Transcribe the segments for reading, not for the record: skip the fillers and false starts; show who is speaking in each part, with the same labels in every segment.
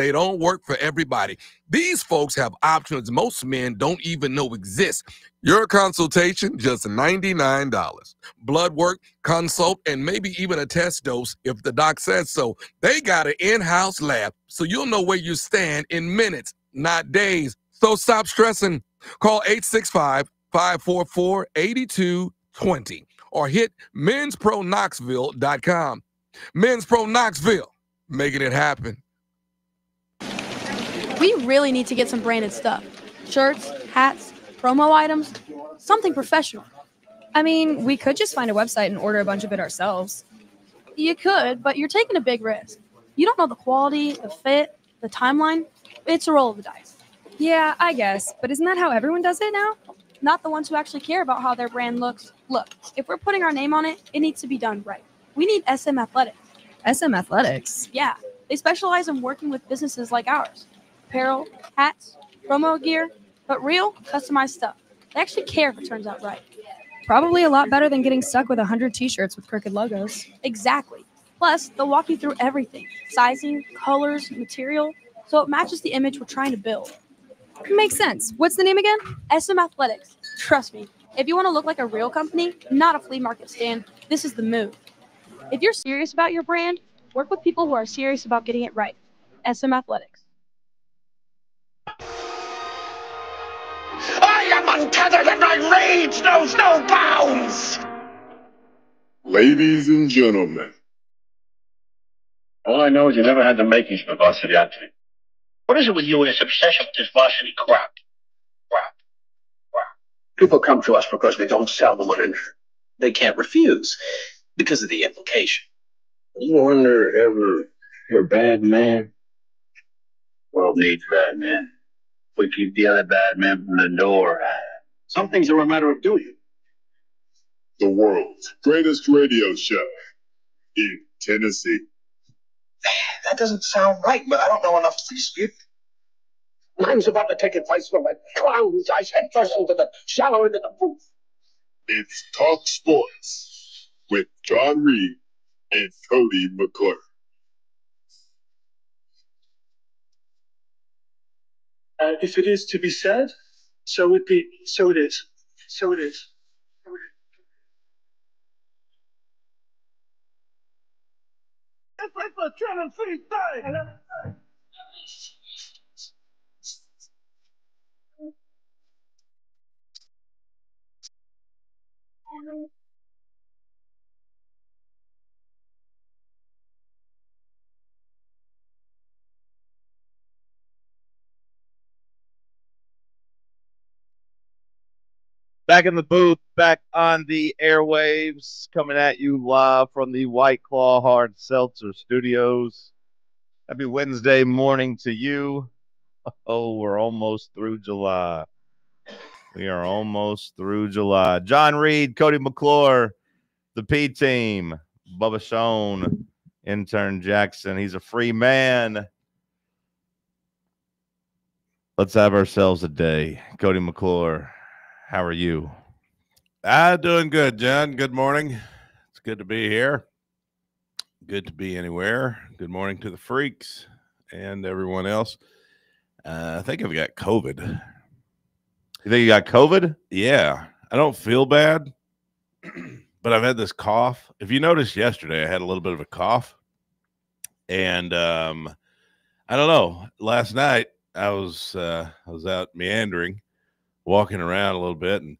Speaker 1: they don't work for everybody. These folks have options most men don't even know exist. Your consultation, just $99. Blood work, consult, and maybe even a test dose if the doc says so. They got an in-house lab, so you'll know where you stand in minutes, not days. So stop stressing. Call 865-544-8220 or hit menspronnoxville.com. Men's Pro Knoxville, making it happen.
Speaker 2: We really need to get some branded stuff. Shirts, hats, promo items, something professional.
Speaker 3: I mean, we could just find a website and order a bunch of it ourselves.
Speaker 2: You could, but you're taking a big risk. You don't know the quality, the fit, the timeline. It's a roll of the dice.
Speaker 3: Yeah, I guess. But isn't that how everyone does it now?
Speaker 2: Not the ones who actually care about how their brand looks. Look, if we're putting our name on it, it needs to be done right. We need SM Athletics.
Speaker 3: SM Athletics?
Speaker 2: Yeah, they specialize in working with businesses like ours. Apparel, hats, promo gear, but real, customized stuff. They actually care if it turns out right.
Speaker 3: Probably a lot better than getting stuck with 100 t-shirts with crooked logos.
Speaker 2: Exactly. Plus, they'll walk you through everything. Sizing, colors, material, so it matches the image we're trying to build.
Speaker 3: Makes sense. What's the name again?
Speaker 2: SM Athletics. Trust me, if you want to look like a real company, not a flea market stand, this is the move. If you're serious about your brand, work with people who are serious about getting it right. SM Athletics.
Speaker 4: I am untethered and my rage knows no bounds!
Speaker 5: Ladies and gentlemen.
Speaker 6: All I know is you never had the makings of a varsity athlete.
Speaker 4: What is it with you and this obsession with this varsity crap?
Speaker 6: People come to us because they don't sell them on interest. They can't refuse because of the implication.
Speaker 5: You wonder ever you're a bad man?
Speaker 6: World needs bad men. We keep the other bad men from the door. Some things are a matter of doing.
Speaker 5: The world's greatest radio show in Tennessee.
Speaker 6: That doesn't sound right, but I don't know enough to dispute. Mine's about to take advice from my clowns. I head first into the shallow end of the booth.
Speaker 5: It's Talk Sports with John Reed and Cody McClure.
Speaker 7: If it is to be said, so it be. So it is. So it is. It's like a Tennessee thing.
Speaker 8: Back in the booth, back on the airwaves, coming at you live from the White Claw Hard Seltzer Studios. Happy Wednesday morning to you. Oh, we're almost through July. We are almost through July. John Reed, Cody McClure, the P team, Bubba Shone, intern Jackson. He's a free man. Let's have ourselves a day. Cody McClure, how are you?
Speaker 9: Doing good, John. Good morning. It's good to be here. Good to be anywhere. Good morning to the freaks and everyone else. I think I've got COVID.
Speaker 8: You think you got COVID?
Speaker 9: Yeah. I don't feel bad, but I've had this cough. If you noticed yesterday, I had a little bit of a cough. And I don't know. Last night I was out meandering, walking around a little bit, and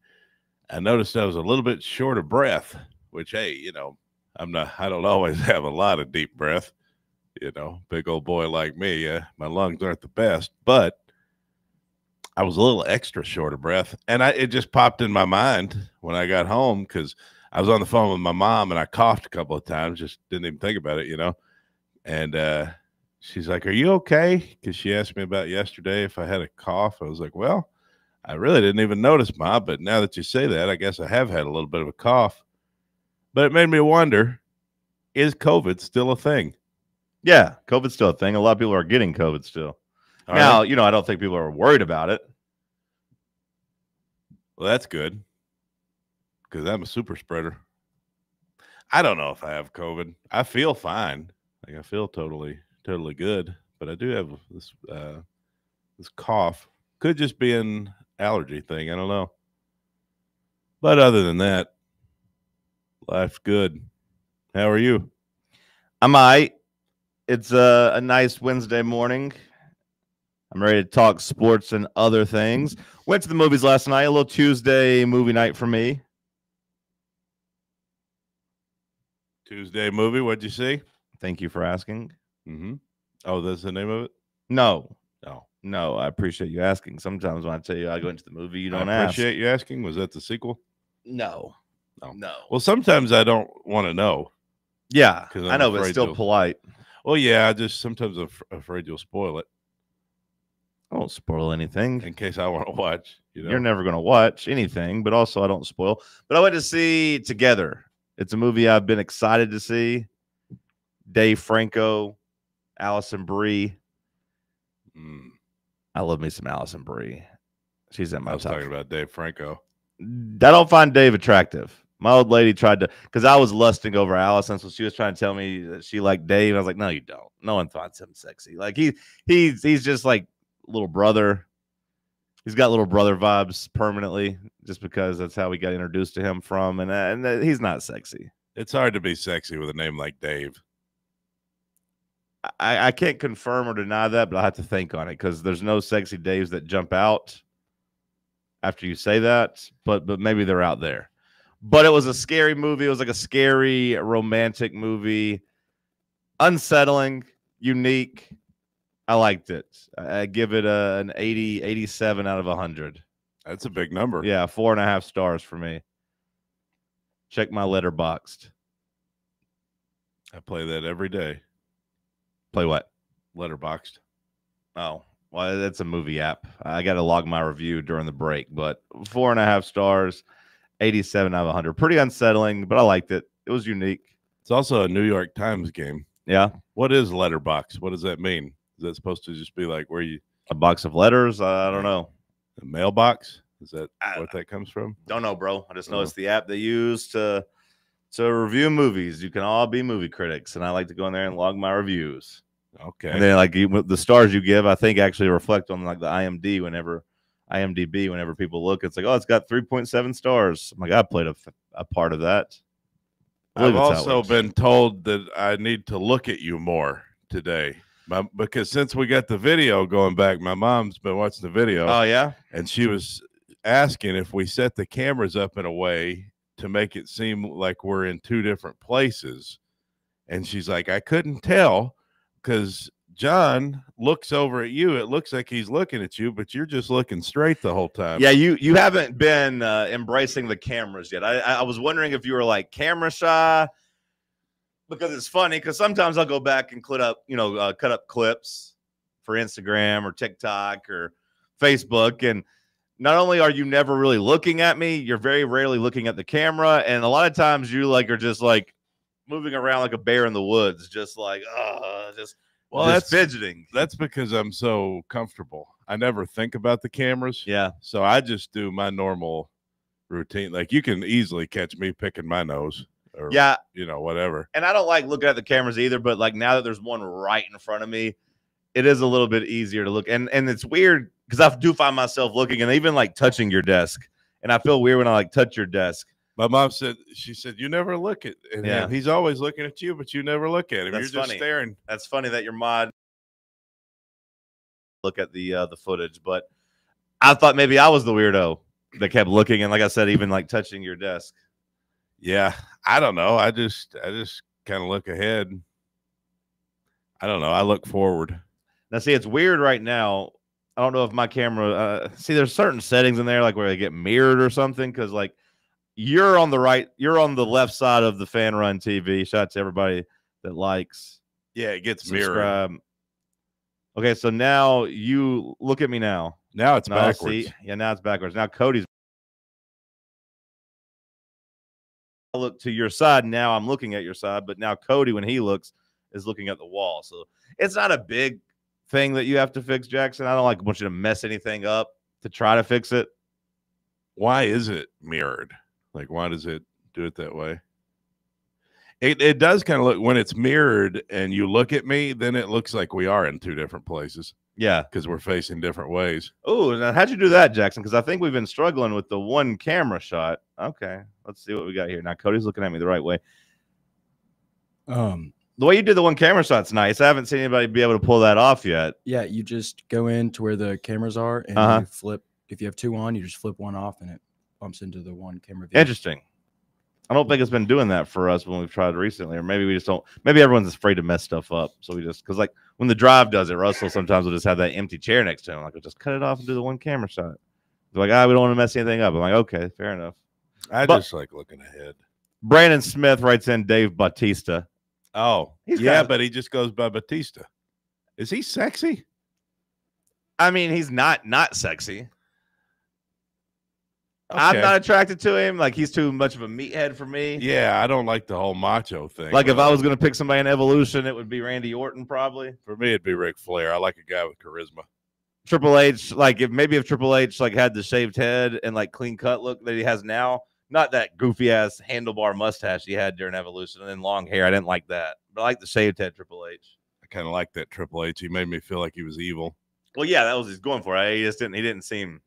Speaker 9: I noticed I was a little bit short of breath, which, hey, you know, I don't always have a lot of deep breath, you know, big old boy like me. My lungs aren't the best, but I was a little extra short of breath. And it just popped in my mind when I got home, because I was on the phone with my mom and I coughed a couple of times, just didn't even think about it, you know. And she's like, "Are you okay?" Because she asked me about yesterday if I had a cough. I was like, well, I really didn't even notice, Ma, but now that you say that, I guess I have had a little bit of a cough. But it made me wonder, is COVID still a thing?
Speaker 8: Yeah, COVID's still a thing. A lot of people are getting COVID still. Now, you know, I don't think people are worried about it.
Speaker 9: Well, that's good, because I'm a super spreader. I don't know if I have COVID. I feel fine. Like, I feel totally good. but I do have this cough. Could just be an allergy thing. I don't know. But other than that, life's good. How are you?
Speaker 8: I'm all right. It's a nice Wednesday morning. I'm ready to talk sports and other things. Went to the movies last night. A little Tuesday movie night for me.
Speaker 9: Tuesday movie. What'd you see?
Speaker 8: Thank you for asking.
Speaker 9: Mm-hmm. Oh, that's the name of it?
Speaker 8: No.
Speaker 9: No.
Speaker 8: No, I appreciate you asking. Sometimes when I tell you I go into the movie, you don't
Speaker 9: I
Speaker 8: ask.
Speaker 9: appreciate you asking. Was that the sequel?
Speaker 8: No.
Speaker 9: No.
Speaker 8: No.
Speaker 9: Well, sometimes I don't want to know.
Speaker 8: Yeah,
Speaker 9: I'm
Speaker 8: I know, but
Speaker 9: afraid
Speaker 8: still
Speaker 9: you'll-
Speaker 8: polite.
Speaker 9: Well, yeah, I just sometimes I'm afraid you'll spoil it
Speaker 8: I won't spoil anything.
Speaker 9: in case I want to watch. You know?
Speaker 8: You're never going to watch anything, but also I don't spoil. But I went to see Together. It's a movie I've been excited to see. Dave Franco, Allison Brie. I love me some Allison Brie. She's at my
Speaker 9: I was
Speaker 8: top.
Speaker 9: talking about Dave Franco.
Speaker 8: I don't find Dave attractive. My old lady tried to, because I was lusting over Allison, so she was trying to tell me that she liked Dave. I was like, no, you don't. No one finds him sexy. Like he's just like little brother. He's got little brother vibes permanently, just because that's how we got introduced to him from, and he's not sexy.
Speaker 9: It's hard to be sexy with a name like Dave.
Speaker 8: I can't confirm or deny that, but I have to think on it because there's no sexy Daves that jump out after you say that, but maybe they're out there. But it was a scary movie. It was like a scary romantic movie, unsettling, unique. I liked it. I give it an 87 out of 100.
Speaker 9: That's a big number.
Speaker 8: Yeah, 4.5 stars for me. Check my Letterboxd.
Speaker 9: I play that every day.
Speaker 8: Play what?
Speaker 9: Letterboxd.
Speaker 8: Oh, well, that's a movie app. I got to log my review during the break, but 4.5 stars, 87 out of 100. Pretty unsettling, but I liked it. It was unique.
Speaker 9: It's also a New York Times game.
Speaker 8: Yeah.
Speaker 9: What is letterbox? What does that mean? Is that supposed to just be like where you
Speaker 8: a box of letters? I don't know.
Speaker 9: A mailbox? Is that what that comes from?
Speaker 8: Don't know, bro. I just know it's the app they use to review movies. You can all be movie critics, and I like to go in there and log my reviews.
Speaker 9: Okay.
Speaker 8: And then like the stars you give, I think actually reflect on like the IMDb whenever people look. It's like, oh, it's got 3.7 stars. I'm like, I played a part of that.
Speaker 9: I've also been told that I need to look at you more today. Because since we got the video going back, my mom's been watching the video.
Speaker 8: Oh, yeah?
Speaker 9: And she was asking if we set the cameras up in a way to make it seem like we're in two different places. And she's like, I couldn't tell because John looks over at you. It looks like he's looking at you, but you're just looking straight the whole time.
Speaker 8: Yeah, you haven't been embracing the cameras yet. I was wondering if you were like camera shy, because it's funny because sometimes I'll go back and cut up clips for Instagram or TikTok or Facebook, and not only are you never really looking at me, you're very rarely looking at the camera, and a lot of times you are just like moving around like a bear in the woods, just like that's fidgeting.
Speaker 9: That's because I'm so comfortable. I never think about the cameras.
Speaker 8: Yeah.
Speaker 9: So I just do my normal routine. Like you can easily catch me picking my nose or whatever.
Speaker 8: And I don't like looking at the cameras either, but like now that there's one right in front of me, it is a little bit easier to look. And it's weird because I do find myself looking and even like touching your desk. And I feel weird when I like touch your desk.
Speaker 9: My mom said, you never look at him. He's always looking at you, but you never look at him.
Speaker 8: That's
Speaker 9: You're
Speaker 8: funny.
Speaker 9: Just staring.
Speaker 8: That's funny that your mod look at the footage, but I thought maybe I was the weirdo that kept looking and, like I said, even like touching your desk.
Speaker 9: Yeah, I don't know. I just kind of look ahead. I don't know. I look forward.
Speaker 8: Now, see, it's weird right now. I don't know if my camera. There's certain settings in there like where they get mirrored or something because like. You're on the left side of the FANRUN TV. Shout out to everybody that likes.
Speaker 9: Yeah, it gets
Speaker 8: subscribe. Mirrored. Okay, so now you look at me now.
Speaker 9: Now it's backwards.
Speaker 8: See? Yeah, now it's backwards. Now Cody's. I look to your side. Now I'm looking at your side, but now Cody, when he looks, is looking at the wall. So it's not a big thing that you have to fix, Jackson. I don't want you to mess anything up to try to fix it.
Speaker 9: Why is it mirrored? Like, why does it do it that way? It does kind of look when it's mirrored and you look at me, then it looks like we are in two different places.
Speaker 8: Yeah,
Speaker 9: because we're facing different ways.
Speaker 8: Oh, now how'd you do that, Jackson? Because I think we've been struggling with the one camera shot. Okay, let's see what we got here. Now Cody's looking at me the right way. The way you did the one camera shot's nice. I haven't seen anybody be able to pull that off yet.
Speaker 10: Yeah, you just go in to where the cameras are and you flip. If you have two on, you just flip one off and it bumps into the one camera view.
Speaker 8: Interesting. I don't think it's been doing that for us when we've tried recently, or maybe we just don't. Maybe everyone's afraid to mess stuff up, so we just because like when the drive does it, Russell sometimes will just have that empty chair next to him. Like, we'll just cut it off and do the one camera shot. They're like, we don't want to mess anything up. I'm like, okay, fair enough.
Speaker 9: I just like looking ahead.
Speaker 8: Brandon Smith writes in Dave Bautista.
Speaker 9: Oh, yeah, but he just goes by Batista. Is he sexy?
Speaker 8: I mean, he's not sexy.
Speaker 9: Okay.
Speaker 8: I'm not attracted to him. Like, he's too much of a meathead for me.
Speaker 9: Yeah, I don't like the whole macho thing.
Speaker 8: Like, if I was going to pick somebody in Evolution, it would be Randy Orton, probably.
Speaker 9: For me, it'd be Ric Flair. I like a guy with charisma.
Speaker 8: Triple H, like, if Triple H like had the shaved head and like clean cut look that he has now, not that goofy ass handlebar mustache he had during Evolution, and then long hair. I didn't like that, but I like the shaved head Triple H.
Speaker 9: I kind of like that Triple H. He made me feel like he was evil.
Speaker 8: Well, yeah, that was what he's going for. He just didn't seem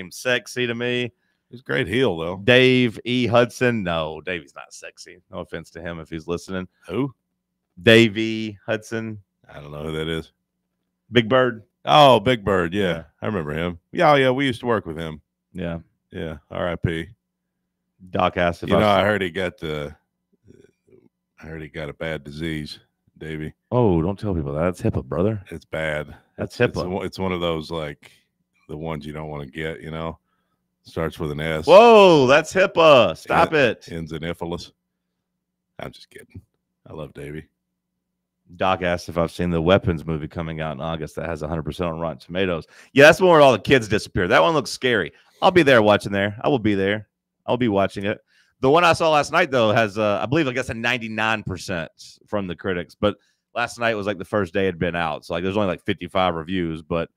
Speaker 8: sexy to me.
Speaker 9: He's a great heel though.
Speaker 8: Dave E. Hudson, no, Davey's not sexy. No offense to him if he's listening.
Speaker 9: Who?
Speaker 8: Dave E. Hudson.
Speaker 9: I don't know who that is.
Speaker 8: Big Bird.
Speaker 9: Oh, Big Bird. Yeah, I remember him. Yeah, we used to work with him.
Speaker 8: Yeah.
Speaker 9: R.I.P.
Speaker 8: Doc asked if
Speaker 9: I heard he got a bad disease, Davey.
Speaker 8: Oh, don't tell people that. That's HIPAA, brother.
Speaker 9: It's bad.
Speaker 8: That's HIPAA.
Speaker 9: It's one of those like the ones you don't want to get. Starts with an S.
Speaker 8: Whoa, that's HIPAA. Stop it.
Speaker 9: Ends in Iphilus. I'm just kidding. I love Davey.
Speaker 8: Doc asked if I've seen the Weapons movie coming out in August that has 100% on Rotten Tomatoes. Yeah, that's the one where all the kids disappear. That one looks scary. I'll be there watching there. I will be there. I'll be watching it. The one I saw last night, though, has, I believe, a 99% from the critics. But last night was like the first day it had been out. So like there's only like 55 reviews, but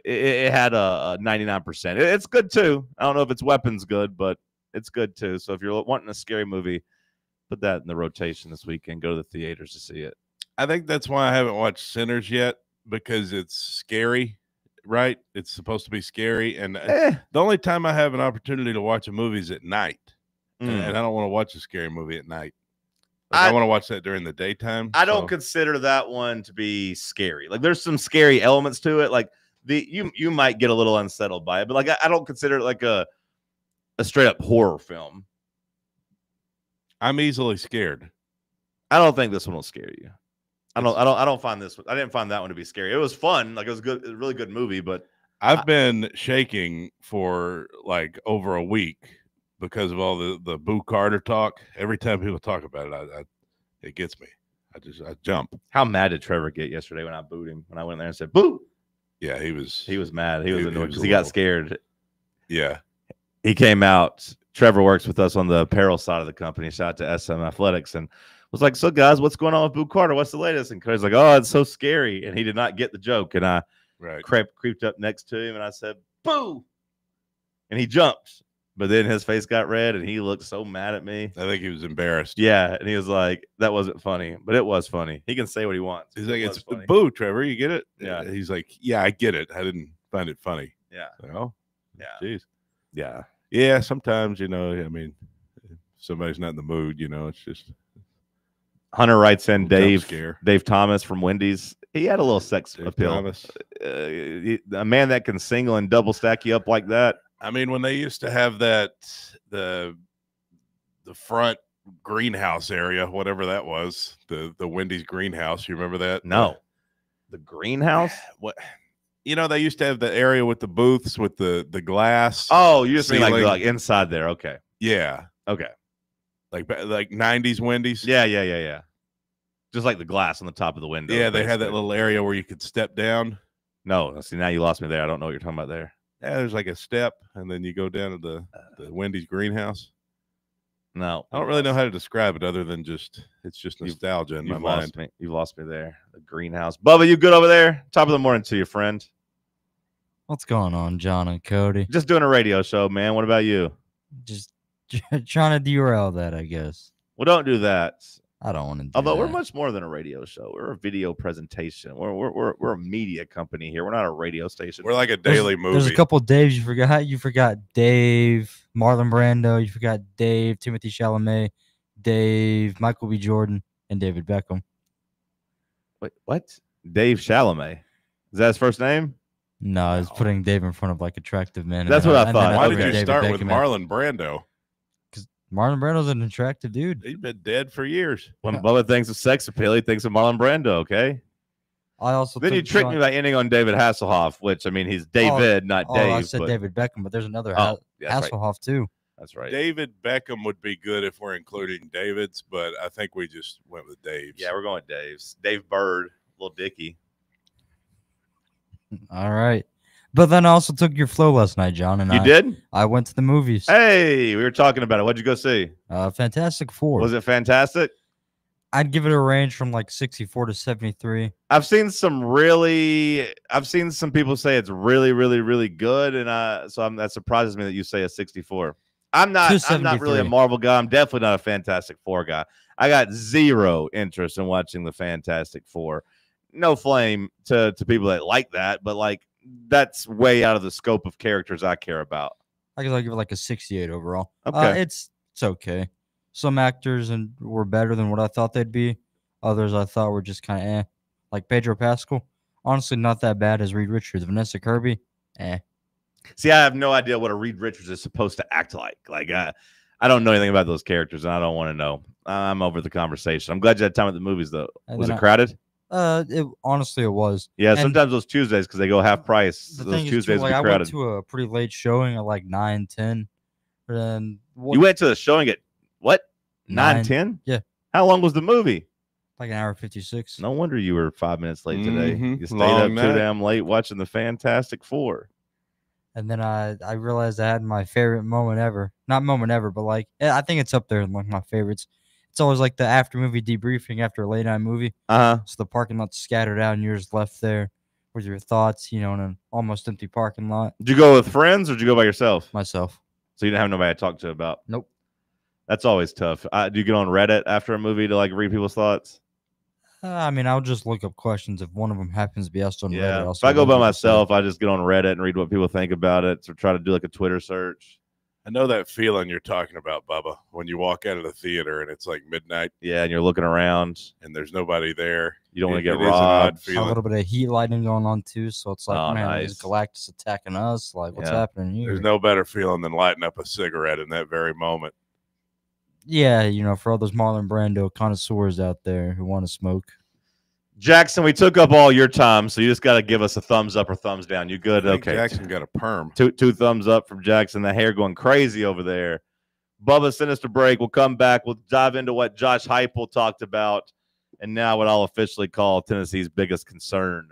Speaker 8: it had a 99%. It's good, too. I don't know if it's Weapons good, but it's good, too. So if you're wanting a scary movie, put that in the rotation this weekend. Go to the theaters to see it.
Speaker 9: I think that's why I haven't watched Sinners yet, because it's scary, right? It's supposed to be scary. And the only time I have an opportunity to watch a movie is at night. And I don't want to watch a scary movie at night. I want to watch that during the daytime.
Speaker 8: I don't consider that one to be scary. Like, there's some scary elements to it. Like, you might get a little unsettled by it, but like I don't consider it like a straight up horror film.
Speaker 9: I'm easily scared.
Speaker 8: I don't think this one will scare you. I don't find this. I didn't find that one to be scary. It was fun. Like, it was good. It was a really good movie, but
Speaker 9: I've been shaking for like over a week because of all the Boo Carter talk. Every time people talk about it, it gets me. I jump.
Speaker 8: How mad did Trevor get yesterday when I booed him? When I went there and said boo.
Speaker 9: Yeah, he was
Speaker 8: mad. He was annoyed because he got scared.
Speaker 9: Yeah,
Speaker 8: he came out. Trevor works with us on the apparel side of the company. Shout out to SM Athletics, and was like, "So guys, what's going on with Boo Carter? What's the latest?" And Cody's like, "Oh, it's so scary," and he did not get the joke. And I creeped up next to him, and I said, "Boo!" And he jumped, but then his face got red, and he looked so mad at me.
Speaker 9: I think he was embarrassed.
Speaker 8: Yeah, and he was like, "That wasn't funny," but it was funny. He can say what he wants.
Speaker 9: He's like, "It's Boo, Trevor. You get it?"
Speaker 8: Yeah.
Speaker 9: He's like, "Yeah, I get it. I didn't find it funny."
Speaker 8: Yeah.
Speaker 9: Oh,
Speaker 8: yeah.
Speaker 9: Jeez.
Speaker 8: Yeah.
Speaker 9: Yeah. Sometimes, I mean, if somebody's not in the mood, it's just.
Speaker 8: Hunter writes in Dave Thomas from Wendy's. He had a little sex appeal. A man that can single and double stack you up like that.
Speaker 9: I mean, when they used to have that the front greenhouse area, whatever that was, the Wendy's greenhouse. You remember that?
Speaker 8: No, the greenhouse.
Speaker 9: What? They used to have the area with the booths with the glass.
Speaker 8: Oh, you just mean like inside there? Okay.
Speaker 9: Yeah.
Speaker 8: Okay.
Speaker 9: Like 90s Wendy's.
Speaker 8: Yeah. Just like the glass on the top of the window.
Speaker 9: Yeah, they had that little area where you could step down.
Speaker 8: No, see, now you lost me there. I don't know what you're talking about there.
Speaker 9: Yeah, there's like a step, and then you go down to the Wendy's greenhouse.
Speaker 8: No,
Speaker 9: I don't really know how to describe it other than it's just nostalgia in my mind.
Speaker 8: You've lost me there. The greenhouse. Bubba, you good over there? Top of the morning to you, friend.
Speaker 11: What's going on, John and Cody?
Speaker 8: Just doing a radio show, man. What about you?
Speaker 11: Just trying to derail that, I guess.
Speaker 8: Well, don't do that.
Speaker 11: I don't want to do
Speaker 8: Although we're
Speaker 11: that.
Speaker 8: much more than a radio show. We're a video presentation. We're a media company here. We're not a radio station.
Speaker 9: We're like a daily movie.
Speaker 11: There's a couple of Daves you forgot. You forgot Dave, Marlon Brando. You forgot Dave, Timothy Chalamet, Dave, Michael B. Jordan, and David Beckham.
Speaker 8: Wait, what? Dave Chalamet. Is that his first name?
Speaker 11: No, I was putting Dave in front of like attractive men.
Speaker 8: That's what I thought.
Speaker 9: Why did you start with Marlon Brando?
Speaker 11: Because Marlon Brando's an attractive dude.
Speaker 9: He's been dead for years.
Speaker 8: When Bubba thinks of sex appeal, he thinks of Marlon Brando, okay?
Speaker 11: I also
Speaker 8: Then you tricked me by ending on David Hasselhoff, which, I mean, he's David, not Dave.
Speaker 11: I said David Beckham, but there's another Hasselhoff, too.
Speaker 8: That's right.
Speaker 9: David Beckham would be good if we're including David's, but I think we just went with Dave's.
Speaker 8: Yeah, we're going with Dave's. Dave Bird, Little Dicky.
Speaker 11: All right. But then I also took your flow last night, John. And
Speaker 8: you did?
Speaker 11: I went to the movies.
Speaker 8: Hey, we were talking about it. What'd you go see?
Speaker 11: Fantastic Four.
Speaker 8: Was it fantastic?
Speaker 11: I'd give it a range from like 64 to 73.
Speaker 8: I've seen some people say it's really, really, really good, and that surprises me that you say a 64. I'm not really a Marvel guy. I'm definitely not a Fantastic Four guy. I got zero interest in watching the Fantastic Four. No flame to people that like that, but like that's way out of the scope of characters I care about.
Speaker 11: I guess I'll give it like a 68 overall.
Speaker 8: Okay.
Speaker 11: It's okay. Some actors were better than what I thought they'd be. Others I thought were just kind of eh. Like Pedro Pascal, honestly not that bad as Reed Richards. Vanessa Kirby, eh.
Speaker 8: See, I have no idea what a Reed Richards is supposed to act like. Like I don't know anything about those characters, and I don't want to know. I'm over the conversation. I'm glad you had time at the movies, though. Was it crowded?
Speaker 11: Honestly, it was.
Speaker 8: Yeah, sometimes those Tuesdays, because they go half price, those Tuesdays
Speaker 11: too,
Speaker 8: be
Speaker 11: I
Speaker 8: crowded.
Speaker 11: went to a pretty late showing at like 9, 10. And
Speaker 8: you went to the showing at what? 9, 10?
Speaker 11: Yeah.
Speaker 8: How long was the movie?
Speaker 11: Like an hour 56.
Speaker 8: No wonder you were 5 minutes late today. You stayed up too damn late watching the Fantastic Four.
Speaker 11: And then I realized I had my favorite moment ever. Not moment ever, but like I think it's up there in like my favorites. It's always like the after movie debriefing after a late night movie. So the parking lot's scattered out and you're just left there with your thoughts, in an almost empty parking lot.
Speaker 8: Did you go with friends or did you go by yourself?
Speaker 11: Myself.
Speaker 8: So you didn't have nobody to talk to about?
Speaker 11: Nope.
Speaker 8: That's always tough. Do you get on Reddit after a movie to like read people's thoughts?
Speaker 11: I mean, I'll just look up questions if one of them happens to be asked on Reddit.
Speaker 8: If I go by myself, I just get on Reddit and read what people think about it. So try to do like a Twitter search.
Speaker 9: I know that feeling you're talking about, Bubba, when you walk out of the theater and it's like midnight.
Speaker 8: Yeah, and you're looking around
Speaker 9: and there's nobody there.
Speaker 8: You don't want to get robbed.
Speaker 11: A little bit of heat lightning going on too, so it's like,
Speaker 8: nice.
Speaker 11: Is Galactus attacking us? Like, what's happening here?
Speaker 9: There's no better feeling than lighting up a cigarette in that very moment.
Speaker 11: Yeah, for all those Marlon Brando connoisseurs out there who want to smoke.
Speaker 8: Jackson, we took up all your time, so you just got to give us a thumbs up or thumbs down. You good? Okay.
Speaker 9: Jackson got a perm.
Speaker 8: Two thumbs up from Jackson. The hair going crazy over there. Bubba, send us to break. We'll come back. We'll dive into what Josh Heupel talked about, and now what I'll officially call Tennessee's biggest concern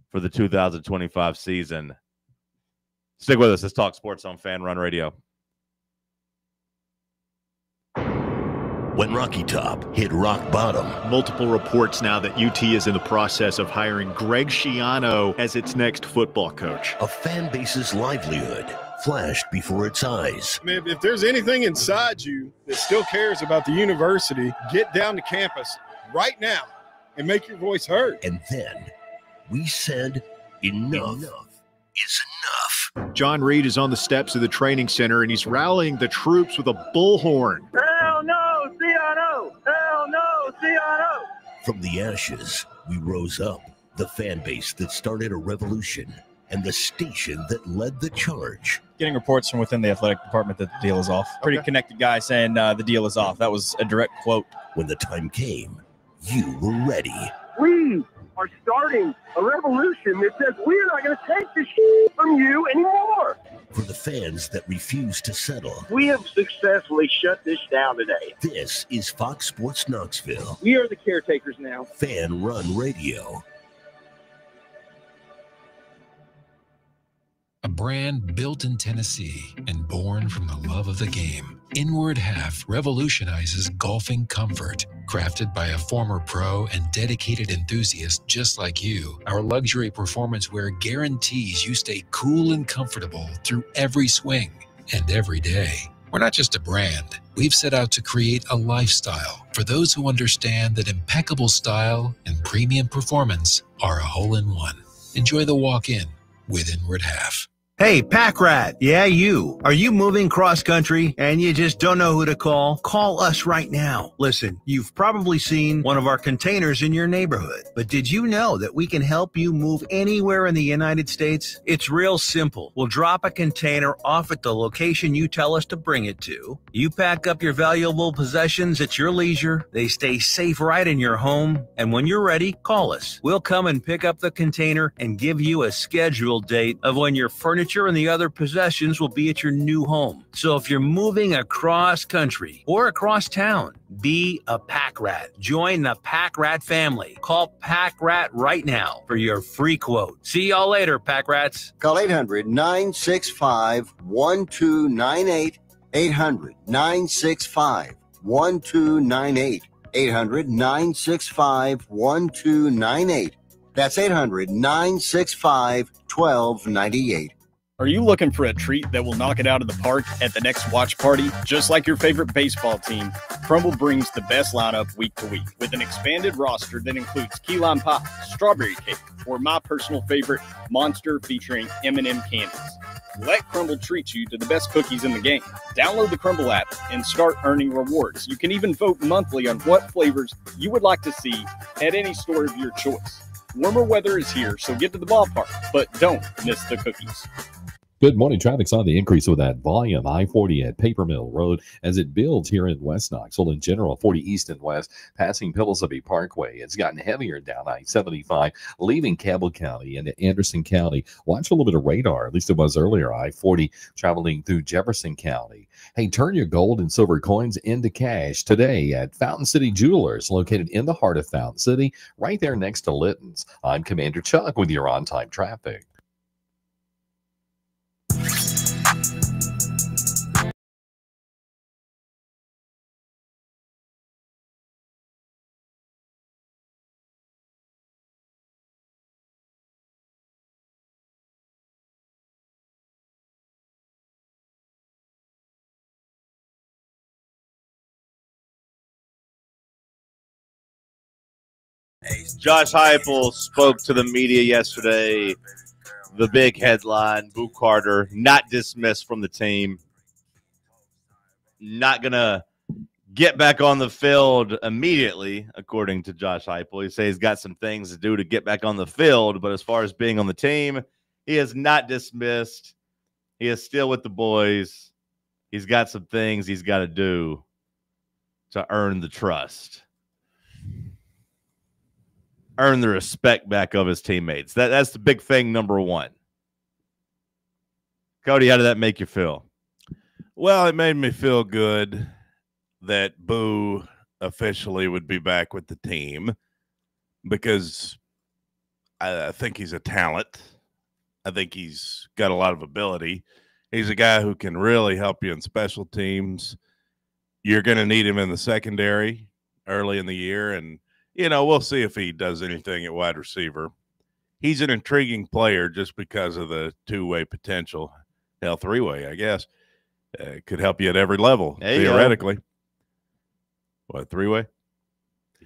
Speaker 8: for the 2025 season. Stick with us. Let's talk sports on FANRUN Radio.
Speaker 12: When Rocky Top hit rock bottom.
Speaker 13: Multiple reports now that UT is in the process of hiring Greg Schiano as its next football coach.
Speaker 12: A fan base's livelihood flashed before its eyes.
Speaker 14: I mean, if there's anything inside you that still cares about the university, get down to campus right now and make your voice heard.
Speaker 12: And then we said enough is enough.
Speaker 13: John Reed is on the steps of the training center and he's rallying the troops with a bullhorn.
Speaker 4: Hell no, Schiano! Hell no, Schiano!
Speaker 12: From the ashes, we rose up, the fan base that started a revolution and the station that led the charge.
Speaker 15: Getting reports from within the athletic department that the deal is off. Pretty connected guy saying the deal is off. That was a direct quote.
Speaker 12: When the time came, you were ready.
Speaker 4: We are starting a revolution that says we're not going to take this shit from you anymore.
Speaker 12: For the fans that refuse to settle.
Speaker 4: We have successfully shut this down today.
Speaker 12: This is Fox Sports Knoxville.
Speaker 4: We are the caretakers now.
Speaker 12: FANRUN Radio.
Speaker 16: A brand built in Tennessee and born from the love of the game. Inward Half revolutionizes golfing comfort. Crafted by a former pro and dedicated enthusiast just like you, our luxury performance wear guarantees you stay cool and comfortable through every swing and every day. We're not just a brand. We've set out to create a lifestyle for those who understand that impeccable style and premium performance are a hole-in-one. Enjoy the walk-in with Inward Half.
Speaker 17: Hey, Pack Rat. Yeah, you. Are you moving cross country and you just don't know who to call? Call us right now. Listen, you've probably seen one of our containers in your neighborhood, but did you know that we can help you move anywhere in the United States? It's real simple. We'll drop a container off at the location you tell us to bring it to. You pack up your valuable possessions at your leisure. They stay safe right in your home. And when you're ready, call us. We'll come and pick up the container and give you a scheduled date of when your furniture and the other possessions will be at your new home. So if you're moving across country or across town, be a Pack Rat. Join the Pack Rat family. Call Pack Rat right now for your free quote. See y'all later, Pack Rats.
Speaker 18: Call 800-965-1298. 800-965-1298. 800-965-1298. That's 800-965-1298.
Speaker 15: Are you looking for a treat that will knock it out of the park at the next watch party? Just like your favorite baseball team, Crumble brings the best lineup week to week with an expanded roster that includes key lime pie, strawberry cake, or my personal favorite, Monster featuring M&M candies. Let Crumble treat you to the best cookies in the game. Download the Crumble app and start earning rewards. You can even vote monthly on what flavors you would like to see at any store of your choice. Warmer weather is here, so get to the ballpark, but don't miss the cookies.
Speaker 19: Good morning. Traffic's on the increase with that volume. I-40 at Paper Mill Road as it builds here in West Knoxville. In general, 40 east and west, passing Pillsbury Parkway. It's gotten heavier down I-75, leaving Cabell County into Anderson County. Watch a little bit of radar, at least it was earlier. I-40 traveling through Jefferson County. Hey, turn your gold and silver coins into cash today at Fountain City Jewelers, located in the heart of Fountain City, right there next to Litton's. I'm Commander Chuck with your on-time traffic.
Speaker 8: Josh Heupel spoke to the media yesterday. The big headline, Boo Carter not dismissed from the team. Not going to get back on the field immediately, according to Josh Heupel. He says he's got some things to do to get back on the field, but as far as being on the team, he is not dismissed. He is still with the boys. He's got some things he's got to do to earn the trust. Earn the respect back of his teammates. That's the big thing, number one. Cody, how did that make you feel?
Speaker 9: Well, it made me feel good that Boo officially would be back with the team because I think he's a talent. I think he's got a lot of ability. He's a guy who can really help you in special teams. You're going to need him in the secondary early in the year, and we'll see if he does anything at wide receiver. He's an intriguing player just because of the two-way potential. Hell, three-way, I guess. Could help you at every level, theoretically. What, three-way?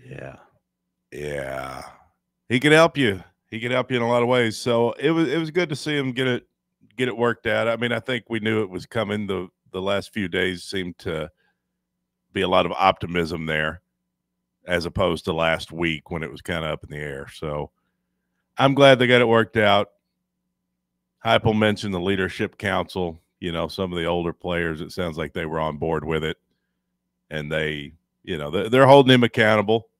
Speaker 8: Yeah.
Speaker 9: Yeah. He could help you. He could help you in a lot of ways. So it was good to see him get it worked out. I mean, I think we knew it was coming. The last few days seemed to be a lot of optimism there, as opposed to last week when it was kind of up in the air. So I'm glad they got it worked out. Heupel mentioned the leadership council. Some of the older players, it sounds like they were on board with it. And they're holding him accountable.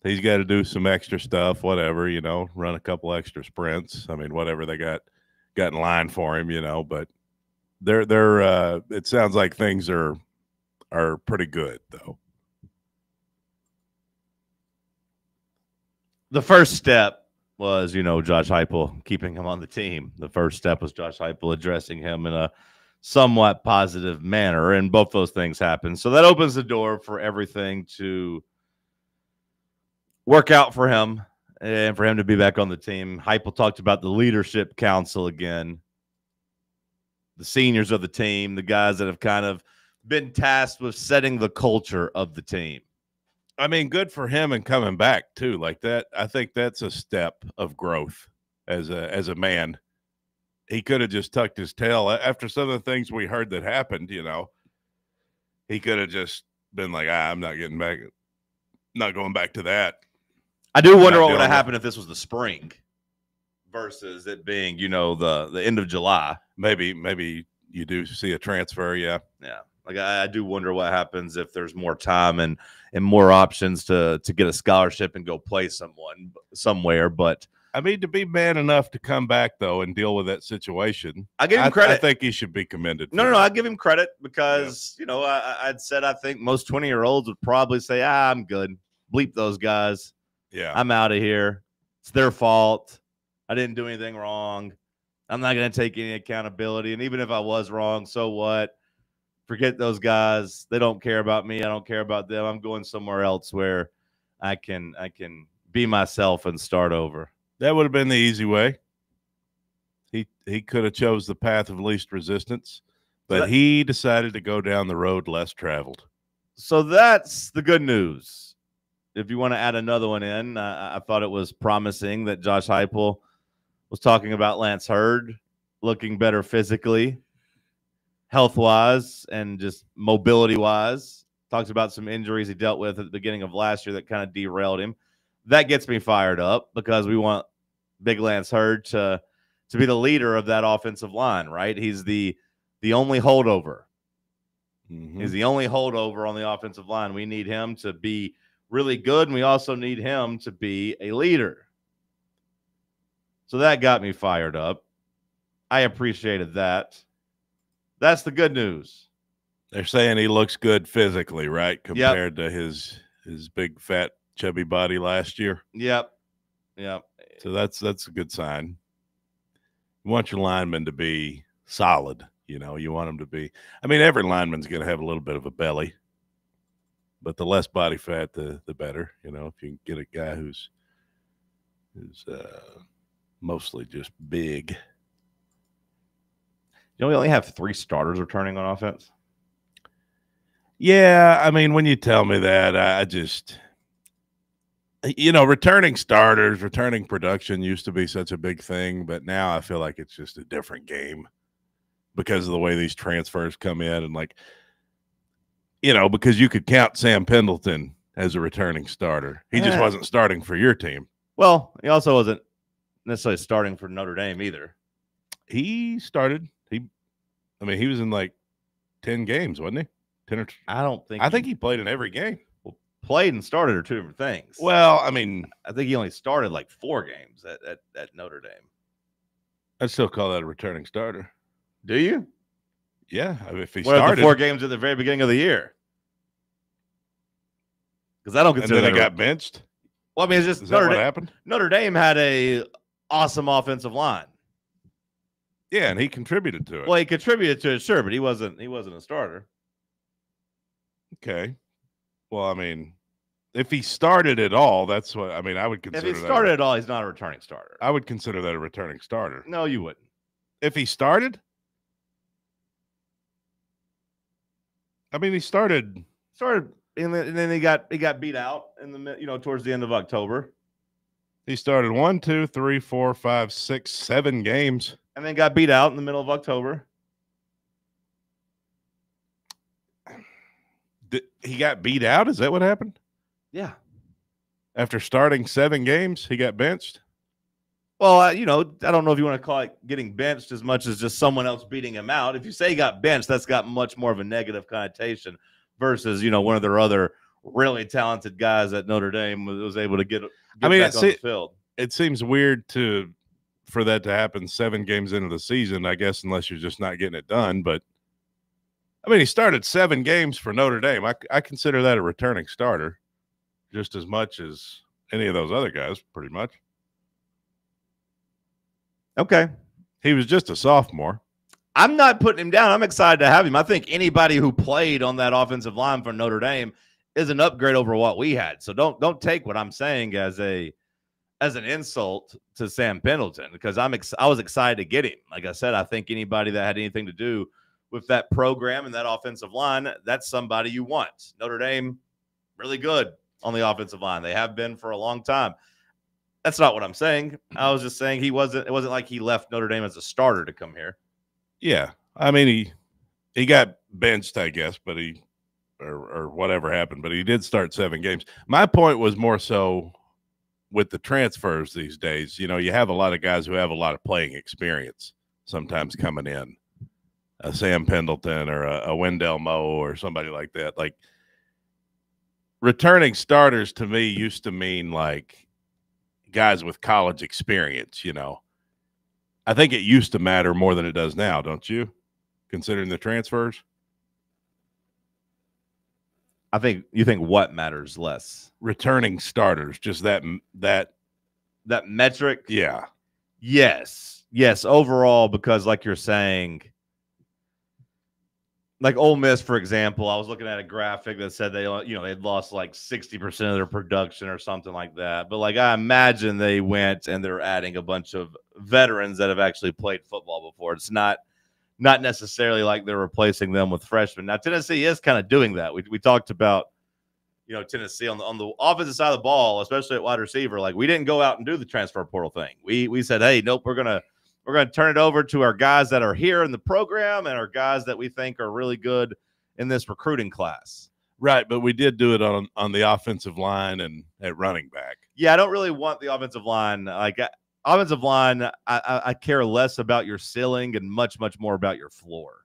Speaker 9: He's got to do some extra stuff, whatever, run a couple extra sprints. I mean, whatever they got in line for him, but they're it sounds like things are pretty good, though.
Speaker 8: The first step was, Josh Heupel keeping him on the team. The first step was Josh Heupel addressing him in a somewhat positive manner, and both those things happened. So that opens the door for everything to work out for him and for him to be back on the team. Heupel talked about the leadership council again. the seniors of the team, the guys that have kind of been tasked with setting the culture of the team.
Speaker 9: I mean, good for him and coming back too. Like that, I think that's a step of growth as a man. He could have just tucked his tail after some of the things we heard that happened. You know, he could have just been like, I'm not getting back, not going back to that.
Speaker 8: I do wonder what would have happened if this was the spring versus it being, you know, the end of July.
Speaker 9: Maybe you do see a transfer. Yeah.
Speaker 8: Like I do wonder what happens if there's more time and more options to get a scholarship and go play somewhere. But
Speaker 9: I mean, to be man enough to come back though and deal with that situation,
Speaker 8: I give him credit.
Speaker 9: I think he should be commended.
Speaker 8: No, I give him credit because you know I'd said I think most 20-year-olds would probably say, I'm good. Bleep those guys.
Speaker 9: Yeah,
Speaker 8: I'm out of here. It's their fault. I didn't do anything wrong. I'm not going to take any accountability. And even if I was wrong, so what? Forget those guys. They don't care about me. I don't care about them. I'm going somewhere else where I can be myself and start over.
Speaker 9: That would have been the easy way. He could have chose the path of least resistance, but he decided to go down the road less traveled.
Speaker 8: So that's the good news. If you want to add another one in, I thought it was promising that Josh Heupel was talking about Lance Hurd looking better physically, health-wise, and just mobility-wise. Talks about some injuries he dealt with at the beginning of last year that kind of derailed him. That gets me fired up because we want Big Lance Hurd to be the leader of that offensive line, right? He's the only holdover.
Speaker 9: Mm-hmm.
Speaker 8: He's the only holdover on the offensive line. We need him to be really good, and we also need him to be a leader. So that got me fired up. I appreciated that. That's the good news.
Speaker 9: They're saying he looks good physically, right? Compared to his big, fat, chubby body last year.
Speaker 8: Yep.
Speaker 9: So that's a good sign. You want your linemen to be solid. You know, you want them to be. I mean, every lineman's going to have a little bit of a belly, but the less body fat, the better. You know, if you can get a guy who's mostly just big.
Speaker 8: You know, we only have 3 starters returning on offense.
Speaker 9: Yeah, I mean, when you tell me that, I just, you know, returning starters, returning production used to be such a big thing, but now I feel like it's just a different game because of the way these transfers come in and, like, you know, because you could count Sam Pendleton as a returning starter. He just wasn't starting for your team.
Speaker 8: Well, he also wasn't necessarily starting for Notre Dame either.
Speaker 9: He started. He was in like 10 games, wasn't he? 10 or I think he played in every game.
Speaker 8: Well, played and started are two different things.
Speaker 9: Well, I mean,
Speaker 8: I think he only started like 4 games at Notre Dame.
Speaker 9: I'd still call that a returning starter.
Speaker 8: Do you?
Speaker 9: Yeah. I mean, if he
Speaker 8: started the 4 games at the very beginning of the year. Because I don't consider
Speaker 9: and then he got benched.
Speaker 8: Well, I mean, it's just
Speaker 9: what happened?
Speaker 8: Notre Dame had a awesome offensive line.
Speaker 9: Yeah, and he contributed to it.
Speaker 8: Well, he contributed to it, sure, but he wasn't a starter.
Speaker 9: Okay. Well, I mean, if he started at all, that's what I mean. I would consider.
Speaker 8: If he started at all, he's not a returning starter.
Speaker 9: I would consider that a returning starter.
Speaker 8: No, you wouldn't.
Speaker 9: If he started, I mean, he started,
Speaker 8: and then he got beat out in the towards the end of October.
Speaker 9: He started 1, 2, 3, 4, 5, 6, 7 games.
Speaker 8: And then got beat out in the middle of October.
Speaker 9: He got beat out? Is that what happened?
Speaker 8: Yeah.
Speaker 9: After starting 7 games, he got benched?
Speaker 8: Well, I don't know if you want to call it getting benched as much as just someone else beating him out. If you say he got benched, that's got much more of a negative connotation versus, one of their other really talented guys at Notre Dame was able to get back on the field.
Speaker 9: It seems weird for that to happen 7 games into the season, I guess, unless you're just not getting it done. But, I mean, he started 7 games for Notre Dame. I consider that a returning starter just as much as any of those other guys, pretty much.
Speaker 8: Okay.
Speaker 9: He was just a sophomore.
Speaker 8: I'm not putting him down. I'm excited to have him. I think anybody who played on that offensive line for Notre Dame is an upgrade over what we had. So don't take what I'm saying as a as an insult to Sam Pendleton because I was excited to get him. Like I said, I think anybody that had anything to do with that program and that offensive line, that's somebody you want. Notre Dame, really good on the offensive line. They have been for a long time. That's not what I'm saying. I was just saying it wasn't like he left Notre Dame as a starter to come here.
Speaker 9: Yeah. I mean, he got benched, I guess, but or whatever happened, but he did start 7 games. My point was more so with the transfers these days. You know, you have a lot of guys who have a lot of playing experience sometimes coming in. A Sam Pendleton or a Wendell Moe or somebody like that. Like, returning starters to me used to mean like guys with college experience, you know. I think it used to matter more than it does now, don't you? Considering the transfers?
Speaker 8: You think what matters less?
Speaker 9: Returning starters, just that
Speaker 8: metric?
Speaker 9: Yeah.
Speaker 8: Yes. Overall, because like you're saying, like Ole Miss, for example, I was looking at a graphic that said they'd lost like 60% of their production or something like that. But like I imagine they went and they're adding a bunch of veterans that have actually played football before. It's not necessarily like they're replacing them with freshmen. Now Tennessee is kind of doing that. We talked about Tennessee on the offensive side of the ball, especially at wide receiver. Like we didn't go out and do the transfer portal thing. We said, hey, nope, we're gonna turn it over to our guys that are here in the program and our guys that we think are really good in this recruiting class.
Speaker 9: Right, but we did do it on the offensive line and at running back.
Speaker 8: Yeah, I don't really want the offensive line. Like offensive line, I care less about your ceiling and much, much more about your floor.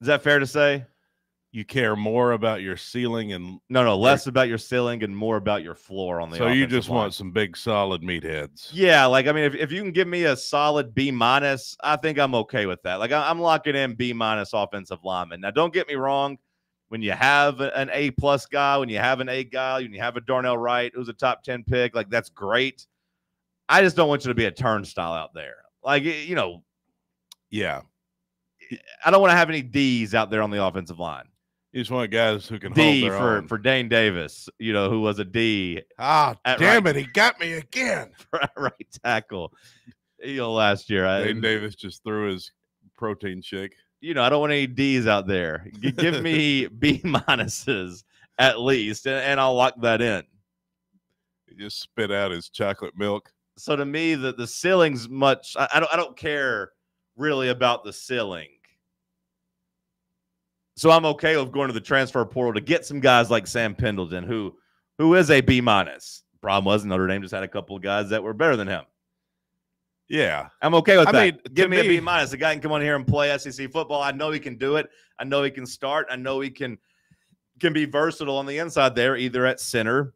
Speaker 8: Is that fair to say?
Speaker 9: You care more about your ceiling and
Speaker 8: less about your ceiling and more about your floor on the.
Speaker 9: So you just want some big solid meatheads.
Speaker 8: Yeah, like I mean, if you can give me a solid B-, I think I'm okay with that. Like I'm locking in B- offensive lineman. Now, don't get me wrong. When you have an A+ guy, when you have an A guy, when you have a Darnell Wright who's a top 10 pick, like that's great. I just don't want you to be a turnstile out there. Like
Speaker 9: yeah.
Speaker 8: I don't want to have any D's out there on the offensive line.
Speaker 9: You just want guys who can
Speaker 8: D
Speaker 9: hold their own.
Speaker 8: For Dane Davis, who was a D.
Speaker 9: Damn it, he got me again.
Speaker 8: Right tackle. Last year.
Speaker 9: Dane Davis just threw his protein shake.
Speaker 8: I don't want any D's out there. Give me B- at least, and I'll lock that in.
Speaker 9: He just spit out his chocolate milk.
Speaker 8: So to me, the ceiling's much. I don't care really about the ceiling. So I'm okay with going to the transfer portal to get some guys like Sam Pendleton, who is a B-. Problem was Notre Dame just had a couple of guys that were better than him.
Speaker 9: Yeah.
Speaker 8: I'm okay with that.
Speaker 9: I mean,
Speaker 8: give me a B-. The guy can come on here and play SEC football. I know he can do it. I know he can start. I know he can be versatile on the inside there, either at center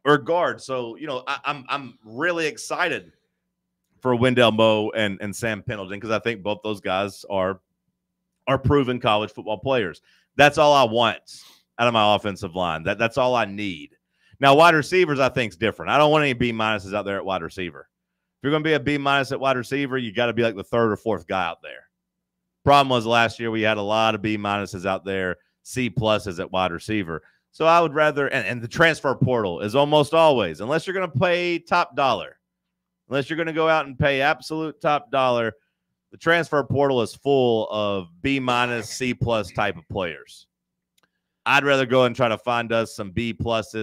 Speaker 8: or guard. So, I'm really excited for Wendell Moe and Sam Pendleton because I think both those guys are proven college football players. That's all I want out of my offensive line. That's all I need. Now, wide receivers, I think, is different. I don't want any B- out there at wide receiver. If you're going to be a B- at wide receiver, you got to be like the 3rd or 4th guy out there. Problem was last year we had a lot of B- out there, C+ at wide receiver. So I would rather, and the transfer portal is almost always, unless you're going to pay top dollar, unless you're going to go out and pay absolute top dollar, the transfer portal is full of B-, C+ type of players. I'd rather go and try to find us some B+,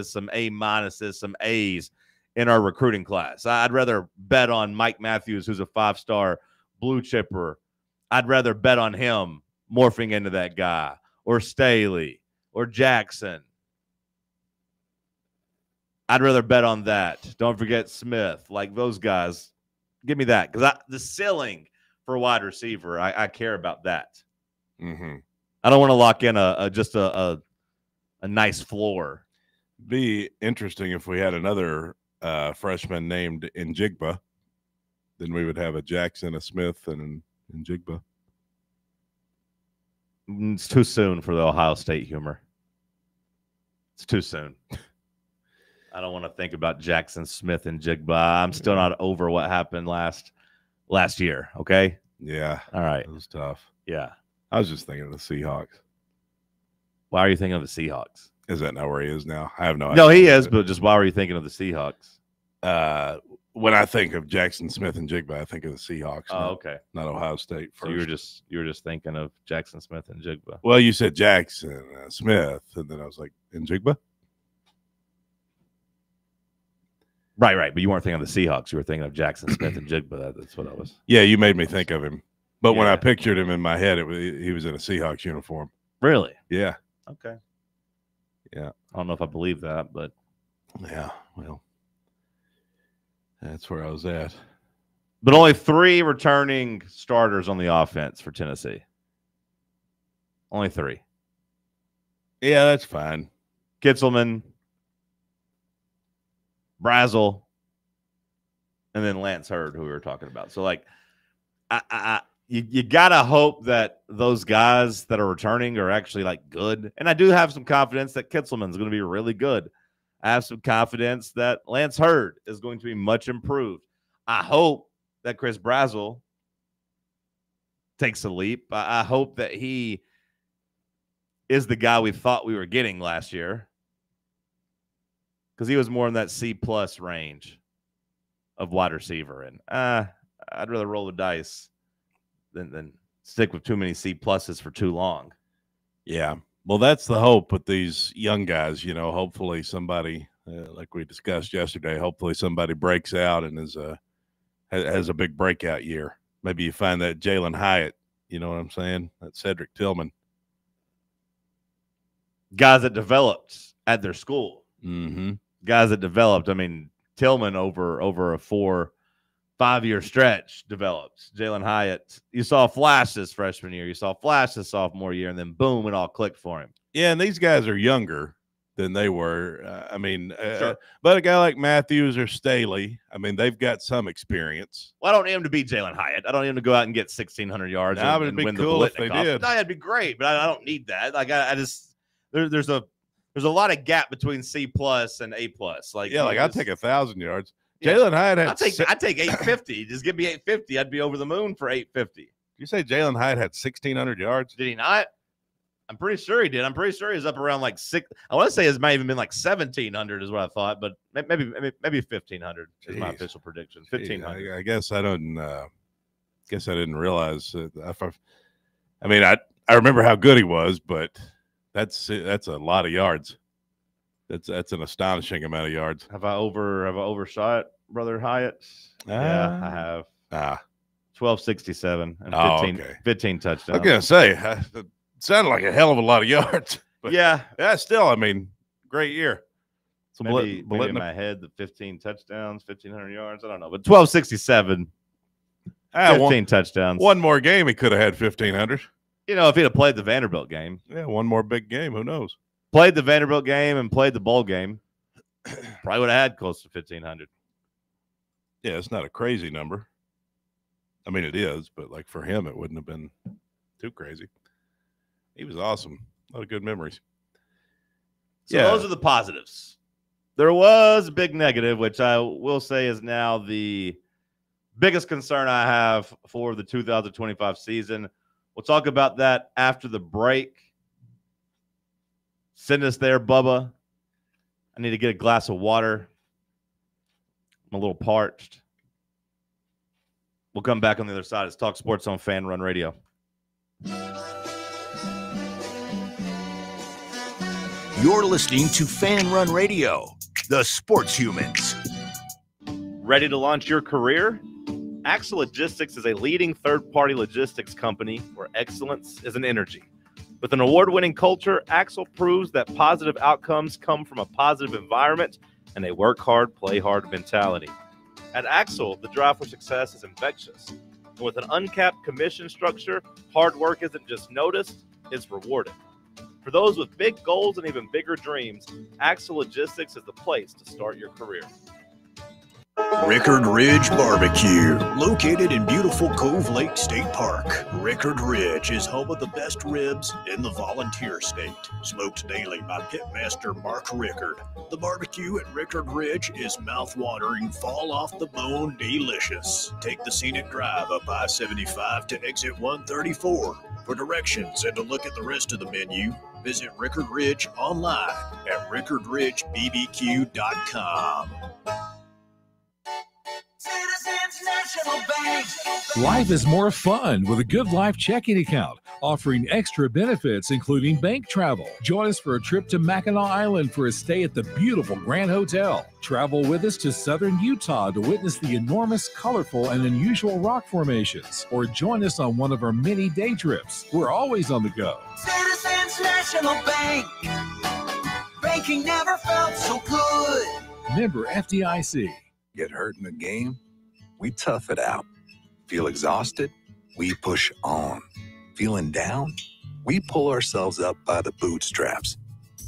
Speaker 8: some A-, some A's in our recruiting class. I'd rather bet on Mike Matthews, who's a 5-star blue chipper. I'd rather bet on him morphing into that guy, or Staley, or Jackson. I'd rather bet on that. Don't forget Smith. Like those guys, give me that. Because the ceiling for wide receiver, I care about that.
Speaker 9: Mm-hmm.
Speaker 8: I don't want to lock in just a nice floor.
Speaker 9: Be interesting if we had another freshman named Njigba. Then we would have a Jackson, a Smith, and an Njigba.
Speaker 8: It's too soon for the Ohio State humor. It's too soon. I don't want to think about Jackson, Smith, and Njigba. I'm still not over what happened last year, okay?
Speaker 9: Yeah.
Speaker 8: All right.
Speaker 9: It was tough.
Speaker 8: Yeah.
Speaker 9: I was just thinking of the Seahawks.
Speaker 8: Why are you thinking of the Seahawks?
Speaker 9: Is that not where he is now? I have no idea.
Speaker 8: No, he is, but just why were you thinking of the Seahawks?
Speaker 9: When I think of Jackson Smith and Jigba, I think of the Seahawks.
Speaker 8: Oh, okay.
Speaker 9: Not Ohio State first.
Speaker 8: So you were just thinking of Jackson Smith and Jigba.
Speaker 9: Well, you said Jackson Smith, and then I was like, and Jigba?
Speaker 8: Right. But you weren't thinking of the Seahawks. You were thinking of Jackson Smith and Jigba. That's what I was.
Speaker 9: Yeah, you made me think of him. But when I pictured him in my head, he was in a Seahawks uniform.
Speaker 8: Really?
Speaker 9: Yeah.
Speaker 8: Okay.
Speaker 9: Yeah.
Speaker 8: I don't know if I believe that, but.
Speaker 9: Yeah, well, that's where I was at.
Speaker 8: But only 3 returning starters on the offense for Tennessee. Only 3.
Speaker 9: Yeah, that's fine.
Speaker 8: Kitzelman, Brazel, and then Lance Hurd, who we were talking about. So, like, you got to hope that those guys that are returning are actually, like, good. And I do have some confidence that Kitzelman's going to be really good. I have some confidence that Lance Hurd is going to be much improved. I hope that Chris Brazel takes a leap. I hope that he is the guy we thought we were getting last year, because he was more in that C-plus range of wide receiver. And I'd rather roll the dice than stick with too many C-pluses for too long.
Speaker 9: Yeah. Well, that's the hope with these young guys. You know, hopefully somebody, like we discussed yesterday, hopefully somebody breaks out and has a big breakout year. Maybe you find that Jalen Hyatt, you know what I'm saying? That Cedric Tillman.
Speaker 8: Guys that developed at their school.
Speaker 9: Mm-hmm.
Speaker 8: Guys that developed. I mean, Tillman over a 4-5 year stretch developed. Jalen Hyatt, you saw a flash this freshman year. You saw a flash this sophomore year, and then boom, it all clicked for him.
Speaker 9: Yeah, and these guys are younger than they were.
Speaker 8: Sure.
Speaker 9: But a guy like Matthews or Staley, I mean, they've got some experience.
Speaker 8: Well, I don't need him to be Jalen Hyatt. I don't need him to go out and get 1,600 yards and
Speaker 9: it'd be
Speaker 8: win
Speaker 9: cool
Speaker 8: the
Speaker 9: if they
Speaker 8: Biletnikoff.
Speaker 9: did.
Speaker 8: No, that'd be great, but I don't need that. Like, I just there's a lot of gap between C+ and A+. Like,
Speaker 9: Yeah, like I'd take 1,000 yards. Jalen Hyatt had.
Speaker 8: I'd take 850. Just give me 850. I'd be over the moon for 850.
Speaker 9: You say Jalen Hyatt had 1,600 yards?
Speaker 8: Did he not? I'm pretty sure he did. I'm pretty sure he's up around like 6. I want to say it might even been like 1,700 is what I thought, but maybe 1,500 is my official prediction. 1,500.
Speaker 9: I guess I don't. Guess I didn't realize. I remember how good he was, but that's a lot of yards. That's an astonishing amount of yards.
Speaker 8: Have I overshot Brother Hyatt? Yeah, I have. 1267 and 15 touchdowns.
Speaker 9: I was gonna say it sounded like a hell of a lot of yards. But
Speaker 8: yeah,
Speaker 9: still, I mean, great year.
Speaker 8: So maybe in my head, the 15 touchdowns, 1,500 yards. I don't know, but 1267, 15 touchdowns.
Speaker 9: One more game, he could have had 1,500.
Speaker 8: You know, if he'd have played the Vanderbilt game.
Speaker 9: Yeah, one more big game. Who knows?
Speaker 8: Played the Vanderbilt game and played the bowl game. Probably would have had close to 1,500.
Speaker 9: Yeah, it's not a crazy number. I mean, it is, but like for him, it wouldn't have been too crazy. He was awesome. A lot of good memories.
Speaker 8: So those are the positives. There was a big negative, which I will say is now the biggest concern I have for the 2025 season. We'll talk about that after the break. Send us there, Bubba. I need to get a glass of water. I'm a little parched. We'll come back on the other side. It's Talk Sports on FANRUN Radio.
Speaker 12: You're listening to FANRUN Radio, the sports humans.
Speaker 8: Ready to launch your career? Axle Logistics is a leading third-party logistics company where excellence is an energy. With an award-winning culture, Axle proves that positive outcomes come from a positive environment and a work hard, play hard mentality. At Axle, the drive for success is infectious. And with an uncapped commission structure, hard work isn't just noticed, it's rewarded. For those with big goals and even bigger dreams, Axle Logistics is the place to start your career.
Speaker 20: Rickard Ridge Barbecue, located in beautiful Cove Lake State Park. Rickard Ridge is home of the best ribs in the volunteer state. Smoked daily by pitmaster Mark Rickard. The barbecue at Rickard Ridge is mouth-watering, fall-off-the-bone delicious. Take the scenic drive up I-75 to exit 134. For directions and to look at the rest of the menu, Visit Rickard Ridge online at rickardridgebbq.com.
Speaker 21: Citizens National Bank. Life is more fun with a Good Life checking account, offering extra benefits including bank travel. Join us for a trip to Mackinac Island for a stay at the beautiful Grand Hotel. Travel with us to southern Utah to witness the enormous, colorful, and unusual rock formations. Or join us on one of our many day trips. We're always on the go. Citizens National Bank. Banking never felt so good. Member FDIC.
Speaker 22: Get hurt in the game? We tough it out. Feel exhausted? We push on. Feeling down? We pull ourselves up by the bootstraps.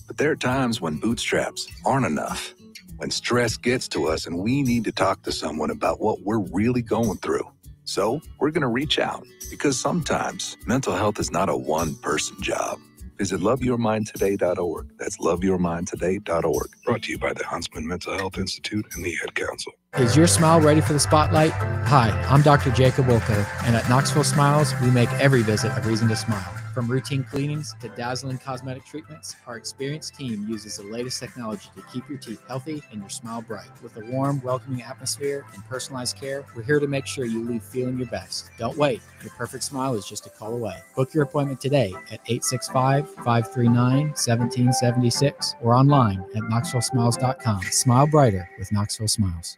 Speaker 22: But there are times when bootstraps aren't enough. When stress gets to us and we need to talk to someone about what we're really going through. So we're going to reach out because sometimes mental health is not a one-person job. Visit loveyourmindtoday.org. That's loveyourmindtoday.org. Brought to you by the Huntsman Mental Health Institute and the Ad Council.
Speaker 23: Is your smile ready for the spotlight? Hi, I'm Dr. Jacob Wilco, and at Knoxville Smiles, we make every visit a reason to smile. From routine cleanings to dazzling cosmetic treatments, our experienced team uses the latest technology to keep your teeth healthy and your smile bright. With a warm, welcoming atmosphere and personalized care, we're here to make sure you leave feeling your best. Don't wait. Your perfect smile is just a call away. Book your appointment today at 865-539-1776 or online at knoxvillesmiles.com. Smile brighter with Knoxville Smiles.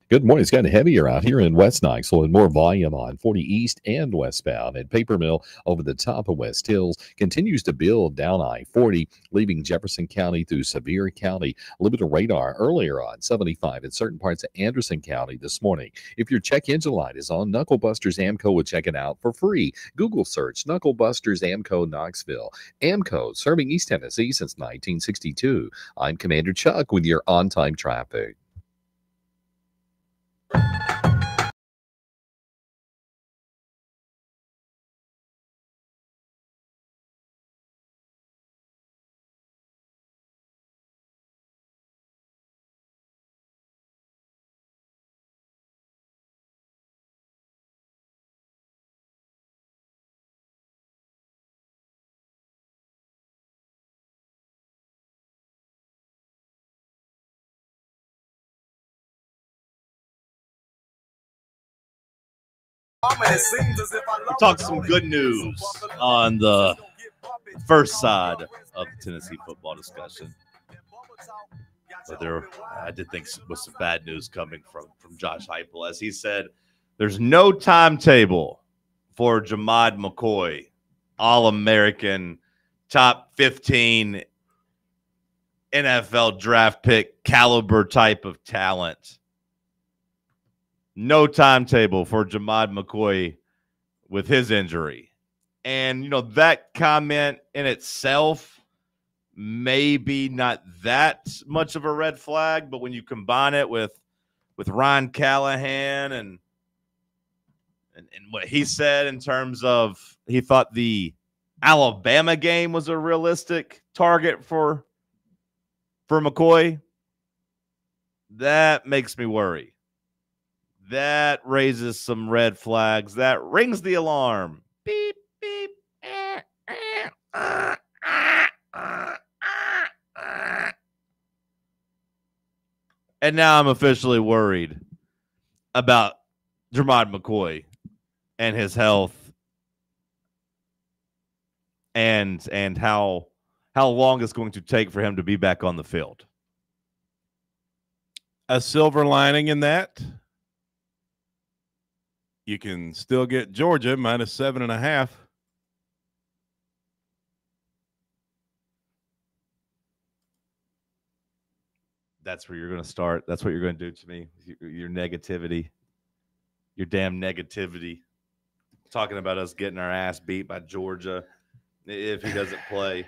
Speaker 19: Good morning. It's gotten heavier out here in West Knoxville and more volume on 40 east and westbound. And Paper Mill over the top of West Hills continues to build down I-40, leaving Jefferson County through Sevier County. A little bit of radar earlier on 75 in certain parts of Anderson County this morning. If your check engine light is on, Knucklebusters Amco will check it out for free. Google search Knucklebusters Amco Knoxville. Amco, serving East Tennessee since 1962. I'm Commander Chuck with your on-time traffic.
Speaker 8: We talked some good news on the first side of the Tennessee football discussion. But I did think was some bad news coming from Josh Heupel, as he said there's no timetable for Jermod McCoy, All-American, top 15 NFL draft pick caliber type of talent. No timetable for Jermod McCoy with his injury. And, that comment in itself maybe not that much of a red flag, but when you combine it with Ryan Callahan and what he said in terms of he thought the Alabama game was a realistic target for McCoy, that makes me worry. That raises some red flags. That rings the alarm. Beep, beep. And now I'm officially worried about Jermod McCoy and his health and how long it's going to take for him to be back on the field.
Speaker 9: A silver lining in that, you can still get Georgia minus 7.5.
Speaker 8: That's where you're going to start. That's what you're going to do to me. Your negativity. Your damn negativity. Talking about us getting our ass beat by Georgia if he doesn't play.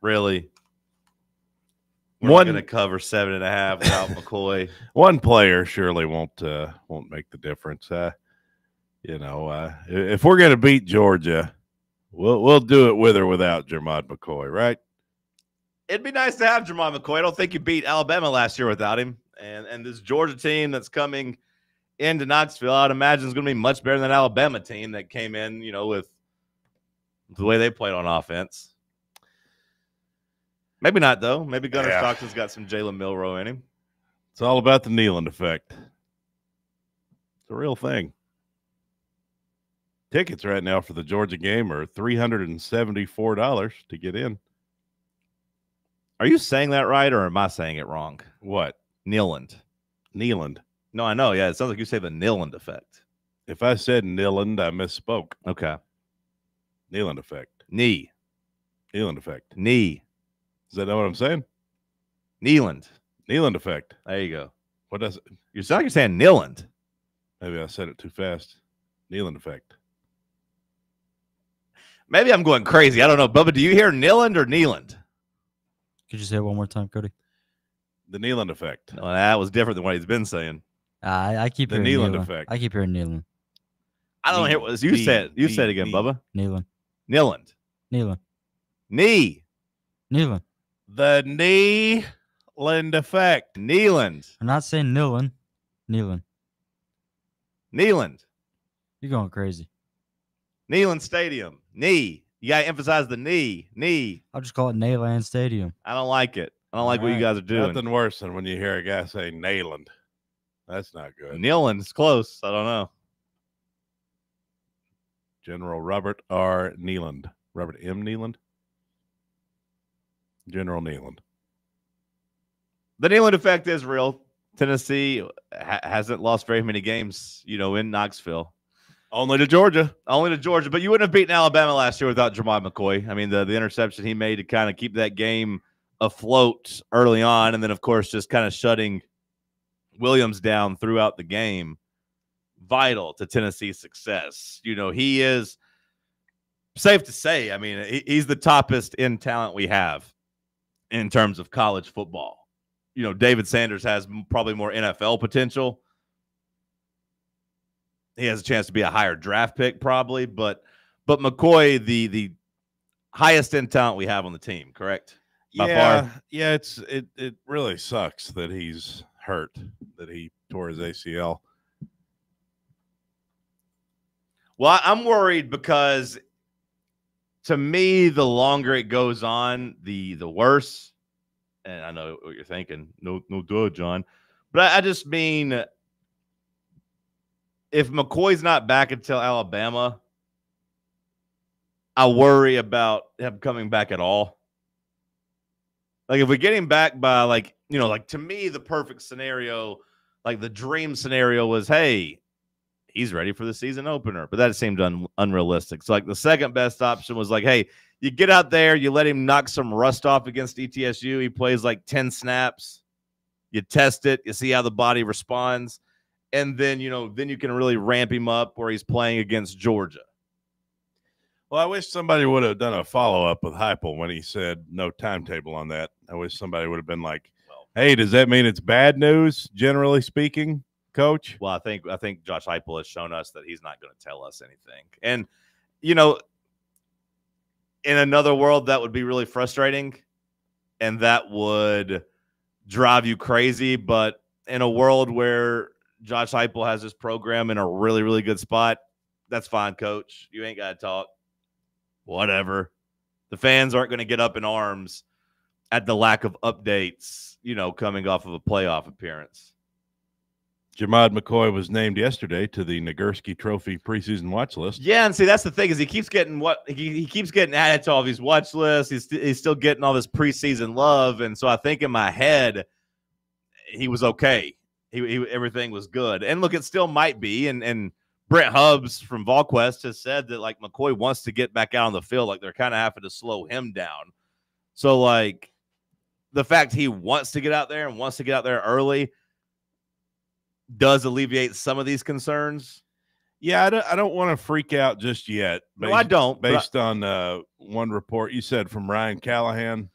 Speaker 8: Really? We're not going to cover 7.5 without McCoy.
Speaker 9: One player surely won't make the difference. If we're going to beat Georgia, we'll do it with or without Jermod McCoy, right?
Speaker 8: It'd be nice to have Jermod McCoy. I don't think you beat Alabama last year without him. And this Georgia team that's coming into Knoxville, I'd imagine is going to be much better than that Alabama team that came in, with the way they played on offense. Maybe not, though. Maybe Gunnar Stockton's got some Jalen Milroe in him.
Speaker 9: It's all about the Neyland effect. It's a real thing. Tickets right now for the Georgia game are $374 to get in.
Speaker 8: Are you saying that right, or am I saying it wrong?
Speaker 9: What?
Speaker 8: Neyland. No, I know. Yeah, it sounds like you say the Neyland effect.
Speaker 9: If I said Neyland, I misspoke.
Speaker 8: Okay.
Speaker 9: Neyland effect.
Speaker 8: Knee.
Speaker 9: Neyland effect.
Speaker 8: Knee.
Speaker 9: Is that not what I'm saying?
Speaker 8: Neyland.
Speaker 9: Neyland effect.
Speaker 8: There you go.
Speaker 9: What does it?
Speaker 8: You sound like you're saying Neyland.
Speaker 9: Maybe I said it too fast. Neyland effect.
Speaker 8: Maybe I'm going crazy. I don't know. Bubba, do you hear Neyland or Neyland?
Speaker 11: Could you say it one more time, Cody?
Speaker 9: The Neyland effect.
Speaker 8: Oh, that was different than what he's been saying.
Speaker 11: I keep
Speaker 9: the
Speaker 11: hearing
Speaker 9: Neyland effect.
Speaker 11: I keep hearing Neyland.
Speaker 8: I don't hear what you said. You said it again, Bubba.
Speaker 11: Neyland.
Speaker 8: Neyland.
Speaker 11: Neyland.
Speaker 8: Knee.
Speaker 11: Neyland.
Speaker 9: The Neyland effect.
Speaker 8: Neyland.
Speaker 11: I'm not saying Neyland. Neyland.
Speaker 8: Neyland.
Speaker 11: You're going crazy.
Speaker 8: Neyland Stadium. Knee. You got to emphasize the knee. Knee.
Speaker 11: I'll just call it Neyland Stadium.
Speaker 8: I don't like it. I don't like what you guys are doing.
Speaker 9: Nothing worse than when you hear a guy say Neyland. That's not good.
Speaker 8: Neyland's close. I don't know.
Speaker 9: General Robert R. Neyland. Robert M. Neyland. General Neyland.
Speaker 8: The Neyland effect is real. Tennessee hasn't lost very many games, in Knoxville.
Speaker 9: Only to Georgia.
Speaker 8: Only to Georgia. But you wouldn't have beaten Alabama last year without Jermod McCoy. I mean, the interception he made to kind of keep that game afloat early on, and then, of course, just kind of shutting Williams down throughout the game, vital to Tennessee's success. He is, safe to say, I mean, he's the toppest in talent we have in terms of college football. David Sanders has probably more NFL potential. He has a chance to be a higher draft pick probably, but McCoy, the highest end talent we have on the team, correct? By far?
Speaker 9: Yeah, it really sucks that he's hurt, that he tore his ACL.
Speaker 8: Well, I'm worried because to me, the longer it goes on, the worse. And I know what you're thinking. No duh, John. But I just mean, if McCoy's not back until Alabama, I worry about him coming back at all. Like, if we get him back by, to me, the perfect scenario, like the dream scenario was, hey, he's ready for the season opener. But that seemed unrealistic. So, the second best option was hey, you get out there, you let him knock some rust off against ETSU. He plays 10 snaps. You test it. You see how the body responds. And then, then you can really ramp him up where he's playing against Georgia.
Speaker 9: Well, I wish somebody would have done a follow-up with Heupel when he said no timetable on that. I wish somebody would have been like, hey, does that mean it's bad news, generally speaking, Coach?
Speaker 8: Well, I think Josh Heupel has shown us that he's not going to tell us anything. And, in another world, that would be really frustrating, and that would drive you crazy. But in a world where Josh Heupel has this program in a really, really good spot, that's fine, Coach. You ain't got to talk. Whatever. The fans aren't going to get up in arms at the lack of updates, coming off of a playoff appearance.
Speaker 9: Jermod McCoy was named yesterday to the Nagurski Trophy preseason watch list.
Speaker 8: Yeah, and see, that's the thing is he keeps getting he keeps getting added to all these watch lists. He's still getting all this preseason love, and so I think in my head he was okay. He everything was good, and look, it still might be. And Brent Hubbs from VolQuest has said that McCoy wants to get back out on the field, they're kind of having to slow him down. So the fact he wants to get out there and wants to get out there early does alleviate some of these concerns.
Speaker 9: Yeah, I don't want to freak out just yet.
Speaker 8: No, I don't.
Speaker 9: Based on one report you said from Ryan Callahan.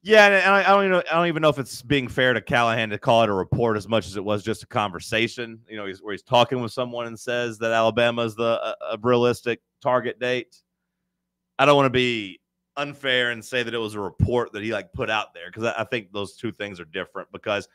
Speaker 8: Yeah, and I don't even know if it's being fair to Callahan to call it a report as much as it was just a conversation. Where he's talking with someone and says that Alabama is a realistic target date. I don't want to be unfair and say that it was a report that he put out there, because I think those two things are different. Because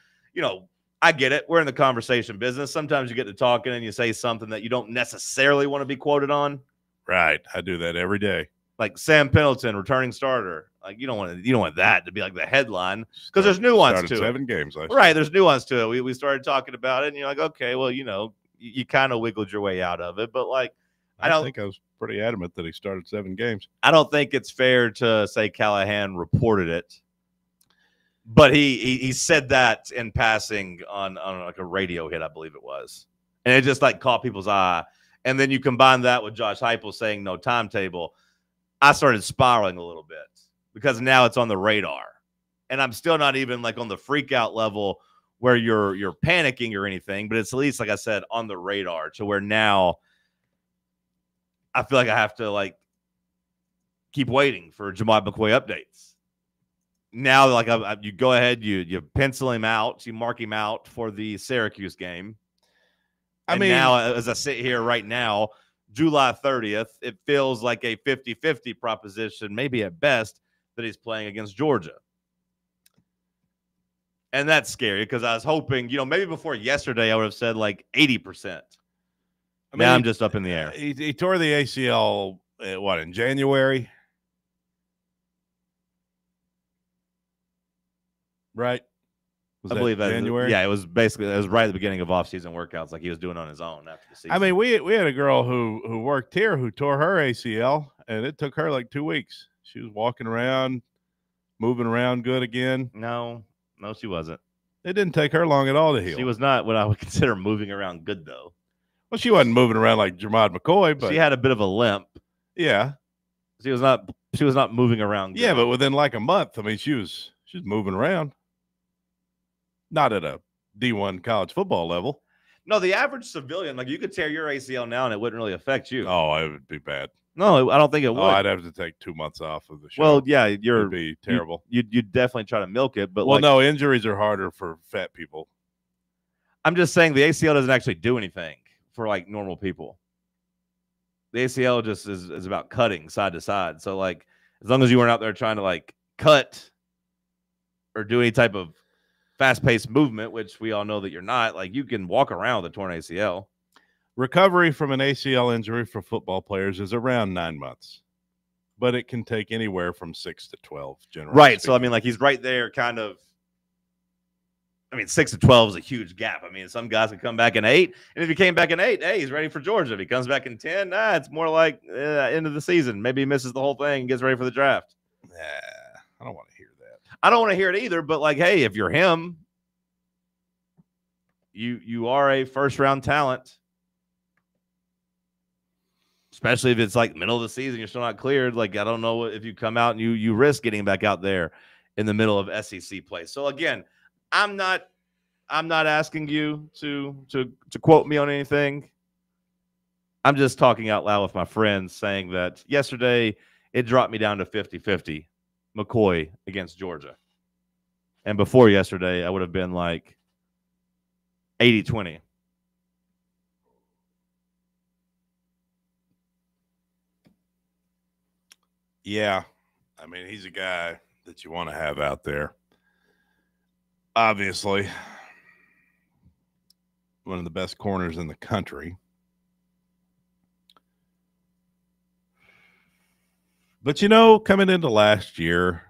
Speaker 8: I get it. We're in the conversation business. Sometimes you get to talking and you say something that you don't necessarily want to be quoted on.
Speaker 9: Right. I do that every day.
Speaker 8: Like Sam Pendleton, returning starter. Like you don't want that to be like the headline because there's nuance to
Speaker 9: 7
Speaker 8: it.
Speaker 9: games last
Speaker 8: Right,
Speaker 9: year.
Speaker 8: there's nuance to it. We started talking about it, and you're like, okay, well, you kind of wiggled your way out of it, but like
Speaker 9: I think I was pretty adamant that he started 7 games.
Speaker 8: I don't think it's fair to say Callahan reported it, but he said that in passing on like a radio hit, I believe it was, and it just like caught people's eye. And then you combine that with Josh Heupel saying no timetable. I started spiraling a little bit because now it's on the radar, and I'm still not even like on the freak out level where you're panicking or anything, but it's at least, like I said, on the radar to where now I feel like I have to like keep waiting for Jermod McCoy updates. Now, like you go ahead, you pencil him out, you mark him out for the Syracuse game. I mean, now as I sit here right now, July 30th, it feels like a 50-50 proposition, maybe at best, that he's playing against Georgia. And that's scary because I was hoping, maybe before yesterday I would have said like 80%. Now I'm just up in the air.
Speaker 9: He tore the ACL, in January? Right?
Speaker 8: I believe that January. Yeah, it was right at the beginning of off-season workouts, like he was doing on his own after the season.
Speaker 9: I mean, we had a girl who worked here who tore her ACL, and it took her like 2 weeks. She was walking around, moving around good again.
Speaker 8: No, she wasn't.
Speaker 9: It didn't take her long at all to heal.
Speaker 8: She was not what I would consider moving around good, though.
Speaker 9: Well, she wasn't moving around like Jermod McCoy, but
Speaker 8: she had a bit of a limp.
Speaker 9: Yeah,
Speaker 8: she was not moving around good.
Speaker 9: Yeah, but within like a month, I mean, she was moving around. Not at a D1 college football level.
Speaker 8: No, the average civilian, like you could tear your ACL now and it wouldn't really affect you.
Speaker 9: Oh, it would be bad.
Speaker 8: No, I don't think it would.
Speaker 9: Oh, I'd have to take 2 months off of the show.
Speaker 8: Well, yeah, it'd
Speaker 9: be terrible.
Speaker 8: You'd definitely try to milk it, but
Speaker 9: no, injuries are harder for fat people.
Speaker 8: I'm just saying the ACL doesn't actually do anything for like normal people. The ACL just is about cutting side to side. So like as long as you weren't out there trying to like cut or do any type of fast-paced movement, which we all know that you're not, like you can walk around with a torn ACL.
Speaker 9: Recovery from an ACL injury for football players is around 9 months, but it can take anywhere from 6 to 12 generally.
Speaker 8: Right. So I mean, like he's right there, kind of. I mean, 6 to 12 is a huge gap. I mean, some guys can come back in 8, and if he came back in 8, hey, he's ready for Georgia. If he comes back in 10, it's more like end of the season. Maybe he misses the whole thing and gets ready for the draft.
Speaker 9: I don't want to hear that.
Speaker 8: I don't want to hear it either. But like, hey, if you're him, you are a first-round talent. Especially if it's like middle of the season, you're still not cleared. Like, I don't know if you come out and you risk getting back out there in the middle of SEC play. So again, I'm not asking you to quote me on anything. I'm just talking out loud with my friends saying that yesterday it dropped me down to 50-50 McCoy against Georgia. And before yesterday, I would have been like 80-20.
Speaker 9: Yeah. I mean, he's a guy that you want to have out there. Obviously, one of the best corners in the country. But, coming into last year,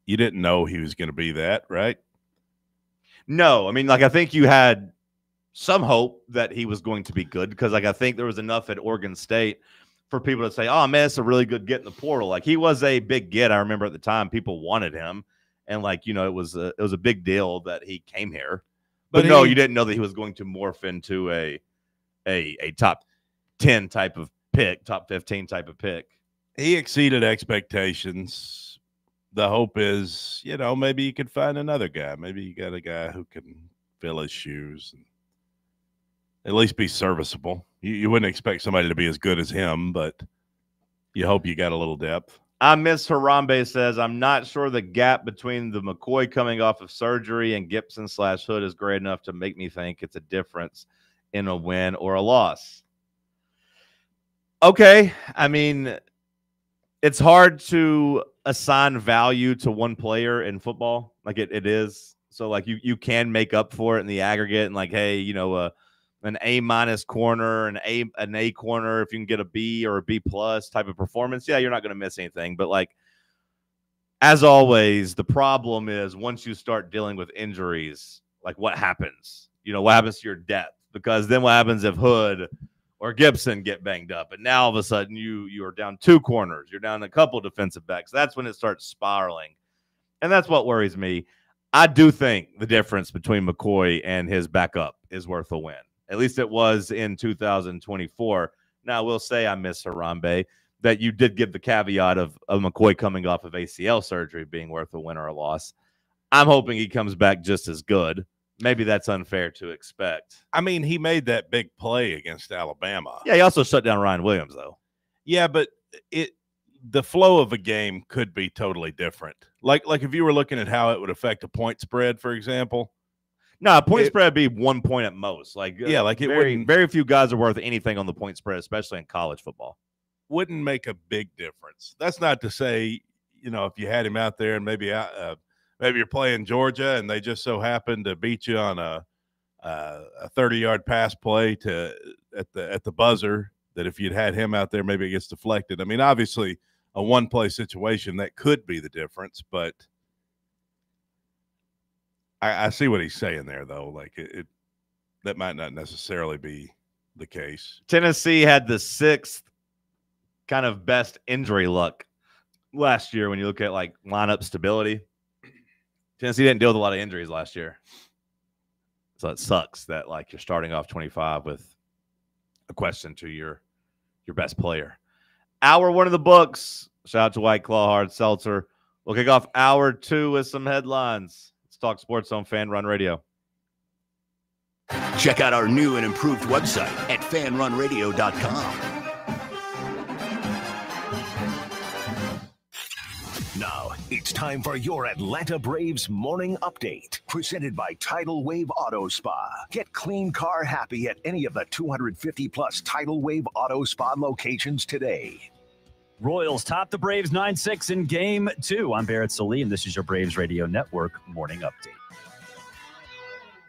Speaker 9: you didn't know he was going to be that, right?
Speaker 8: No. I mean, like, I think you had some hope that he was going to be good because, like, I think there was enough at Oregon State for people to say, oh, man, it's a really good get in the portal. Like, he was a big get. I remember at the time people wanted him. And, like, it was a big deal that he came here. But no, you didn't know that he was going to morph into a top 10 type of pick, top 15 type of pick.
Speaker 9: He exceeded expectations. The hope is, maybe you could find another guy. Maybe you got a guy who can fill his shoes and at least be serviceable. You wouldn't expect somebody to be as good as him, but you hope you got a little depth.
Speaker 8: I miss Harambe says, I'm not sure the gap between the McCoy coming off of surgery and Gibson/Hood is great enough to make me think it's a difference in a win or a loss. Okay. I mean, it's hard to assign value to one player in football. Like it is. So like you can make up for it in the aggregate and like, hey, a an A- corner, an A corner, if you can get a B or a B+ type of performance, yeah, you're not going to miss anything. But like, as always, the problem is once you start dealing with injuries, like what happens? You know, what happens to your depth? Because then what happens if Hood or Gibson get banged up? And now all of a sudden you are down 2 corners. You're down a couple defensive backs. That's when it starts spiraling. And that's what worries me. I do think the difference between McCoy and his backup is worth a win. At least it was in 2024. Now, I will say I miss Harambe, that you did give the caveat of McCoy coming off of ACL surgery being worth a win or a loss. I'm hoping he comes back just as good. Maybe that's unfair to expect.
Speaker 9: I mean, he made that big play against Alabama.
Speaker 8: Yeah, he also shut down Ryan Williams, though.
Speaker 9: Yeah, but the flow of a game could be totally different. Like if you were looking at how it would affect a point spread, for example.
Speaker 8: No, point spread would be 1 point at most. Like,
Speaker 9: yeah, like it
Speaker 8: very few guys are worth anything on the point spread, especially in college football.
Speaker 9: Wouldn't make a big difference. That's not to say, you know, if you had him out there and maybe you're playing Georgia and they just so happen to beat you on a 30-yard pass play at the buzzer, that if you'd had him out there, maybe it gets deflected. I mean, obviously, a one-play situation, that could be the difference, but I see what he's saying there, though. Like, that might not necessarily be the case.
Speaker 8: Tennessee had the 6th kind of best injury luck last year when you look at, like, lineup stability. Tennessee didn't deal with a lot of injuries last year. So it sucks that, like, you're starting off 25 with a question to your best player. Hour 1 of the books. Shout out to White Claw Hard Seltzer. We'll kick off hour 2 with some headlines. Let's talk sports on FanRun Radio.
Speaker 12: Check out our new and improved website at fanrunradio.com. Now, it's time for your Atlanta Braves morning update, presented by Tidal Wave Auto Spa. Get clean car happy at any of the 250-plus Tidal Wave Auto Spa locations today.
Speaker 1: Royals top the Braves 9-6 in Game 2. I'm Barrett Salee, and this is your Braves Radio Network morning update.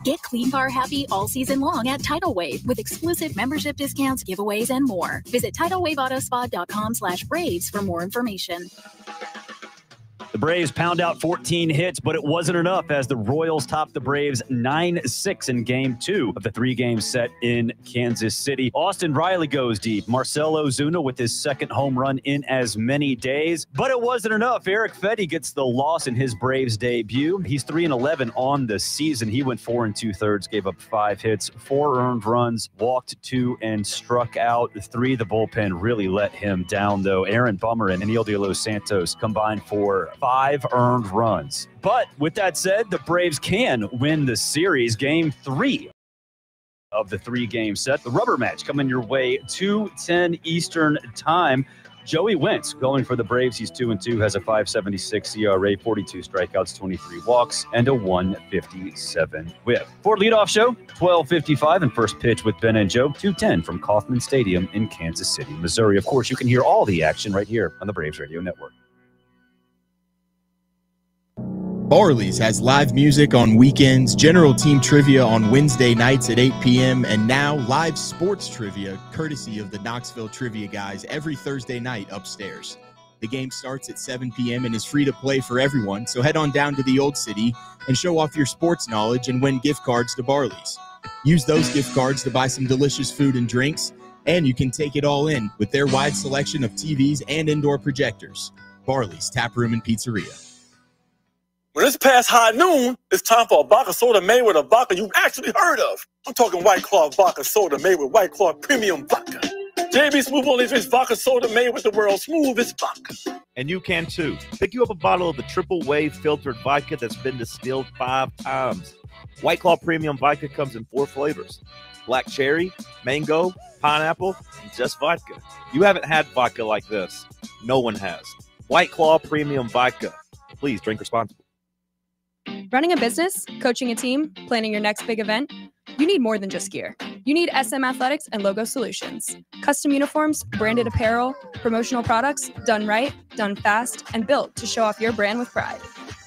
Speaker 2: Get clean car happy all season long at Tidal Wave with exclusive membership discounts, giveaways, and more. Visit TidalWaveAutospa.com/Braves for more information.
Speaker 1: The Braves pound out 14 hits, but it wasn't enough as the Royals topped the Braves 9-6 in Game 2 of the 3-game set in Kansas City. Austin Riley goes deep. Marcell Ozuna with his 2nd home run in as many days, but it wasn't enough. Eric Fedde gets the loss in his Braves debut. He's 3-11 on the season. He went 4 2/3, gave up 5 hits, 4 earned runs, walked 2, and struck out 3. The bullpen really let him down, though. Aaron Bummer and Anil De Los Santos combined for 5 earned runs. But with that said, the Braves can win the series. Game 3 of the 3-game set. The rubber match coming your way 2:10 Eastern time. Joey Wentz going for the Braves. He's 2-2, has a 5.76 ERA, 42 strikeouts, 23 walks, and a 157 whip. For leadoff show, 12:55 and first pitch with Ben and Joe, 2:10 from Kauffman Stadium in Kansas City, Missouri. Of course, you can hear all the action right here on the Braves Radio Network.
Speaker 3: Barley's has live music on weekends, general team trivia on Wednesday nights at 8 p.m., and now live sports trivia courtesy of the Knoxville Trivia Guys every Thursday night upstairs. The game starts at 7 p.m. and is free to play for everyone, so head on down to the Old City and show off your sports knowledge and win gift cards to Barley's. Use those gift cards to buy some delicious food and drinks, and you can take it all in with their wide selection of TVs and indoor projectors. Barley's Tap Room and Pizzeria.
Speaker 24: When it's past high noon, it's time for a vodka soda made with a vodka you've actually heard of. I'm talking White Claw vodka soda made with White Claw premium vodka. JB Smooth only drinks vodka soda made with the world's smoothest vodka.
Speaker 8: And you can too. Pick you up a bottle of the triple wave filtered vodka that's been distilled 5 times. White Claw premium vodka comes in 4 flavors: black cherry, mango, pineapple, and just vodka. You haven't had vodka like this. No one has. White Claw premium vodka. Please drink responsibly.
Speaker 25: Running a business, coaching a team, planning your next big event, you need more than just gear. You need SM Athletics and Logo Solutions. Custom uniforms, branded apparel, promotional products, done right, done fast, and built to show off your brand with pride.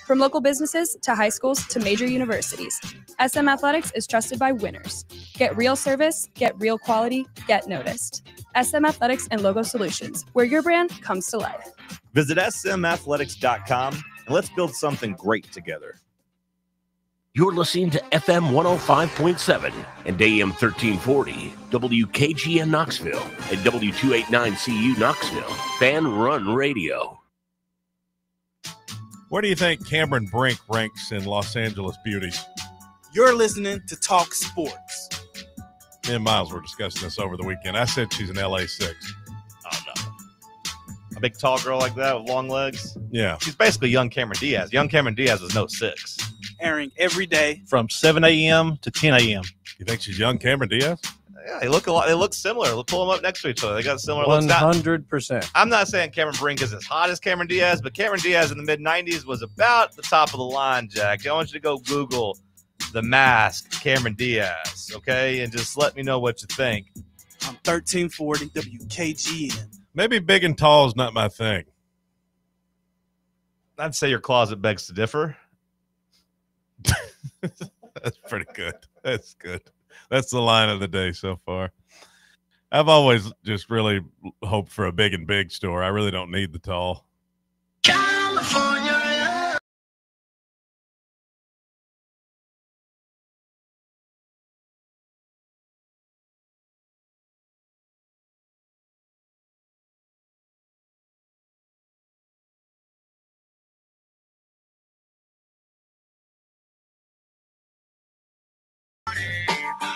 Speaker 25: From local businesses to high schools to major universities, SM Athletics is trusted by winners. Get real service, get real quality, get noticed. SM Athletics and Logo Solutions, where your brand comes to life.
Speaker 5: Visit smathletics.com and let's build something great together.
Speaker 6: You're listening to FM 105.7 and AM 1340, WKGN Knoxville, and W289CU Knoxville, FANRUN Radio.
Speaker 9: Where do you think Cameron Brink ranks in Los Angeles beauties?
Speaker 7: You're listening to Talk Sports.
Speaker 9: Me and Miles were discussing this over the weekend. I said she's an LA 6.
Speaker 8: Oh, no. A big tall girl like that with long legs?
Speaker 9: Yeah.
Speaker 8: She's basically young Cameron Diaz. Young Cameron Diaz is no 6.
Speaker 7: Airing every day
Speaker 10: from 7 a.m. to 10 a.m.
Speaker 9: You think she's young Cameron Diaz?
Speaker 8: Yeah, they look a lot. They look similar. We'll pull them up next to each other. They got similar looks.
Speaker 10: 100%.
Speaker 8: I'm not saying Cameron Brink is as hot as Cameron Diaz, but Cameron Diaz in the mid-'90s was about the top of the line, Jack. I want you to go Google The Mask Cameron Diaz, okay? And just let me know what you think.
Speaker 7: On 1340 WKGN.
Speaker 9: Maybe big and tall is not my thing.
Speaker 8: I'd say your closet begs to differ.
Speaker 9: That's pretty good. That's good. That's the line of the day so far. I've always just really hoped for a big and big store. I really don't need the tall.
Speaker 12: California.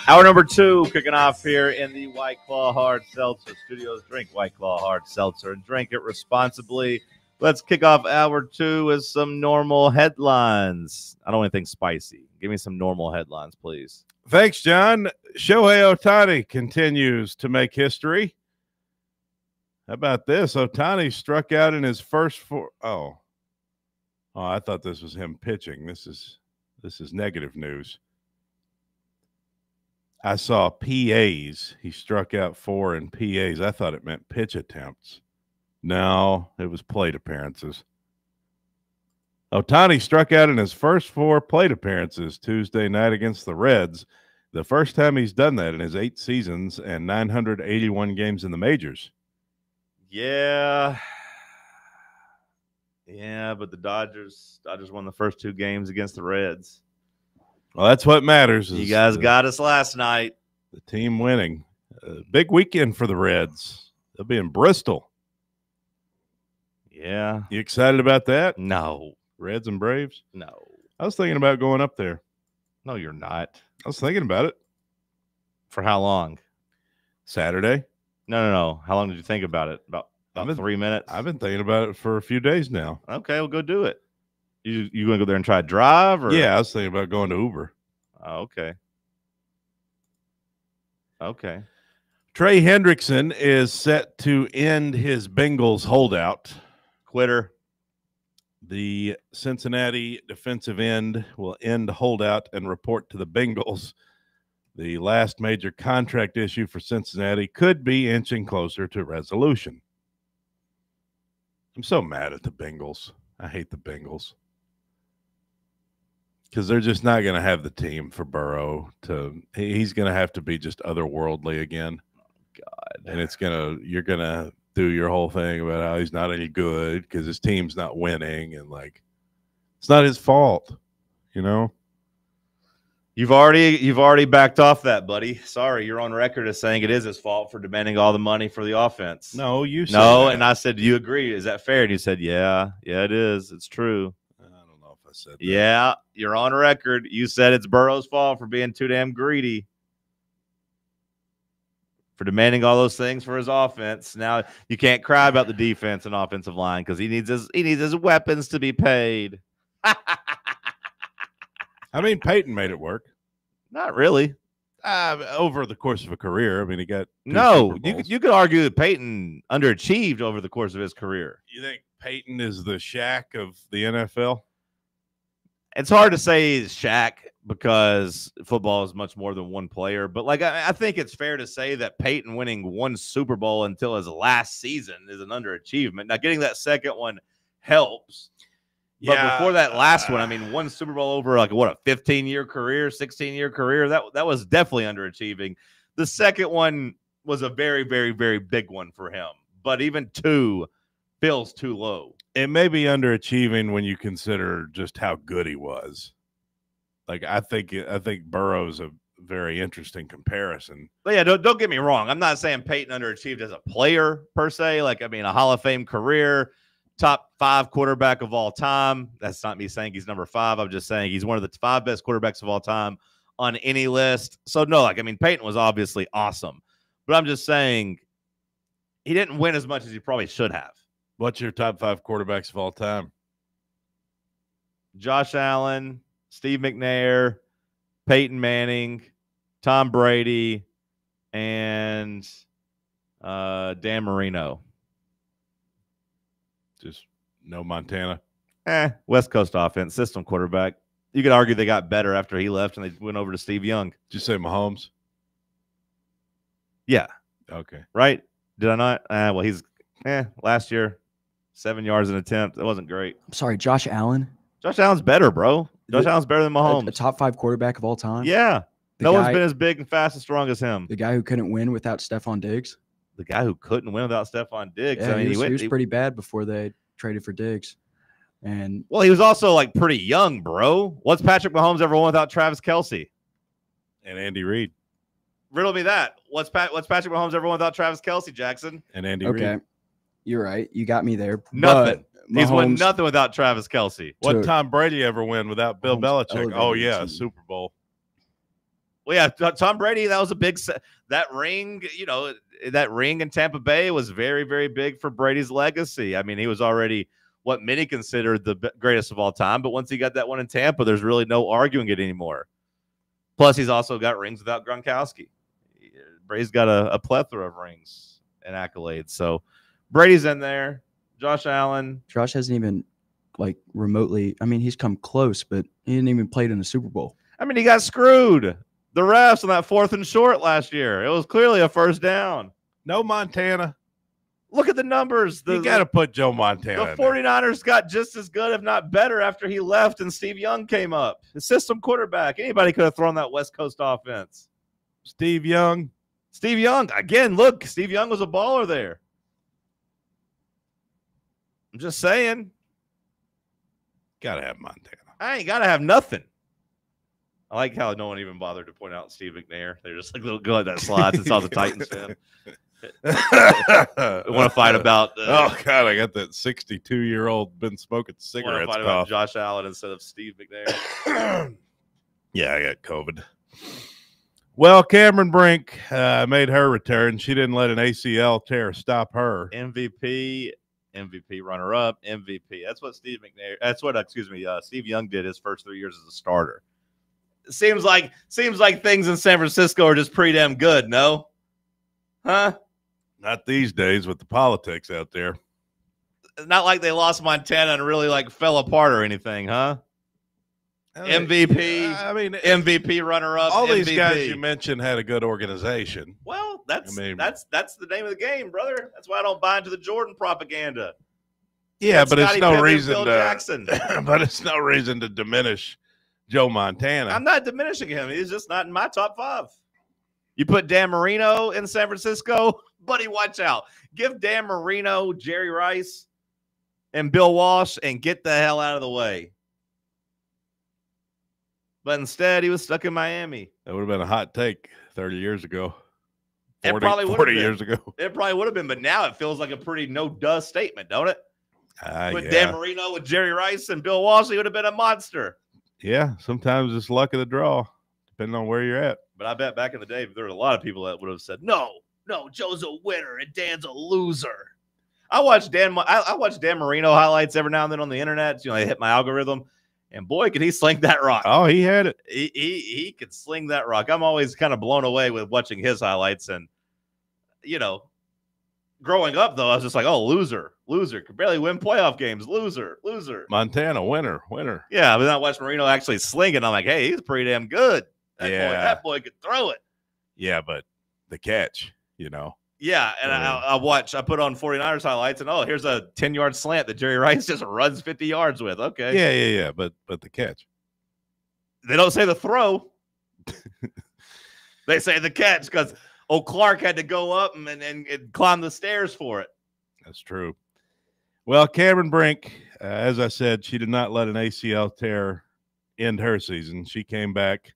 Speaker 8: Hour number 2 kicking off here in the White Claw Hard Seltzer Studios. Drink White Claw Hard Seltzer and drink it responsibly. Let's kick off hour 2 with some normal headlines. I don't want anything spicy. Give me some normal headlines, please.
Speaker 9: Thanks, John. Shohei Ohtani continues to make history. How about this? Ohtani struck out in his first 4. Oh, I thought this was him pitching. This is negative news. I saw PAs. He struck out 4 in PAs. I thought it meant pitch attempts. No, it was plate appearances. Ohtani struck out in his first 4 plate appearances Tuesday night against the Reds. The first time he's done that in his 8 seasons and 981 games in the majors.
Speaker 8: Yeah. Yeah, but the Dodgers won the first 2 games against the Reds.
Speaker 9: Well, that's what matters.
Speaker 8: You guys got us last night.
Speaker 9: The team winning. Big weekend for the Reds. They'll be in Bristol.
Speaker 8: Yeah.
Speaker 9: You excited about that?
Speaker 8: No.
Speaker 9: Reds and Braves?
Speaker 8: No.
Speaker 9: I was thinking about going up there.
Speaker 8: No, you're not.
Speaker 9: I was thinking about it.
Speaker 8: For how long?
Speaker 9: Saturday.
Speaker 8: No. How long did you think about it? About 3 minutes?
Speaker 9: I've been thinking about it for a few days now.
Speaker 8: Okay, we'll go do it. You going to go there and try to drive? Or?
Speaker 9: Yeah, I was thinking about going to Uber.
Speaker 8: Oh, okay.
Speaker 9: Trey Hendrickson is set to end his Bengals holdout.
Speaker 8: Quitter.
Speaker 9: The Cincinnati defensive end will end holdout and report to the Bengals. The last major contract issue for Cincinnati could be inching closer to resolution. I'm so mad at the Bengals. I hate the Bengals. Because they're just not going to have the team for Burrow. He's going to have to be just otherworldly again.
Speaker 8: God.
Speaker 9: And you're going to do your whole thing about how he's not any good because his team's not winning. And, it's not his fault, you know?
Speaker 8: You've already backed off that, buddy. Sorry, you're on record as saying it is his fault for demanding all the money for the offense.
Speaker 9: No, you said
Speaker 8: no,
Speaker 9: that.
Speaker 8: And I said, do you agree? Is that fair? And you said, yeah, it is. It's true.
Speaker 9: Said that.
Speaker 8: Yeah, you're on record. You said it's Burrow's fault for being too damn greedy, for demanding all those things for his offense. Now you can't cry about the defense and offensive line because he needs his weapons to be paid.
Speaker 9: I mean, Peyton made it work.
Speaker 8: Not really.
Speaker 9: Over the course of a career. I mean, he got
Speaker 8: you could argue that Peyton underachieved over the course of his career.
Speaker 9: You think Peyton is the Shaq of the NFL?
Speaker 8: It's hard to say he's Shaq because football is much more than one player. But, I think it's fair to say that Peyton winning 1 Super Bowl until his last season is an underachievement. Now, getting that second one helps. But before that last one, I mean, one Super Bowl over like what, a 15-year career, 16-year career. That was definitely underachieving. The second one was a very, very, very big one for him. But even 2 feels too low.
Speaker 9: It may be underachieving when you consider just how good he was. Like I think Burrow's a very interesting comparison.
Speaker 8: But yeah, don't get me wrong. I'm not saying Peyton underachieved as a player per se. Like, I mean, a Hall of Fame career, top 5 quarterback of all time. That's not me saying he's number 5. I'm just saying he's one of the 5 best quarterbacks of all time on any list. So no, like, I mean, Peyton was obviously awesome, but I'm just saying he didn't win as much as he probably should have.
Speaker 9: What's your top 5 quarterbacks of all time?
Speaker 8: Josh Allen, Steve McNair, Peyton Manning, Tom Brady, and Dan Marino.
Speaker 9: Just no Montana.
Speaker 8: West Coast offense, system quarterback. You could argue they got better after he left and they went over to Steve Young.
Speaker 9: Did you say Mahomes?
Speaker 8: Yeah.
Speaker 9: Okay.
Speaker 8: Right? Did I not? Well, he's last year, 7 yards an attempt. That wasn't great.
Speaker 4: I'm sorry, Josh Allen.
Speaker 8: Josh Allen's better, bro. Josh Allen's better than Mahomes.
Speaker 4: A top 5 quarterback of all time.
Speaker 8: Yeah. No one's been as big and fast and strong as him.
Speaker 4: The guy who couldn't win without Stephon Diggs.
Speaker 8: The guy who couldn't win without Stephon Diggs.
Speaker 4: Yeah,
Speaker 8: I mean,
Speaker 4: he was pretty bad before they traded for Diggs. And
Speaker 8: well, he was also like pretty young, bro. What's Patrick Mahomes ever won without Travis Kelce?
Speaker 9: And Andy Reid.
Speaker 8: Riddle me that. What's Patrick Mahomes ever won without Travis Kelce, Jackson?
Speaker 9: And Andy Reid.
Speaker 4: Okay. You're right. You got me there.
Speaker 8: Nothing.
Speaker 4: But
Speaker 8: He's won
Speaker 4: Mahomes-
Speaker 8: nothing without Travis Kelce.
Speaker 9: What Tom Brady ever win without Bill Belichick? Oh, yeah, a Super Bowl.
Speaker 8: Well, yeah, Tom Brady, that was a big – that ring, you know, that ring in Tampa Bay was very, very big for Brady's legacy. I mean, he was already what many considered the greatest of all time, but once he got that one in Tampa, there's really no arguing it anymore. Plus, he's also got rings without Gronkowski. Brady's got a plethora of rings and accolades. So, Brady's in there. Josh Allen.
Speaker 4: Josh hasn't even, like, remotely – I mean, he's come close, but he didn't even play in the Super Bowl.
Speaker 8: I mean, he got screwed. The refs on that 4th and short last year. It was clearly a first down.
Speaker 9: No Montana.
Speaker 8: Look at the numbers.
Speaker 9: You got to put Joe Montana.
Speaker 8: The 49ers got just as good, if not better, after he left and Steve Young came up. The system quarterback. Anybody could have thrown that West Coast offense.
Speaker 9: Steve Young.
Speaker 8: Steve Young. Again, look, Steve Young was a baller there. I'm just saying.
Speaker 9: Got to have Montana.
Speaker 8: I ain't got to have nothing. I like how no one even bothered to point out Steve McNair. They're just like, go at that slide since all the Titans fan. Want to fight about?
Speaker 9: Oh God, I got that 62-year-old been smoking cigarettes.
Speaker 8: Fight about Josh Allen instead of Steve McNair.
Speaker 9: Yeah, I got COVID. Well, Cameron Brink made her return. She didn't let an ACL tear stop her.
Speaker 8: MVP runner-up, MVP. That's what Steve McNair. That's what Steve Young did his first 3 years as a starter. Seems like things in San Francisco are just pretty damn good, no? Huh?
Speaker 9: Not these days with the politics out there.
Speaker 8: Not like they lost Montana and really like fell apart or anything, huh? MVP.
Speaker 9: I mean,
Speaker 8: MVP runner-up.
Speaker 9: All
Speaker 8: MVP.
Speaker 9: these guys you mentioned had a good organization.
Speaker 8: Well, that's the name of the game, brother. That's why I don't buy into the Jordan propaganda.
Speaker 9: Yeah,
Speaker 8: That's
Speaker 9: but it's
Speaker 8: Scottie
Speaker 9: no
Speaker 8: Pippen,
Speaker 9: reason
Speaker 8: Phil
Speaker 9: to.
Speaker 8: Jackson.
Speaker 9: But it's no reason to diminish Joe Montana.
Speaker 8: I'm not diminishing him. He's just not in my top 5. You put Dan Marino in San Francisco, buddy, watch out. Give Dan Marino, Jerry Rice, and Bill Walsh and get the hell out of the way. But instead, he was stuck in Miami.
Speaker 9: That would have been a hot take 30 years ago. 40,
Speaker 8: It probably would have
Speaker 9: 40
Speaker 8: been.
Speaker 9: years ago.
Speaker 8: It probably would have been, but now it feels like a pretty no-duh statement, don't it? Put
Speaker 9: Yeah.
Speaker 8: Dan Marino with Jerry Rice and Bill Walsh, he would have been a monster.
Speaker 9: Yeah, sometimes it's luck of the draw, depending on where you're at.
Speaker 8: But I bet back in the day, there were a lot of people that would have said, no, Joe's a winner and Dan's a loser. I watch Dan Marino highlights every now and then on the internet. You know, they hit my algorithm, and boy, could he sling that rock.
Speaker 9: Oh, he had it.
Speaker 8: He could sling that rock. I'm always kind of blown away with watching his highlights. And, you know, growing up, though, I was just like, oh, loser. Could barely win playoff games. Loser.
Speaker 9: Montana, winner.
Speaker 8: Yeah, but then I watched Marino actually sling it. I'm like, hey, he's pretty damn good. That boy could throw it.
Speaker 9: Yeah, but the catch, you know.
Speaker 8: Yeah, and I put on 49ers highlights, and here's a 10-yard slant that Jerry Rice just runs 50 yards with. Okay.
Speaker 9: Yeah. But the catch.
Speaker 8: They don't say the throw. They say the catch because Clark had to go up and climb the stairs for it.
Speaker 9: That's true. Well, Cameron Brink, as I said, she did not let an ACL tear end her season. She came back.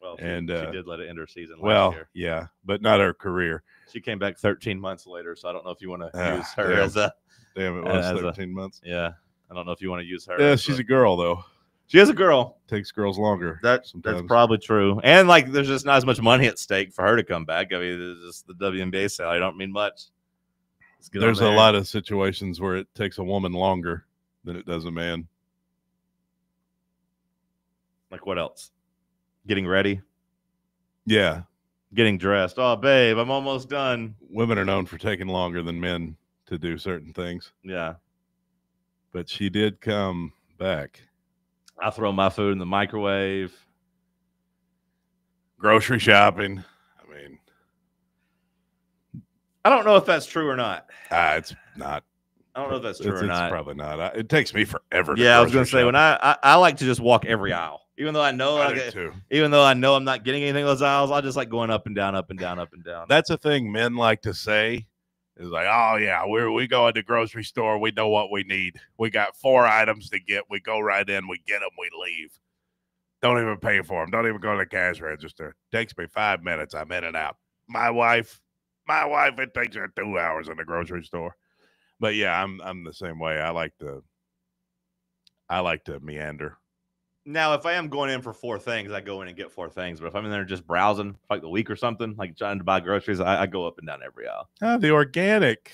Speaker 8: Well, she
Speaker 9: she
Speaker 8: did let it end her season last year.
Speaker 9: Yeah, but not her career.
Speaker 8: She came back 13 months later, so I don't know if you want to use her as a.
Speaker 9: Damn, it was 13 months.
Speaker 8: Yeah, I don't know if you want to use her.
Speaker 9: Yeah, she's a girl though.
Speaker 8: She is a girl.
Speaker 9: Takes girls longer.
Speaker 8: That's probably true. And there's just not as much money at stake for her to come back. I mean, there's just the WNBA salary don't mean much.
Speaker 9: There's a lot of situations where it takes a woman longer than it does a man.
Speaker 8: Like what else? Getting ready.
Speaker 9: Yeah.
Speaker 8: Getting dressed. Oh, babe, I'm almost done.
Speaker 9: Women are known for taking longer than men to do certain things.
Speaker 8: Yeah.
Speaker 9: But she did come back.
Speaker 8: I throw my food in the microwave.
Speaker 9: Grocery shopping. I mean,
Speaker 8: I don't know if that's true or not.
Speaker 9: It's not.
Speaker 8: I don't know if that's true or not.
Speaker 9: It's probably not. It takes me forever.
Speaker 8: Yeah, I was going to say, when I like to just walk every aisle. Even though I know I'm not getting anything in those aisles, I just like going up and down, up and down, up and down.
Speaker 9: That's a thing men like to say. Is like, oh yeah, we go at the grocery store, we know what we need. We got 4 items to get. We go right in, we get them, we leave. Don't even pay for them. Don't even go to the cash register. Takes me 5 minutes. I'm in and out. My wife, it takes her 2 hours in the grocery store. But yeah, I'm the same way. I like to meander.
Speaker 8: Now, if I am going in for 4 things, I go in and get 4 things. But if I'm in there just browsing for like the week or something, like trying to buy groceries, I go up and down every aisle.
Speaker 9: The organic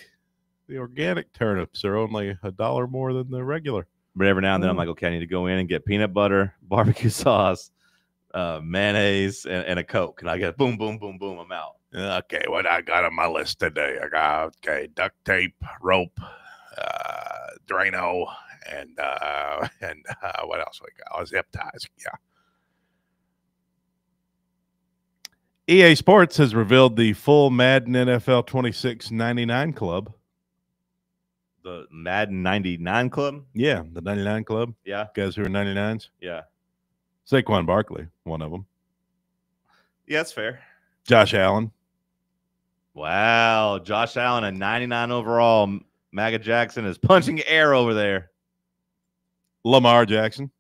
Speaker 9: turnips are only $1 more than the regular.
Speaker 8: But every now and then I'm like, okay, I need to go in and get peanut butter, barbecue sauce, mayonnaise, and a Coke. And I get boom, boom, boom, boom, I'm out.
Speaker 9: Okay, what I got on my list today? I got duct tape, rope, Drano, and what else we got? Zip ties. Yeah. EA Sports has revealed the full Madden NFL 2699 club.
Speaker 8: The Madden 99 club?
Speaker 9: Yeah, the 99 club.
Speaker 8: Yeah.
Speaker 9: Guys who are 99s.
Speaker 8: Yeah.
Speaker 9: Saquon Barkley, one of them.
Speaker 8: Yeah, that's fair.
Speaker 9: Josh Allen.
Speaker 8: Wow. Josh Allen, a 99 overall. Maga Jackson is punching air over there.
Speaker 9: Lamar Jackson.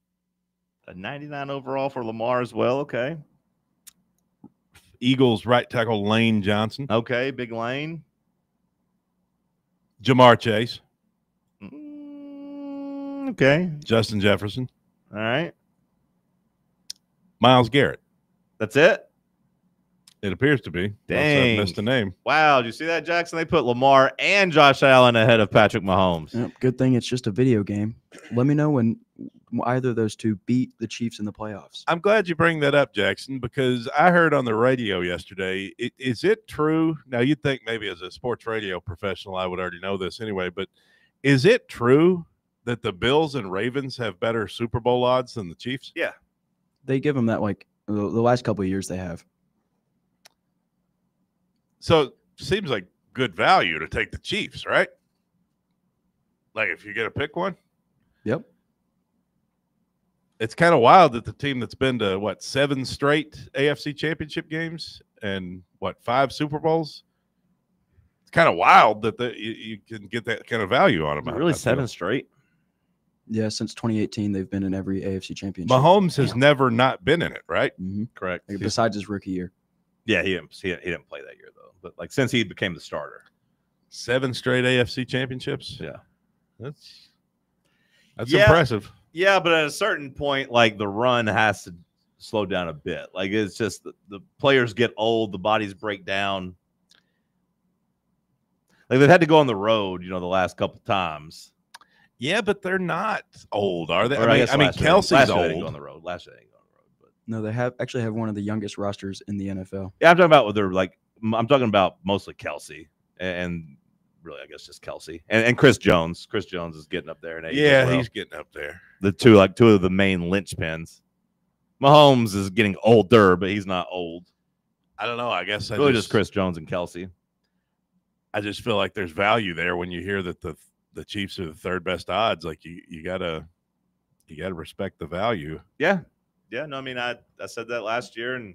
Speaker 8: A 99 overall for Lamar as well. Okay.
Speaker 9: Eagles right tackle Lane Johnson.
Speaker 8: Okay, big Lane.
Speaker 9: Jamar Chase.
Speaker 8: Okay.
Speaker 9: Justin Jefferson.
Speaker 8: All right.
Speaker 9: Myles Garrett.
Speaker 8: That's it?
Speaker 9: It appears to be.
Speaker 8: Dang.
Speaker 9: I missed a name.
Speaker 8: Wow. Did you see that, Jackson? They put Lamar and Josh Allen ahead of Patrick Mahomes.
Speaker 4: Yep, good thing it's just a video game. Let me know when either of those two beat the Chiefs in the playoffs.
Speaker 9: I'm glad you bring that up, Jackson, because I heard on the radio yesterday, is it true? Now, you'd think maybe as a sports radio professional, I would already know this anyway, but is it true that the Bills and Ravens have better Super Bowl odds than the Chiefs?
Speaker 8: Yeah.
Speaker 4: They give them that like the last couple of years they have.
Speaker 9: So it seems like good value to take the Chiefs, right? Like if you get to pick one.
Speaker 4: Yep.
Speaker 9: It's kind of wild that the team that's been to 7 straight AFC championship games and 5 Super Bowls. It's kind of wild that you can get that kind of value on them.
Speaker 8: Really 7 straight?
Speaker 4: Yeah, since 2018, they've been in every AFC championship.
Speaker 9: Mahomes has never not been in it, right?
Speaker 4: Mm-hmm.
Speaker 8: Correct.
Speaker 4: Besides his rookie year.
Speaker 8: Yeah, he didn't play that year, though. But like since he became the starter.
Speaker 9: 7 straight AFC championships?
Speaker 8: Yeah.
Speaker 9: That's impressive.
Speaker 8: Yeah, but at a certain point, like the run has to slow down a bit. Like it's just the players get old, the bodies break down. Like they've had to go on the road, the last couple times.
Speaker 9: Yeah, but they're not old, are they?
Speaker 8: Or
Speaker 9: I mean, Kelsey's old.
Speaker 8: Last year they didn't go on the road. But
Speaker 4: no, they actually have one of the youngest rosters in the NFL.
Speaker 8: Yeah, I'm talking about I'm talking about mostly Kelsey and really, I guess just Kelsey and Chris Jones. Chris Jones is getting up there in age.
Speaker 9: Yeah,
Speaker 8: as well.
Speaker 9: He's getting up there.
Speaker 8: The two of the main linchpins. Mahomes is getting older, but he's not old.
Speaker 9: I don't know. I guess
Speaker 8: really just Chris Jones and Kelsey.
Speaker 9: I just feel like there's value there when you hear that the Chiefs are the third best odds. Like you gotta respect the value.
Speaker 5: Yeah. No, I mean, I said that last year, and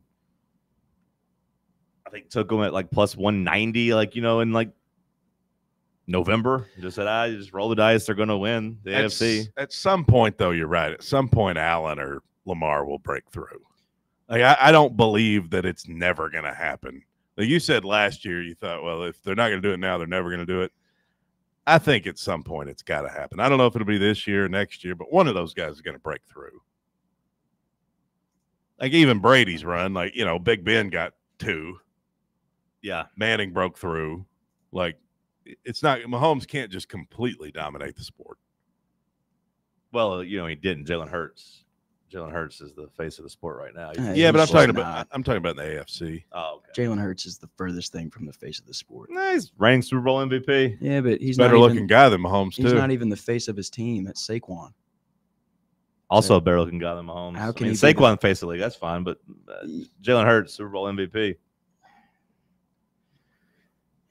Speaker 5: I think took them at like plus 190, like, in like November. Just said, just roll the dice. They're going to win the AFC.
Speaker 9: At some point, though, you're right. At some point, Allen or Lamar will break through. Like I don't believe that it's never going to happen. Like you said last year, you thought, well, if they're not going to do it now, they're never going to do it. I think at some point it's got to happen. I don't know if it'll be this year or next year, but one of those guys is going to break through. Like even Brady's run, like, Big Ben got 2.
Speaker 5: Yeah.
Speaker 9: Manning broke through. Like, it's not – Mahomes can't just completely dominate the sport.
Speaker 5: Well, he didn't. Jalen Hurts is the face of the sport right now.
Speaker 9: Yeah, but I'm talking about the AFC.
Speaker 5: Oh, okay.
Speaker 4: Jalen Hurts is the furthest thing from the face of the sport.
Speaker 5: He's reigning Super Bowl MVP.
Speaker 4: Yeah, but he's
Speaker 9: better looking guy than Mahomes, too.
Speaker 4: He's not even the face of his team. That's Saquon.
Speaker 5: Also a better looking guy than Mahomes.
Speaker 4: How can
Speaker 5: Saquon face the league? That's fine, but Jalen Hurts, Super Bowl MVP.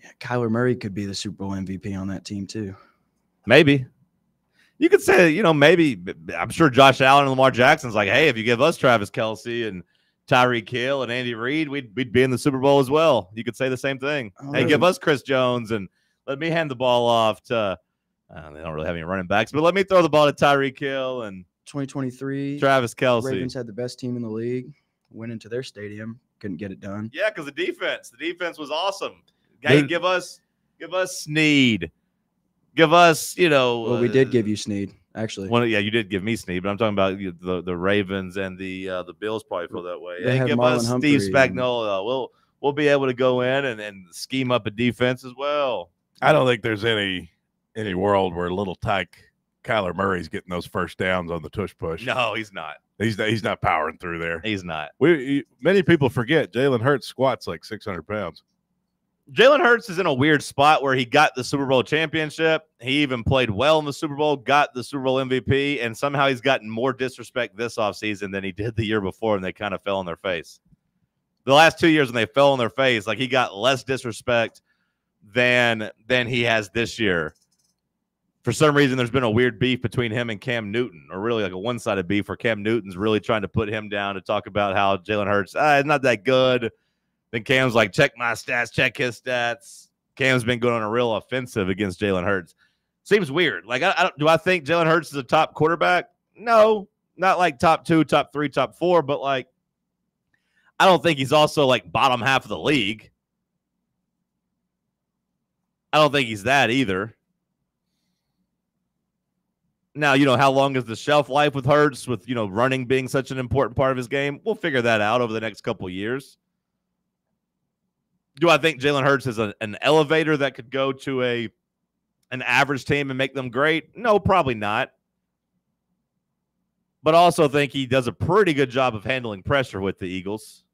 Speaker 4: Yeah, Kyler Murray could be the Super Bowl MVP on that team too.
Speaker 5: Maybe. You could say, maybe. I'm sure Josh Allen and Lamar Jackson's like, hey, if you give us Travis Kelce and Tyreek Hill and Andy Reid, we'd be in the Super Bowl as well. You could say the same thing. Hey, give us Chris Jones and let me hand the ball off to they don't really have any running backs, but let me throw the ball to Tyreek Hill and
Speaker 4: 2023
Speaker 5: Travis Kelce.
Speaker 4: Ravens had the best team in the league. Went into their stadium, couldn't get it done.
Speaker 5: Yeah, because the defense was awesome. Hey, give us Snead. Give us,
Speaker 4: Well, we did give you Snead, actually.
Speaker 5: Well, yeah, you did give me Snead, but I'm talking about the Ravens and the Bills probably feel that way.
Speaker 4: They
Speaker 5: Hey,
Speaker 4: have
Speaker 5: give
Speaker 4: Marlon
Speaker 5: us
Speaker 4: Humphrey
Speaker 5: Steve Spagnuolo. We'll be able to go in and scheme up a defense as well.
Speaker 9: I don't think there's any world where little tyke Kyler Murray's getting those first downs on the tush push.
Speaker 5: No, he's not.
Speaker 9: He's not powering through there.
Speaker 5: He's not.
Speaker 9: Many people forget Jalen Hurts squats like 600 pounds.
Speaker 5: Jalen Hurts is in a weird spot where he got the Super Bowl championship. He even played well in the Super Bowl, got the Super Bowl MVP, and somehow he's gotten more disrespect this offseason than he did the year before, and they kind of fell on their face. The last 2 years when they fell on their face, like he got less disrespect than he has this year. For some reason, there's been a weird beef between him and Cam Newton, or really like a one-sided beef where Cam Newton's really trying to put him down to talk about how Jalen Hurts is not that good. Then Cam's like, check my stats, check his stats. Cam's been going on a real offensive against Jalen Hurts. Seems weird. Like, do I think Jalen Hurts is a top quarterback? No, not like top 2, top 3, top 4, but like, I don't think he's also like bottom half of the league. I don't think he's that either. Now, how long is the shelf life with Hurts, with, running being such an important part of his game? We'll figure that out over the next couple of years. Do I think Jalen Hurts is an elevator that could go to an average team and make them great? No, probably not. But I also think he does a pretty good job of handling pressure with the Eagles.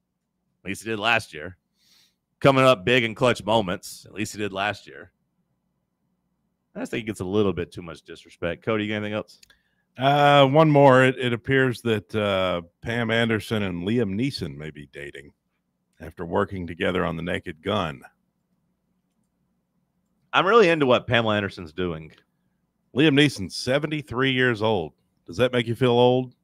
Speaker 5: At least he did last year. Coming up big in clutch moments. At least he did last year. I just think he gets a little bit too much disrespect. Cody, you got anything else?
Speaker 9: One more. It appears that Pam Anderson and Liam Neeson may be dating after working together on The Naked Gun.
Speaker 5: I'm really into what Pamela Anderson's doing.
Speaker 9: Liam Neeson's 73 years old. Does that make you feel old?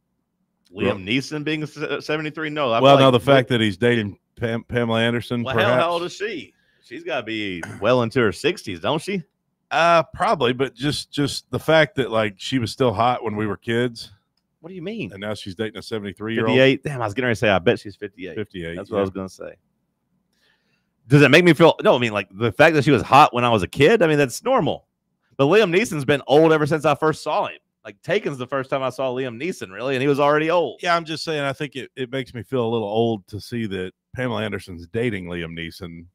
Speaker 5: Liam Neeson being 73? No.
Speaker 9: The fact that he's dating Pamela Anderson,
Speaker 5: well,
Speaker 9: perhaps.
Speaker 5: How old is she? She's got to be well into her 60s, don't she?
Speaker 9: Probably, but just the fact that like she was still hot when we were kids.
Speaker 5: What do you mean?
Speaker 9: And now she's dating a 73-year-old.
Speaker 5: 58. Damn, I was getting ready to say I bet she's 58.
Speaker 9: 58.
Speaker 5: That's what I was going to say. Does that make me feel? No, I mean like the fact that she was hot when I was a kid. I mean that's normal. But Liam Neeson's been old ever since I first saw him. Like Taken's the first time I saw Liam Neeson, really, and he was already old.
Speaker 9: Yeah, I'm just saying. I think it makes me feel a little old to see that Pamela Anderson's dating Liam Neeson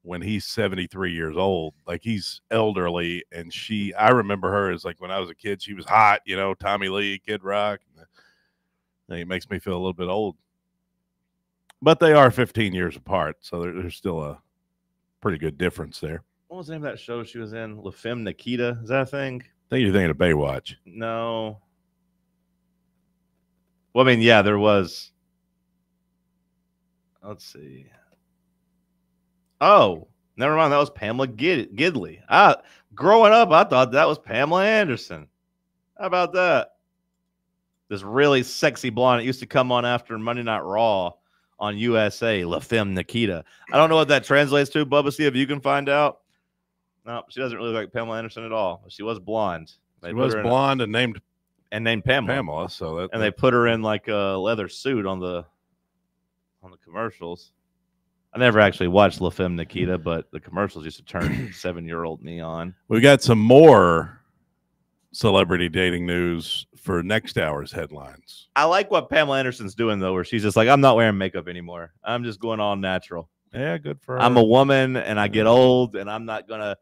Speaker 9: when he's 73 years old. Like he's elderly, and I remember her as like when I was a kid, she was hot, Tommy Lee, Kid Rock. I think it makes me feel a little bit old. But they are 15 years apart, so there's still a pretty good difference there.
Speaker 5: What was the name of that show she was in? La Femme Nikita? Is that a thing?
Speaker 9: I think you're thinking of Baywatch.
Speaker 5: No. Well, I mean, yeah, there was. Let's see. Oh, Never mind. That was Pamela Gidley. Growing up, I thought that was Pamela Anderson. How about that? This really sexy blonde. It used to come on after Monday Night Raw on USA, La Femme Nikita. I don't know what that translates to, Bubba. See if you can find out. No, she doesn't really look like Pamela Anderson at all. She was blonde.
Speaker 9: She was blonde and named
Speaker 5: Pamela. They put her in like a leather suit on the commercials. I never actually watched La Femme Nikita, but the commercials used to turn 7-year-old me on.
Speaker 9: We got some more celebrity dating news for next hour's headlines.
Speaker 5: I like what Pamela Anderson's doing, though, where she's just like, I'm not wearing makeup anymore. I'm just going all natural.
Speaker 9: Yeah, good for her.
Speaker 5: I'm a woman, and I get old, and I'm not going to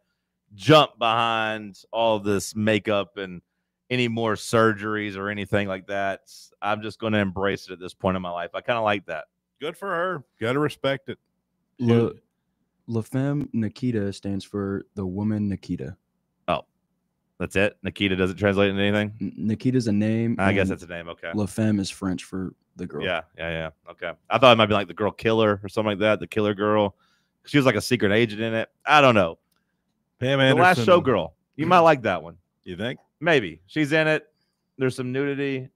Speaker 5: jump behind all this makeup and any more surgeries or anything like that. I'm just going to embrace it at this point in my life. I kind of like that.
Speaker 9: Good for her. Got to respect it.
Speaker 4: La Femme Nikita stands for the woman Nikita.
Speaker 5: Oh, that's it? Nikita doesn't translate into anything?
Speaker 4: Nikita's a name.
Speaker 5: I guess that's a name. Okay.
Speaker 4: La Femme is French for the girl.
Speaker 5: Yeah. Okay. I thought it might be like the girl killer or something like that. The killer girl. She was like a secret agent in it. I don't know.
Speaker 9: Pam Anderson.
Speaker 5: The Last Showgirl. You might like that one.
Speaker 9: You think?
Speaker 5: Maybe. She's in it. There's some nudity.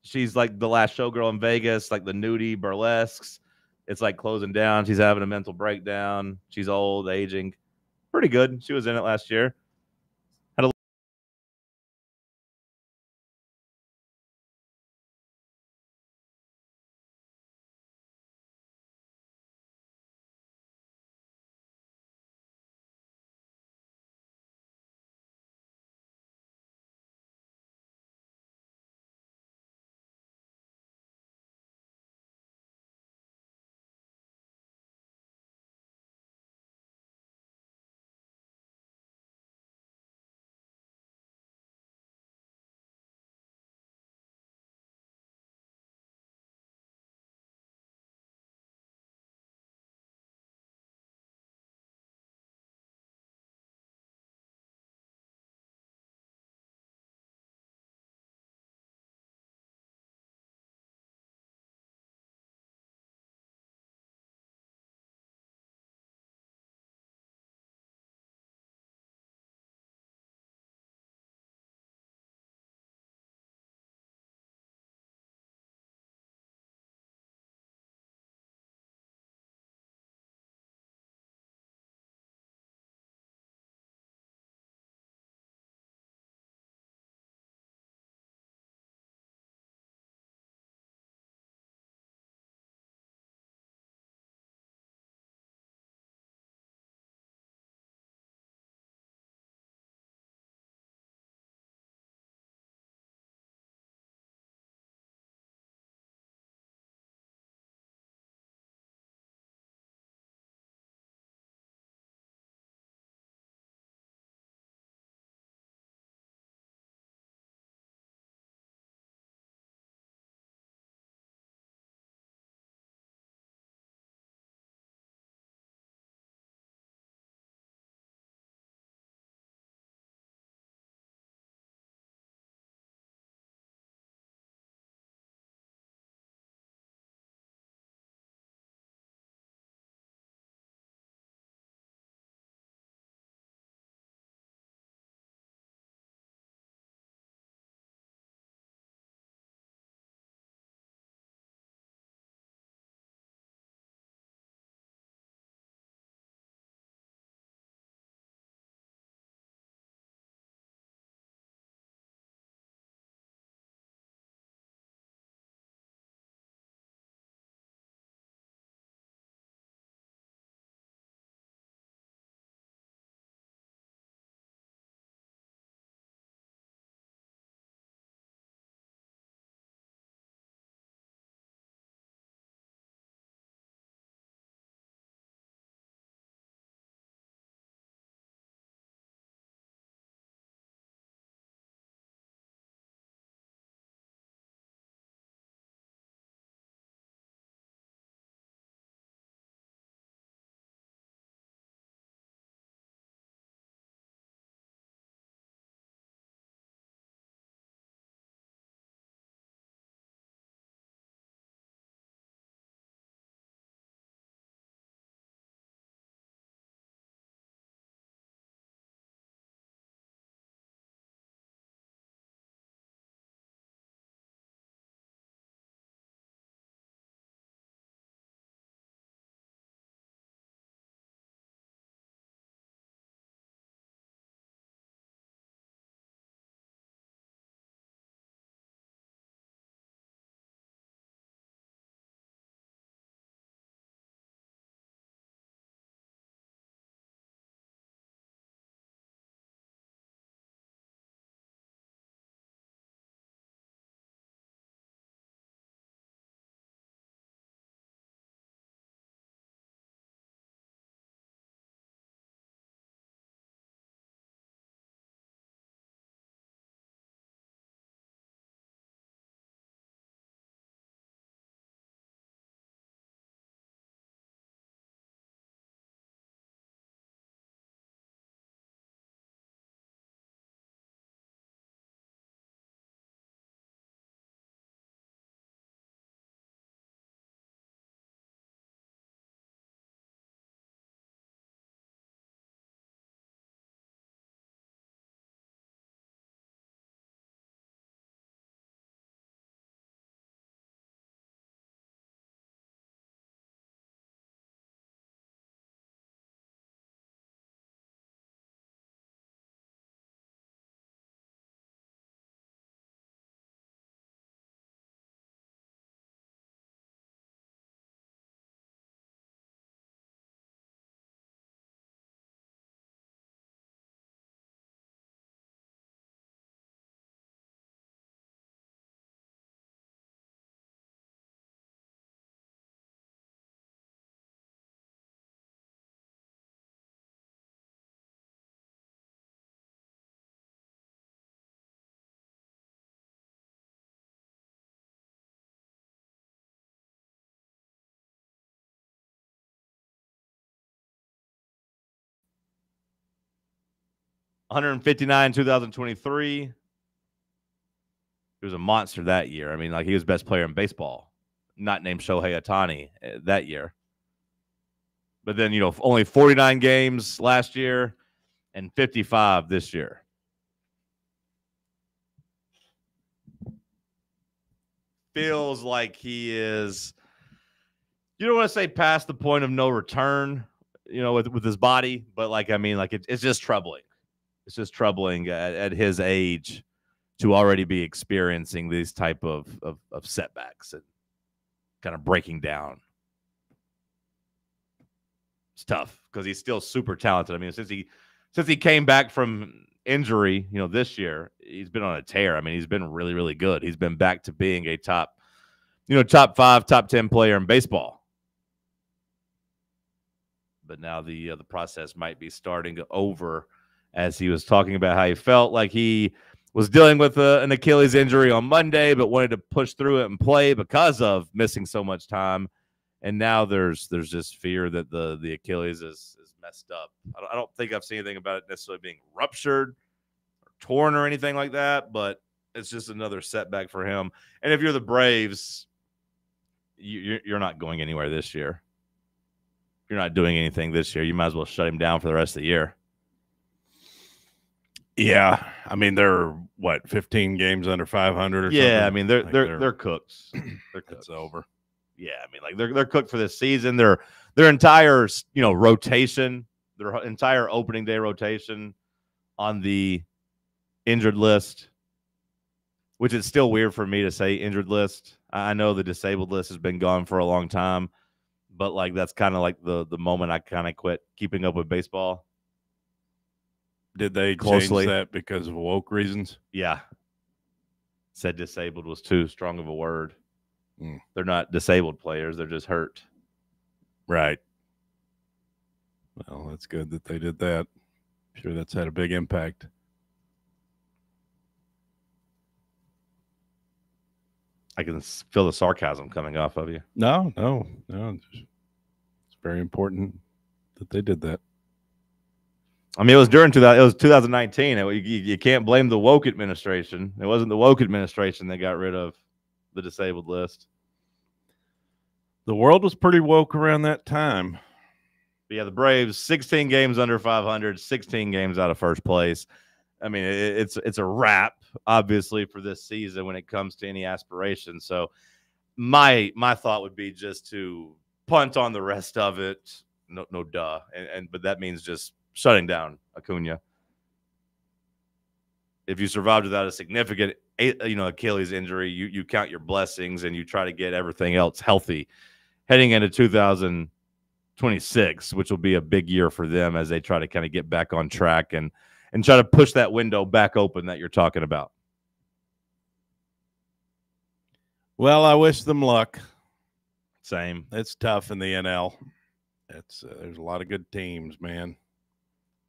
Speaker 5: She's like the Last Showgirl in Vegas, like the nudie burlesques. It's like closing down. She's having a mental breakdown. She's old, aging. Pretty good. She was in it last year. 159 in 2023. He was a monster that year. I mean, like, he was best player in baseball, not named Shohei Ohtani that year. But then, only 49 games last year and 55 this year. Feels like he is, you don't want to say past the point of no return, with his body, but it's just troubling. It's just troubling at his age to already be experiencing these type of setbacks and kind of breaking down. It's tough because he's still super talented. I mean, since he came back from injury, this year, he's been on a tear. I mean, he's been really, really good. He's been back to being a top 5, top 10 player in baseball. But now the process might be starting over, as he was talking about how he felt like he was dealing with an Achilles injury on Monday, but wanted to push through it and play because of missing so much time. And now there's just fear that the Achilles is messed up. I don't think I've seen anything about it necessarily being ruptured or torn or anything like that, but it's just another setback for him. And if you're the Braves, you're not going anywhere this year. If you're not doing anything this year, you might as well shut him down for the rest of the year.
Speaker 9: Yeah, I mean, they're 15 games under 500 or something.
Speaker 5: Yeah, I mean, they're cooked. They're cooked.
Speaker 9: It's over.
Speaker 5: Yeah, I mean, like they're cooked for this season. Their entire rotation, their entire opening day rotation on the injured list, which is still weird for me to say injured list. I know the disabled list has been gone for a long time, but like that's kind of like the moment I kind of quit keeping up with baseball.
Speaker 9: Did they
Speaker 5: Closely.
Speaker 9: change that because of woke reasons?
Speaker 5: Yeah. Said disabled was too strong of a word. They're not disabled players. They're just hurt.
Speaker 9: Right. Well, that's good that they did that. I'm sure that's had a big impact.
Speaker 5: I can feel the sarcasm coming off of you.
Speaker 9: No. It's very important that they did that.
Speaker 5: I mean, it was during 2019. You can't blame the woke administration. It wasn't the woke administration that got rid of the disabled list.
Speaker 9: The world was pretty woke around that time.
Speaker 5: But yeah, the Braves, 16 games under 500, 16 games out of first place. I mean, it's a wrap, obviously, for this season when it comes to any aspirations. So my thought would be just to punt on the rest of it. No duh. But that means just shutting down Acuna. If you survived without a significant Achilles injury, you count your blessings and you try to get everything else healthy heading into 2026, which will be a big year for them as they try to kind of get back on track and try to push that window back open that you're talking about.
Speaker 9: Well, I wish them luck.
Speaker 5: Same.
Speaker 9: It's tough in the NL. There's a lot of good teams, man,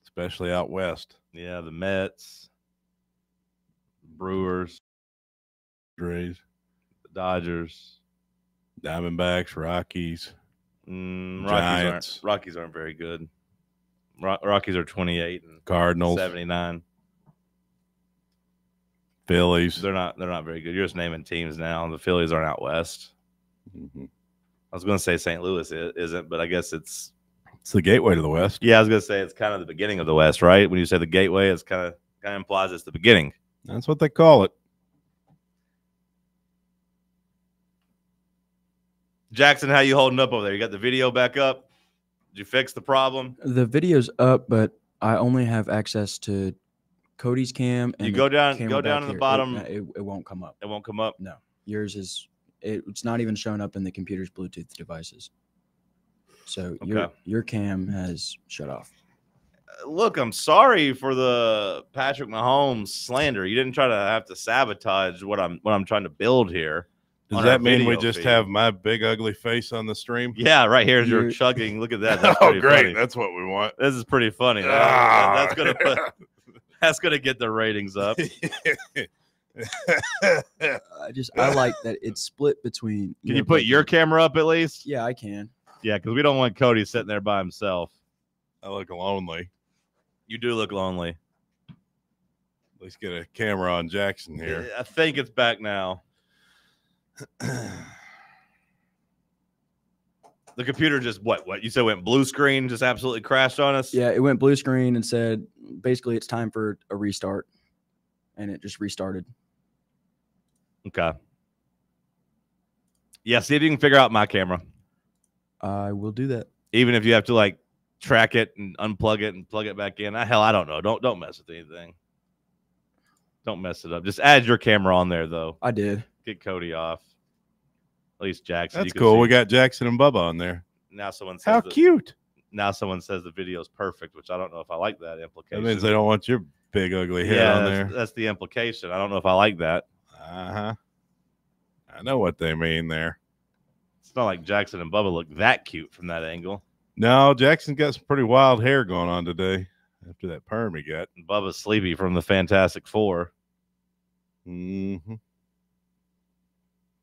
Speaker 9: especially out west.
Speaker 5: Yeah, the Mets, Brewers,
Speaker 9: Rays,
Speaker 5: the Dodgers,
Speaker 9: Diamondbacks, Rockies, Giants.
Speaker 5: Rockies aren't very good. Rockies are 28 and
Speaker 9: Cardinals,
Speaker 5: 79.
Speaker 9: Phillies.
Speaker 5: They're not very good. You're just naming teams now. The Phillies aren't out west.
Speaker 9: Mm-hmm.
Speaker 5: I was going to say St. Louis isn't, but I guess it's
Speaker 9: the gateway to the West.
Speaker 5: Yeah, I was going to say it's kind of the beginning of the West, right? When you say the gateway, it's kind of implies it's the beginning.
Speaker 9: That's what they call it.
Speaker 5: Jackson, how you holding up over there? You got the video back up? Did you fix the problem?
Speaker 4: The video's up, but I only have access to Cody's cam. And
Speaker 5: you go down
Speaker 4: to
Speaker 5: the bottom.
Speaker 4: It won't come up.
Speaker 5: It won't come up?
Speaker 4: No. Yours is it's not even showing up in the computer's Bluetooth devices. So your cam has shut off.
Speaker 5: Look, I'm sorry for the Patrick Mahomes slander. You didn't try to have to sabotage what I'm trying to build here.
Speaker 9: Does that mean we just have my big ugly face on the stream?
Speaker 5: Yeah, right here is your chugging. Look at that. That's
Speaker 9: oh, great.
Speaker 5: Funny.
Speaker 9: That's what we want.
Speaker 5: This is pretty funny. That's gonna get the ratings up.
Speaker 4: I like that it's split between.
Speaker 5: Can you put your camera up at least?
Speaker 4: Yeah, I can.
Speaker 5: Yeah, because we don't want Cody sitting there by himself.
Speaker 9: I look lonely.
Speaker 5: You do look lonely.
Speaker 9: least get a camera on Jackson here.
Speaker 5: I think it's back now. The computer just what you said went blue screen, just absolutely crashed on us.
Speaker 4: Yeah, it went blue screen and said basically it's time for a restart, and it just restarted.
Speaker 5: Okay. Yeah, see if you can figure out my camera.
Speaker 4: I will do that.
Speaker 5: Even if you have to like track it and unplug it and plug it back in. Hell, I don't know. Don't mess with anything. Don't mess it up. Just add your camera on there though.
Speaker 4: I did.
Speaker 5: Get Cody off. At least Jackson.
Speaker 9: That's cool. We got Jackson and Bubba on there.
Speaker 5: Now someone says
Speaker 9: how cute.
Speaker 5: Now someone says the video is perfect, which I don't know if I like that implication.
Speaker 9: That means they don't want your big ugly head on there.
Speaker 5: That's the implication. I don't know if I like that.
Speaker 9: I know what they mean there.
Speaker 5: It's not like Jackson and Bubba look that cute from that angle.
Speaker 9: No, Jackson's got some pretty wild hair going on today after that perm he got.
Speaker 5: And Bubba's sleepy from the Fantastic Four.
Speaker 9: Mm-hmm.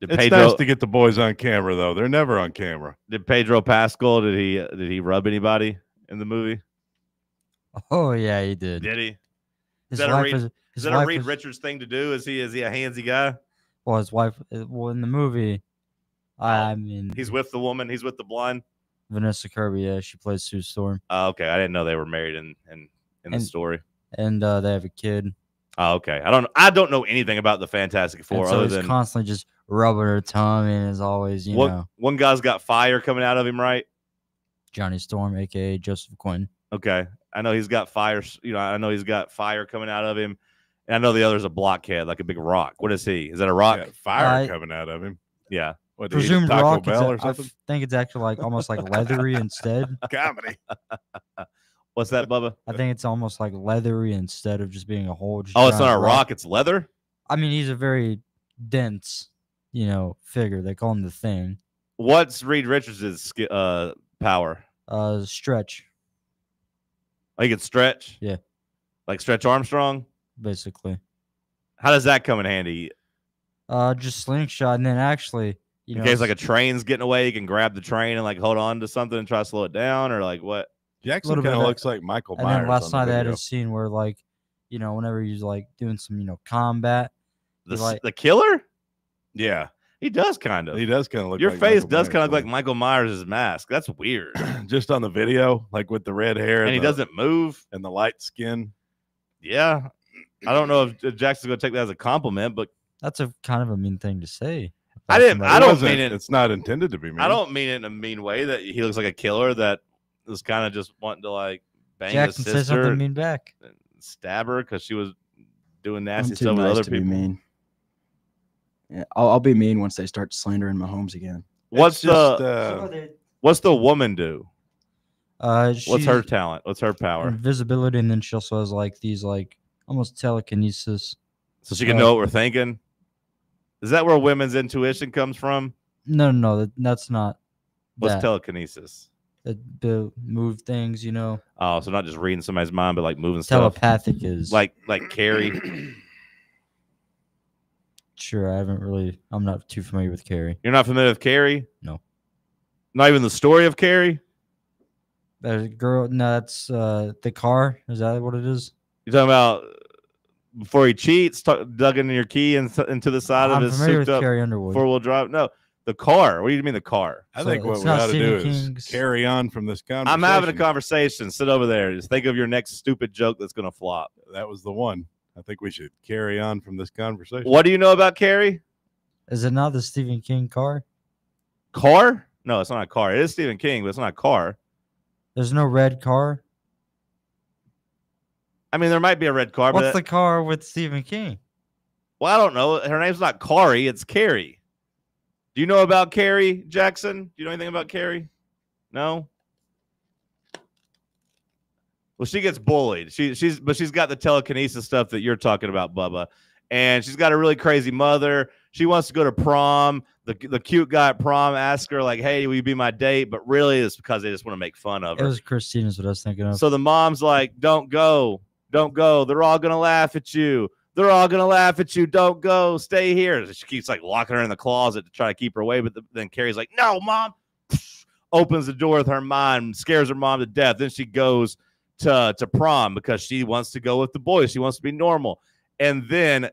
Speaker 5: Did
Speaker 9: It's
Speaker 5: Pedro,
Speaker 9: nice to get the boys on camera, though. They're never on camera.
Speaker 5: Did Pedro Pascal, did he rub anybody in the movie?
Speaker 11: Oh, yeah, he did.
Speaker 5: Did he?
Speaker 11: His
Speaker 5: Is that
Speaker 11: wife
Speaker 5: a Reed
Speaker 11: was-
Speaker 5: Richards thing to do? Is he a handsy guy?
Speaker 11: Well, his wife, well, in the movie, I mean,
Speaker 5: He's with the woman. He's with the blonde.
Speaker 11: Vanessa Kirby, yeah, she plays Sue Storm.
Speaker 5: Oh, okay. I didn't know they were married in the story.
Speaker 11: And they have a kid.
Speaker 5: Oh, okay. I don't know anything about the Fantastic Four
Speaker 11: And so
Speaker 5: other
Speaker 11: he's
Speaker 5: than
Speaker 11: constantly just rubbing her tummy and is always, you know,
Speaker 5: one guy's got fire coming out of him, right?
Speaker 11: Johnny Storm, a.k.a. Joseph Quinn.
Speaker 5: Okay. I know he's got fire. I know he's got fire coming out of him. And I know the other's a blockhead, like a big rock. What is he? Is that a rock?
Speaker 9: Yeah, fire coming out of him.
Speaker 5: Yeah.
Speaker 9: What, did he eat a
Speaker 11: Presumed
Speaker 9: Taco
Speaker 11: rock.
Speaker 9: Bell or
Speaker 11: I
Speaker 9: something?
Speaker 11: think it's actually like almost like leathery instead.
Speaker 9: Comedy.
Speaker 5: What's that, Bubba?
Speaker 11: I think it's almost like leathery instead of just being a whole. Just
Speaker 5: Oh, it's not
Speaker 11: giant
Speaker 5: a rock. It's leather?
Speaker 11: I mean, he's a very dense, figure. They call him the Thing.
Speaker 5: What's Reed Richards' power?
Speaker 11: Stretch.
Speaker 5: Oh, he can stretch?
Speaker 11: Yeah.
Speaker 5: Like Stretch Armstrong?
Speaker 11: Basically.
Speaker 5: How does that come in handy?
Speaker 11: Just slingshot, and then actually,
Speaker 5: In case like a train's getting away, you can grab the train and like hold on to something and try to slow it down, or like what?
Speaker 9: Jackson
Speaker 11: little
Speaker 9: kind
Speaker 11: bit
Speaker 9: of
Speaker 11: of
Speaker 9: looks like Michael
Speaker 11: And
Speaker 9: Myers.
Speaker 11: then last
Speaker 9: on the
Speaker 11: night they had
Speaker 9: video.
Speaker 11: a scene where like, whenever he's like doing some, combat.
Speaker 5: The killer?
Speaker 9: Yeah.
Speaker 5: He does kind of.
Speaker 9: He does kind of look
Speaker 5: Your
Speaker 9: like
Speaker 5: face
Speaker 9: Michael
Speaker 5: does
Speaker 9: Myers,
Speaker 5: kind of look
Speaker 9: doesn't
Speaker 5: like Michael Myers' mask. That's weird.
Speaker 9: Just on the video, like with the red hair.
Speaker 5: And he doesn't move.
Speaker 9: And the light skin.
Speaker 5: Yeah. I don't know if Jackson's going to take that as a compliment, but
Speaker 11: That's a kind of a mean thing to say.
Speaker 5: I don't
Speaker 9: wasn't-
Speaker 5: mean it.
Speaker 9: It's not intended to be mean.
Speaker 5: I don't mean it in a mean way that he looks like a killer that is kind of just wanting to like bang
Speaker 11: Jackson
Speaker 5: his
Speaker 11: says
Speaker 5: sister
Speaker 11: something mean back.
Speaker 5: and stab her because she was doing
Speaker 4: I'm
Speaker 5: nasty
Speaker 4: too
Speaker 5: stuff with
Speaker 4: nice
Speaker 5: other
Speaker 4: to be
Speaker 5: people.
Speaker 4: mean. Yeah, I'll be mean once they start slandering Mahomes again.
Speaker 5: What's
Speaker 9: It's just,
Speaker 5: what's the woman do? What's
Speaker 11: She's
Speaker 5: her talent? What's her power?
Speaker 11: invisibility, and then she also has like these like almost telekinesis.
Speaker 5: So she can know what we're thinking. Is that where women's intuition comes from?
Speaker 11: No, that's not.
Speaker 5: What's
Speaker 11: that.
Speaker 5: telekinesis?
Speaker 11: The move things,
Speaker 5: Oh, so not just reading somebody's mind, but like moving stuff.
Speaker 11: Telepathic is
Speaker 5: Like Carrie.
Speaker 11: Sure, I'm not too familiar with Carrie.
Speaker 5: You're not familiar with Carrie?
Speaker 11: No.
Speaker 5: Not even the story of Carrie?
Speaker 11: There's a girl. No, that's the car. Is that what it is?
Speaker 5: You're talking about before he cheats, dug in your key into the side
Speaker 11: I'm
Speaker 5: of his
Speaker 11: familiar
Speaker 5: souped
Speaker 11: with
Speaker 5: up
Speaker 11: Carrie Underwood.
Speaker 5: four-wheel drive? No, the car. What do you mean the car?
Speaker 9: I think what
Speaker 11: it's
Speaker 9: we
Speaker 11: not
Speaker 9: ought to do
Speaker 11: Stephen
Speaker 9: is
Speaker 11: King's-
Speaker 9: carry on from this conversation.
Speaker 5: I'm having a conversation. Sit over there. Just think of your next stupid joke that's going to flop.
Speaker 9: That was the one. I think we should carry on from this conversation.
Speaker 5: What do you know about Carrie?
Speaker 11: Is it not the Stephen King car?
Speaker 5: Car? No, it's not a car. It is Stephen King, but it's not a car.
Speaker 11: There's no red car.
Speaker 5: I mean, there might be a red car,
Speaker 11: What's
Speaker 5: but
Speaker 11: the car with Stephen King?
Speaker 5: well, I don't know. Her name's not Carrie. It's Carrie. Do you know about Carrie, Jackson? Do you know anything about Carrie? No? Well, she gets bullied. She's got the telekinesis stuff that you're talking about, Bubba. And she's got a really crazy mother. She wants to go to prom. The cute guy at prom asks her, like, hey, will you be my date? But really, it's because they just want to make fun of
Speaker 11: It
Speaker 5: her.
Speaker 11: was Christina's what I was thinking of.
Speaker 5: So the mom's like, don't go. Don't go. They're all going to laugh at you. They're all going to laugh at you. Don't go. Stay here. She keeps like locking her in the closet to try to keep her away. But then Carrie's like, no, Mom. Opens the door with her mind, scares her mom to death. Then she goes to prom because she wants to go with the boys. She wants to be normal. And then,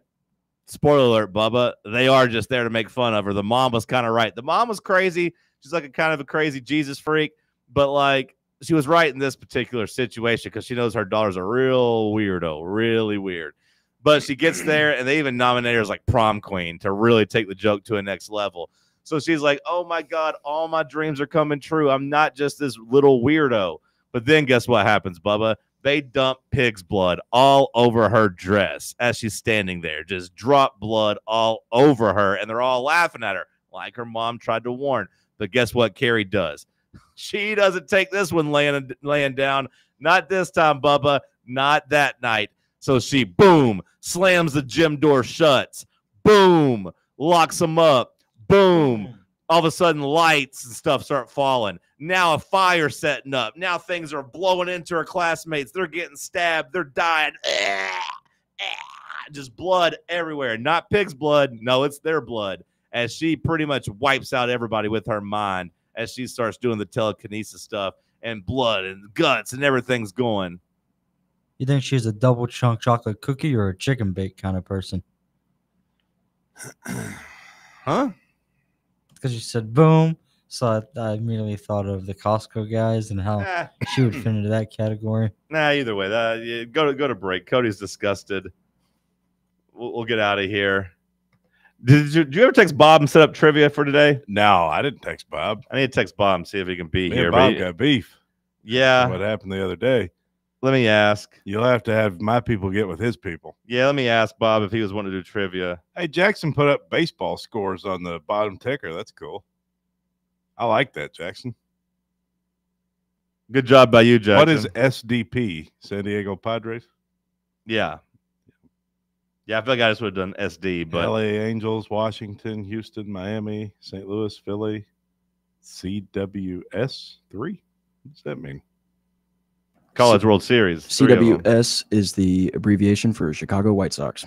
Speaker 5: spoiler alert, Bubba, they are just there to make fun of her. The mom was kind of right. The mom was crazy. She's like a kind of a crazy Jesus freak, but like she was right in this particular situation because she knows her daughter's a real weirdo, really weird. But she gets there, and they even nominate her as like prom queen to really take the joke to a next level. So she's like, oh, my God, all my dreams are coming true. I'm not just this little weirdo. But then guess what happens, Bubba? They dump pig's blood all over her dress as she's standing there. Just drop blood all over her, and they're all laughing at her like her mom tried to warn. But guess what Carrie does? She doesn't take this one laying down. Not this time, Bubba. Not that night. So she, boom, slams the gym door shut. Boom, locks them up. Boom. All of a sudden, lights and stuff start falling. Now a fire setting up. Now things are blowing into her classmates. They're getting stabbed. They're dying. Just blood everywhere. Not pig's blood. No, it's their blood. As she pretty much wipes out everybody with her mind as she starts doing the telekinesis stuff and blood and guts and everything's going.
Speaker 11: You think she's a double chunk chocolate cookie or a chicken bake kind of person?
Speaker 5: Huh?
Speaker 11: Because you said boom, so I immediately thought of the Costco guys and how she would fit into that category.
Speaker 5: Nah, either way, go to break. Cody's disgusted. We'll get out of here. Did you ever text Bob and set up trivia for today?
Speaker 9: No, I didn't text Bob.
Speaker 5: I need to text Bob and see if he can be here.
Speaker 9: Bob got beef.
Speaker 5: Yeah.
Speaker 9: What happened the other day?
Speaker 5: Let me ask.
Speaker 9: You'll have to have my people get with his people.
Speaker 5: Yeah, let me ask Bob if he was wanting to do trivia.
Speaker 9: Hey, Jackson put up baseball scores on the bottom ticker. That's cool. I like that, Jackson.
Speaker 5: Good job by you, Jackson.
Speaker 9: What is SDP? San Diego Padres?
Speaker 5: Yeah. Yeah, I feel like I just would have done SD, but
Speaker 9: LA Angels, Washington, Houston, Miami, St. Louis, Philly, CWS 3. What does that mean?
Speaker 5: College World Series.
Speaker 4: CWS is the abbreviation for Chicago White Sox.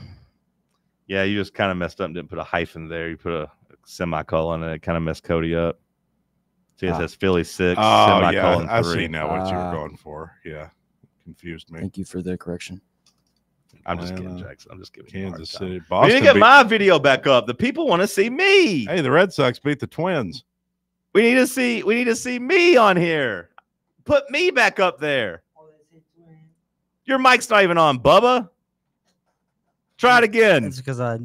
Speaker 5: Yeah, you just kind of messed up and didn't put a hyphen there. You put a semicolon, and it kind of messed Cody up. See, it says Philly 6, semicolon 3.
Speaker 9: I see now what you were going for. Yeah, confused me.
Speaker 4: Thank you for the correction.
Speaker 5: I'm just kidding, Jackson. I'm just giving
Speaker 9: Kansas
Speaker 5: you a hard time.
Speaker 9: City. Boston.
Speaker 5: We need to get my video back up. The people want to see me.
Speaker 9: Hey, the Red Sox beat the Twins.
Speaker 5: We need to see me on here. Put me back up there. Your mic's not even on, Bubba. Try it again.
Speaker 11: It's because I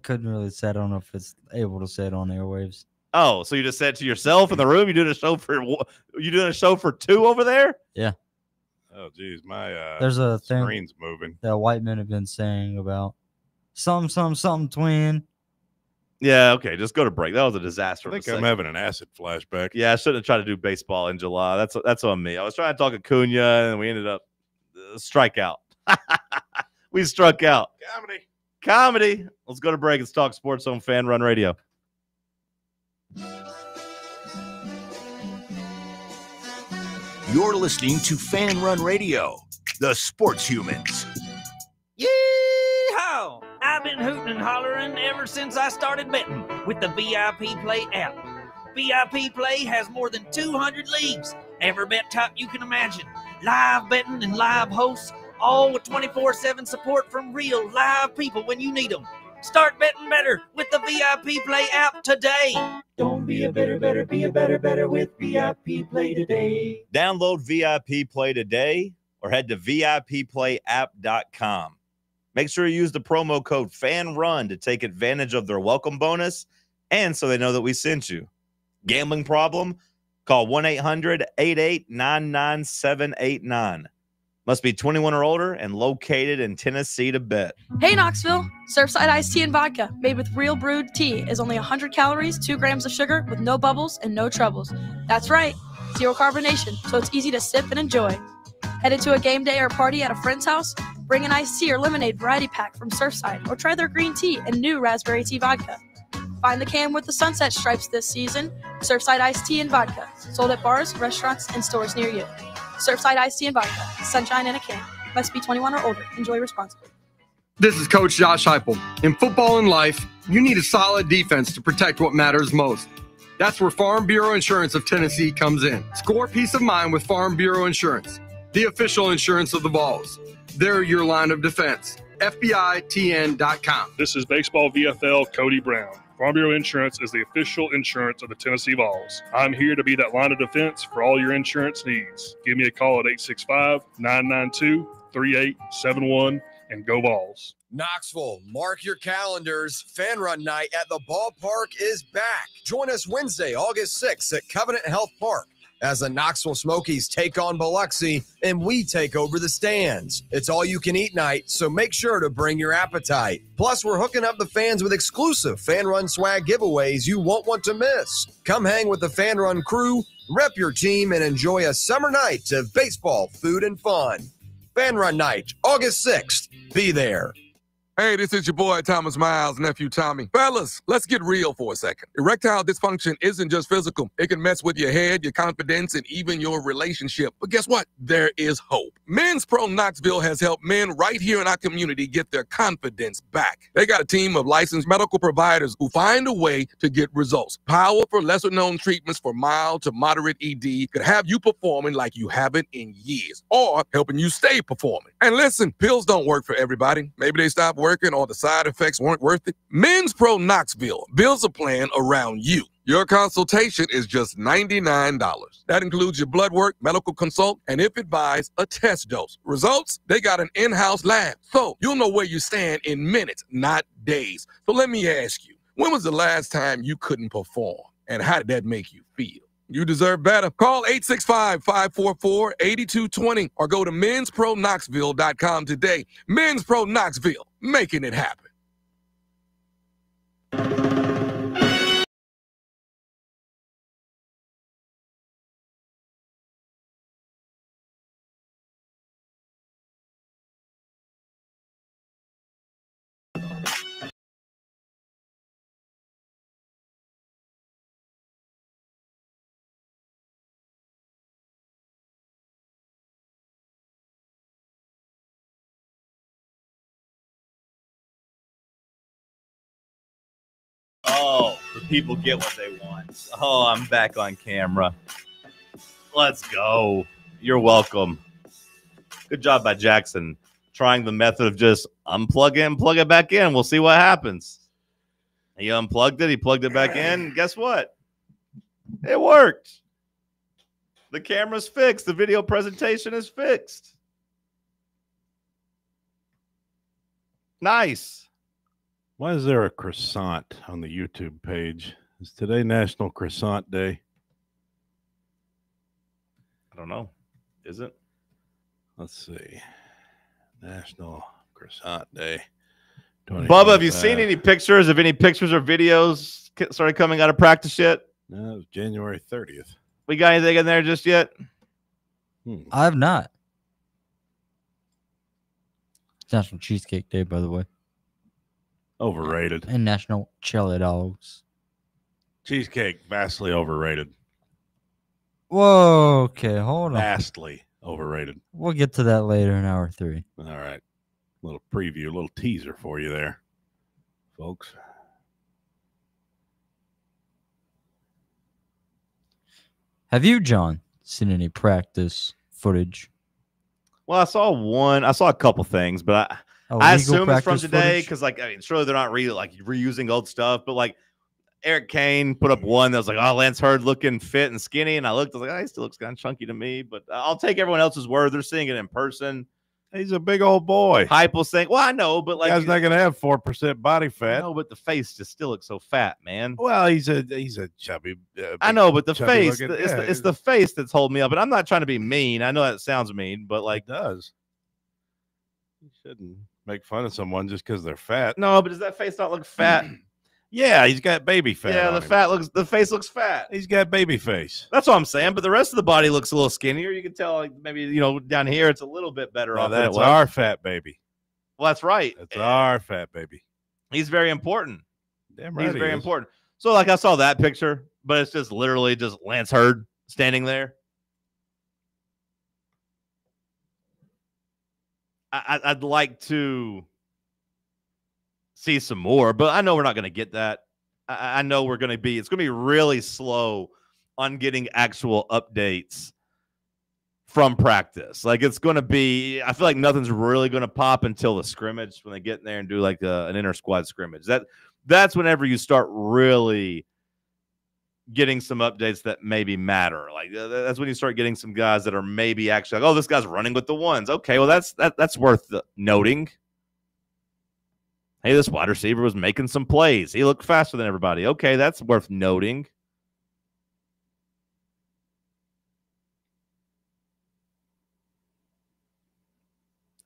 Speaker 11: couldn't really say. I don't know if it's able to say it on airwaves.
Speaker 5: Oh, so you just said it to yourself in the room? You doing a show for two over there?
Speaker 11: Yeah.
Speaker 9: Oh, geez, my
Speaker 11: there's a thing
Speaker 9: screen's moving.
Speaker 11: That white men have been saying about something twin.
Speaker 5: Yeah, okay, just go to break. That was a disaster.
Speaker 9: I think I'm having an acid flashback.
Speaker 5: Yeah, I shouldn't have tried to do baseball in July. That's on me. I was trying to talk Acuna, and we ended up strikeout. We struck out. Comedy. Let's go to break. It's Talk Sports on FANRUN Radio.
Speaker 12: You're listening to FANRUN Radio, the sports humans.
Speaker 13: Yee-haw! I've been hooting and hollering ever since I started betting with the VIP Play app. VIP Play has more than 200 leagues, every bet type you can imagine, live betting and live hosts, all with 24/7 support from real live people when you need them. Start betting better with the VIP Play app today.
Speaker 14: Don't be a better, be a better with VIP Play today.
Speaker 1: Download VIP Play today or head to VIPPlayApp.com. Make sure you use the promo code FANRUN to take advantage of their welcome bonus and so they know that we sent you. Gambling problem? Call 1-800-8899-789. Must be 21 or older and located in Tennessee to bet.
Speaker 16: Hey, Knoxville. Surfside iced tea and vodka made with real brewed tea is only 100 calories, 2 grams of sugar with no bubbles and no troubles. That's right, zero carbonation, so it's easy to sip and enjoy. Headed to a game day or party at a friend's house? Bring an iced tea or lemonade variety pack from Surfside or try their green tea and new raspberry tea vodka. Find the can with the sunset stripes this season. Surfside iced tea and vodka, sold at bars, restaurants, and stores near you. Surfside iced tea and vodka, sunshine in a can. Must be 21 or older. Enjoy responsibly.
Speaker 17: This is Coach Josh Heupel. In football and life, you need a solid defense to protect what matters most. That's where Farm Bureau Insurance of Tennessee comes in. Score peace of mind with Farm Bureau Insurance. the official insurance of the Vols. They're your line of defense. FBITN.com.
Speaker 15: This is Baseball VFL Cody Brown. Farm Bureau Insurance is the official insurance of the Tennessee Vols. I'm here to be that line of defense for all your insurance needs. Give me a call at 865-992-3871 and go Vols.
Speaker 18: Knoxville, mark your calendars. FANRUN night at the ballpark is back. Join us Wednesday, August 6th at Covenant Health Park as the Knoxville Smokies take on Biloxi and we take over the stands. It's all you can eat night, so make sure to bring your appetite. Plus, we're hooking up the fans with exclusive FANRUN swag giveaways you won't want to miss. Come hang with the FANRUN crew, rep your team, and enjoy a summer night of baseball, food, and fun. FANRUN night, August 6th. Be there.
Speaker 20: Hey, this is your boy, Thomas Miles, nephew Tommy. Fellas, let's get real for a second. Erectile dysfunction isn't just physical. It can mess with your head, your confidence, and even your relationship. But guess what? There is hope. Men's Pro Knoxville has helped men right here in our community get their confidence back. They got a team of licensed medical providers who find a way to get results. Powerful, lesser-known treatments for mild to moderate ED could have you performing like you haven't in years, or helping you stay performing. And listen, pills don't work for everybody. Maybe they stop working or the side effects weren't worth it. Men's Pro Knoxville builds a plan around you. Your consultation is just $99. That includes your blood work, medical consult, and if advised, a test dose. Results? They got an in-house lab, so you'll know where you stand in minutes, not days. So let me ask you, when was the last time you couldn't perform, and how did that make you feel? You deserve better. Call 865-544-8220 or go to menspronknoxville.com today. Men's Pro Knoxville, making it happen.
Speaker 5: Oh, the people get what they want. Oh, I'm back on camera. Let's go. You're welcome. Good job by Jackson trying the method of just unplug it and plug it back in. We'll see what happens. He unplugged it. He plugged it back in. Guess what? It worked. The camera's fixed. The video presentation is fixed. Nice.
Speaker 9: Why is there a croissant on the YouTube page? Is today National Croissant Day?
Speaker 5: I don't know. Is it?
Speaker 9: Let's see. National Croissant Day.
Speaker 5: Bubba, have you seen any pictures? Have any pictures or videos started coming out of practice yet?
Speaker 9: No, it was January 30th.
Speaker 5: We got anything in there just yet?
Speaker 11: I have not. It's National Cheesecake Day, by the way.
Speaker 9: Overrated.
Speaker 11: And National Chili Dogs.
Speaker 9: Cheesecake, vastly overrated.
Speaker 11: Whoa, okay, hold on.
Speaker 9: Vastly overrated.
Speaker 11: We'll get to that later in hour 3.
Speaker 9: All right. Little preview, little teaser for you there, folks.
Speaker 11: Have you, John, seen any practice footage?
Speaker 5: Well, I saw a couple things, but I assume it's from today because, like, I mean, surely they're not reusing old stuff, but like Eric Kane put up one that was like, oh, Lance Hurd looking fit and skinny, and I looked, I was like, oh, he still looks kind of chunky to me, but I'll take everyone else's word. They're seeing it in person.
Speaker 9: He's a big old boy.
Speaker 5: Heupel saying, well, I know, but like,
Speaker 9: guy's not gonna have 4% body fat.
Speaker 5: No, but the face just still looks so fat, man.
Speaker 9: Well, he's a chubby.
Speaker 5: I know, but the face,
Speaker 9: looking,
Speaker 5: it's the face that's holding me up. And I'm not trying to be mean. I know that sounds mean, but like,
Speaker 9: it does. You shouldn't make fun of someone just because they're fat.
Speaker 5: No, but does that face not look fat?
Speaker 9: Yeah, he's got baby fat.
Speaker 5: Yeah,
Speaker 9: on
Speaker 5: the face looks fat.
Speaker 9: He's got baby face.
Speaker 5: That's what I'm saying. But the rest of the body looks a little skinnier. You can tell, like, maybe, down here it's a little bit better off.
Speaker 9: That's our fat baby.
Speaker 5: Well, that's right.
Speaker 9: That's our fat baby.
Speaker 5: He's very important.
Speaker 9: Damn right.
Speaker 5: He's very important. So, like, I saw that picture, but it's just literally just Lance Hurd standing there. I'd like to see some more, but I know we're not going to get that. I know it's going to be really slow on getting actual updates from practice. Like it's going to be, I feel like nothing's really going to pop until the scrimmage when they get in there and do like an inter squad scrimmage. That's whenever you start really getting some updates that maybe matter. Like that's when you start getting some guys that are maybe actually like, oh, this guy's running with the ones. Okay, well that's worth noting. Hey, this wide receiver was making some plays. He looked faster than everybody. Okay, that's worth noting.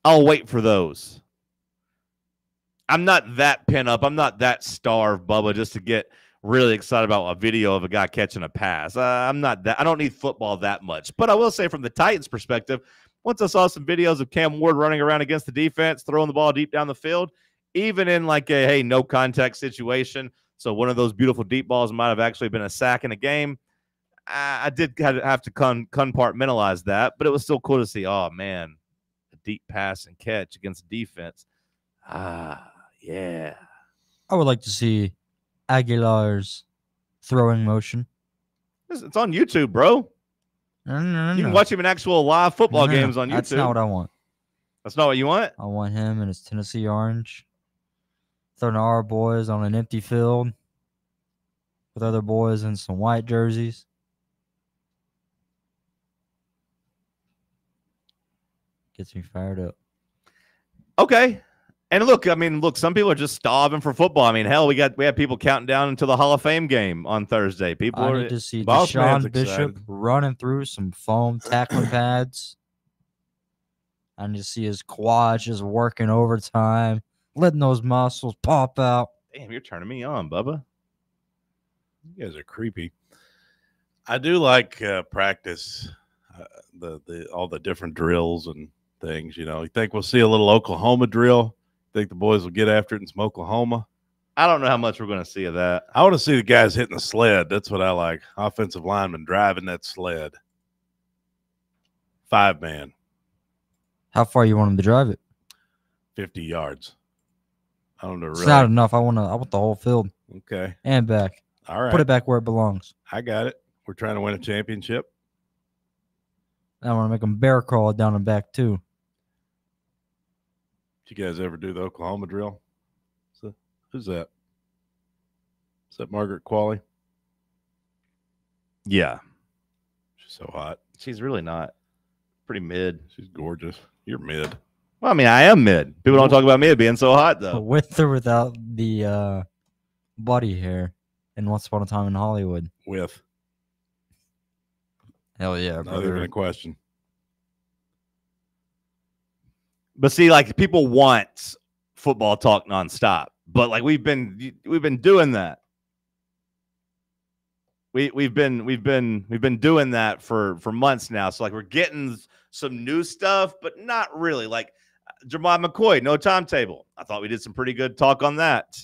Speaker 5: I'll wait for those. I'm not that pin up. I'm not that starved, Bubba, just to get really excited about a video of a guy catching a pass. I'm not that. I don't need football that much. But I will say from the Titans' perspective, once I saw some videos of Cam Ward running around against the defense, throwing the ball deep down the field, even in like a, hey, no contact situation, so one of those beautiful deep balls might have actually been a sack in a game, I did have to compartmentalize that, but it was still cool to see, oh, man, a deep pass and catch against defense. Yeah.
Speaker 11: I would like to see Aguilar's throwing motion.
Speaker 5: It's on YouTube, bro.
Speaker 11: No.
Speaker 5: You can watch him in actual live football games on YouTube.
Speaker 11: That's not what I want.
Speaker 5: That's not what you want?
Speaker 11: I want him in his Tennessee orange, throwing our boys on an empty field with other boys in some white jerseys. Gets me fired up.
Speaker 5: Okay. And look, some people are just starving for football. I mean, hell, we had people counting down until the Hall of Fame game on Thursday.
Speaker 11: I need to see Deshaun Bishop running through some foam tackling pads. I need to see his quads just working overtime, letting those muscles pop out.
Speaker 5: Damn, you're turning me on, Bubba.
Speaker 9: You guys are creepy. I do like practice, all the different drills and things. You know, you think we'll see a little Oklahoma drill? Think the boys will get after it in some Oklahoma?
Speaker 5: I don't know how much we're going to see of that.
Speaker 9: I want to see the guys hitting the sled. That's what I like. Offensive linemen driving that sled. 5-man.
Speaker 11: How far you want him to drive it?
Speaker 9: 50 yards. I don't know.
Speaker 11: It's not enough. I want the whole field.
Speaker 9: Okay.
Speaker 11: And back.
Speaker 9: All right.
Speaker 11: Put it back where it belongs.
Speaker 9: I got it. We're trying to win a championship.
Speaker 11: I want to make them bear crawl down and back too.
Speaker 9: Did you guys ever do the Oklahoma drill? Who's that? Is that Margaret Qualley?
Speaker 5: Yeah.
Speaker 9: She's so hot.
Speaker 5: She's really not. Pretty mid.
Speaker 9: She's gorgeous. You're mid.
Speaker 5: Well, I mean, I am mid. People don't talk about me being so hot, though.
Speaker 11: With or without the body hair in Once Upon a Time in Hollywood?
Speaker 9: With.
Speaker 11: Hell yeah,
Speaker 9: Not
Speaker 11: brother.
Speaker 9: even a question.
Speaker 5: But see, like people want football talk nonstop, but like we've been doing that. We've been doing that for months now. So like we're getting some new stuff, but not really. Like Jermod McCoy, no timetable. I thought we did some pretty good talk on that.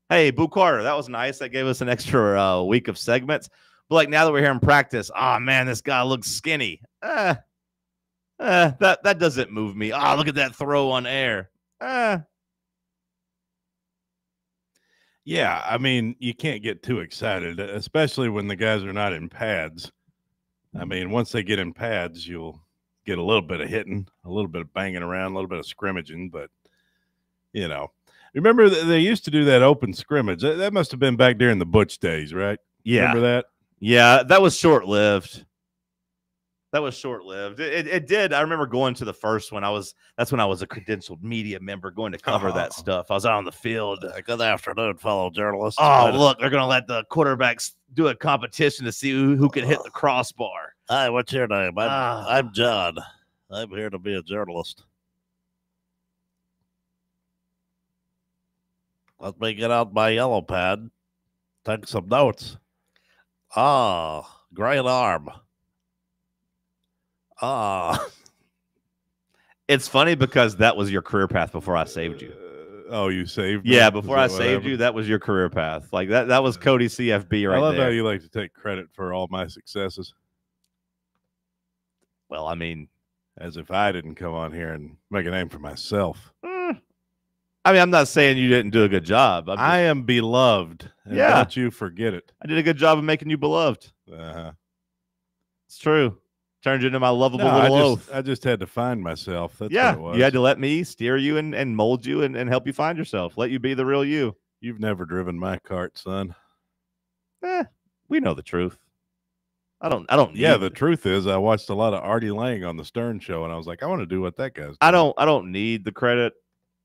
Speaker 5: Hey, Boo Carter, that was nice. That gave us an extra week of segments. But like now that we're here in practice, oh man, this guy looks skinny. That doesn't move me. Oh, look at that throw on air.
Speaker 9: Yeah, I mean, you can't get too excited, especially when the guys are not in pads. I mean, once they get in pads, you'll get a little bit of hitting, a little bit of banging around, a little bit of scrimmaging. But, you know, remember they used to do that open scrimmage. That must have been back during the Butch days, right?
Speaker 5: Yeah.
Speaker 9: Remember that?
Speaker 5: Yeah, that was short-lived. It did. I remember going to the first one. That's when I was a credentialed media member going to cover that stuff. I was out on the field.
Speaker 2: Good afternoon, fellow journalists.
Speaker 5: Oh, look, they're going to let the quarterbacks do a competition to see who can hit the crossbar.
Speaker 2: Hi, what's your name? I'm John. I'm here to be a journalist. Let me get out my yellow pad. Take some notes. Great arm.
Speaker 5: It's funny because that was your career path before I saved you.
Speaker 9: Oh, you saved me?
Speaker 5: Yeah, before I saved you, that was your career path. Like that was Cody CFB right
Speaker 9: I love
Speaker 5: there.
Speaker 9: how you like to take credit for all my successes.
Speaker 5: Well, I mean,
Speaker 9: as if I didn't come on here and make a name for myself.
Speaker 5: I mean, I'm not saying you didn't do a good job.
Speaker 9: I am beloved. And
Speaker 5: Yeah.
Speaker 9: Don't you forget it.
Speaker 5: I did a good job of making you beloved.
Speaker 9: Uh-huh.
Speaker 5: It's true. Turned you into my lovable
Speaker 9: No,
Speaker 5: little oaf.
Speaker 9: I just had to find myself. That's
Speaker 5: Yeah,
Speaker 9: what it was.
Speaker 5: you had to let me steer you and mold you and help you find yourself. Let you be the real you.
Speaker 9: You've never driven my cart, son.
Speaker 5: We know the truth. I don't.
Speaker 9: Yeah,
Speaker 5: need
Speaker 9: the truth is, I watched a lot of Artie Lang on the Stern Show, and I was like, I want to do what that guy's doing.
Speaker 5: I don't need the credit.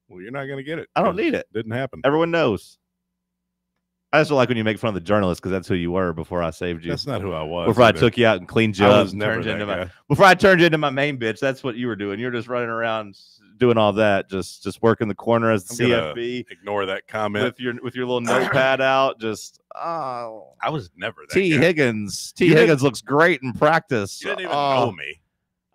Speaker 9: Well, you're not going to get it.
Speaker 5: I don't need it.
Speaker 9: Didn't happen.
Speaker 5: Everyone knows. I just don't like when you make fun of the journalist because that's who you were before I saved you.
Speaker 9: That's not who I was.
Speaker 5: Before I
Speaker 9: either.
Speaker 5: took you out and cleaned you
Speaker 9: I
Speaker 5: up.
Speaker 9: was
Speaker 5: And
Speaker 9: never
Speaker 5: turned you
Speaker 9: that
Speaker 5: into
Speaker 9: guy.
Speaker 5: before I turned you into my main bitch, that's what you were doing. You're just running around doing all that, just working the corner as the
Speaker 9: I'm gonna
Speaker 5: CFB.
Speaker 9: Ignore that comment.
Speaker 5: With your little notepad out, just
Speaker 9: I was never that
Speaker 5: T
Speaker 9: guy.
Speaker 5: Higgins.
Speaker 9: You
Speaker 5: Higgins looks great in practice.
Speaker 9: You didn't even know me.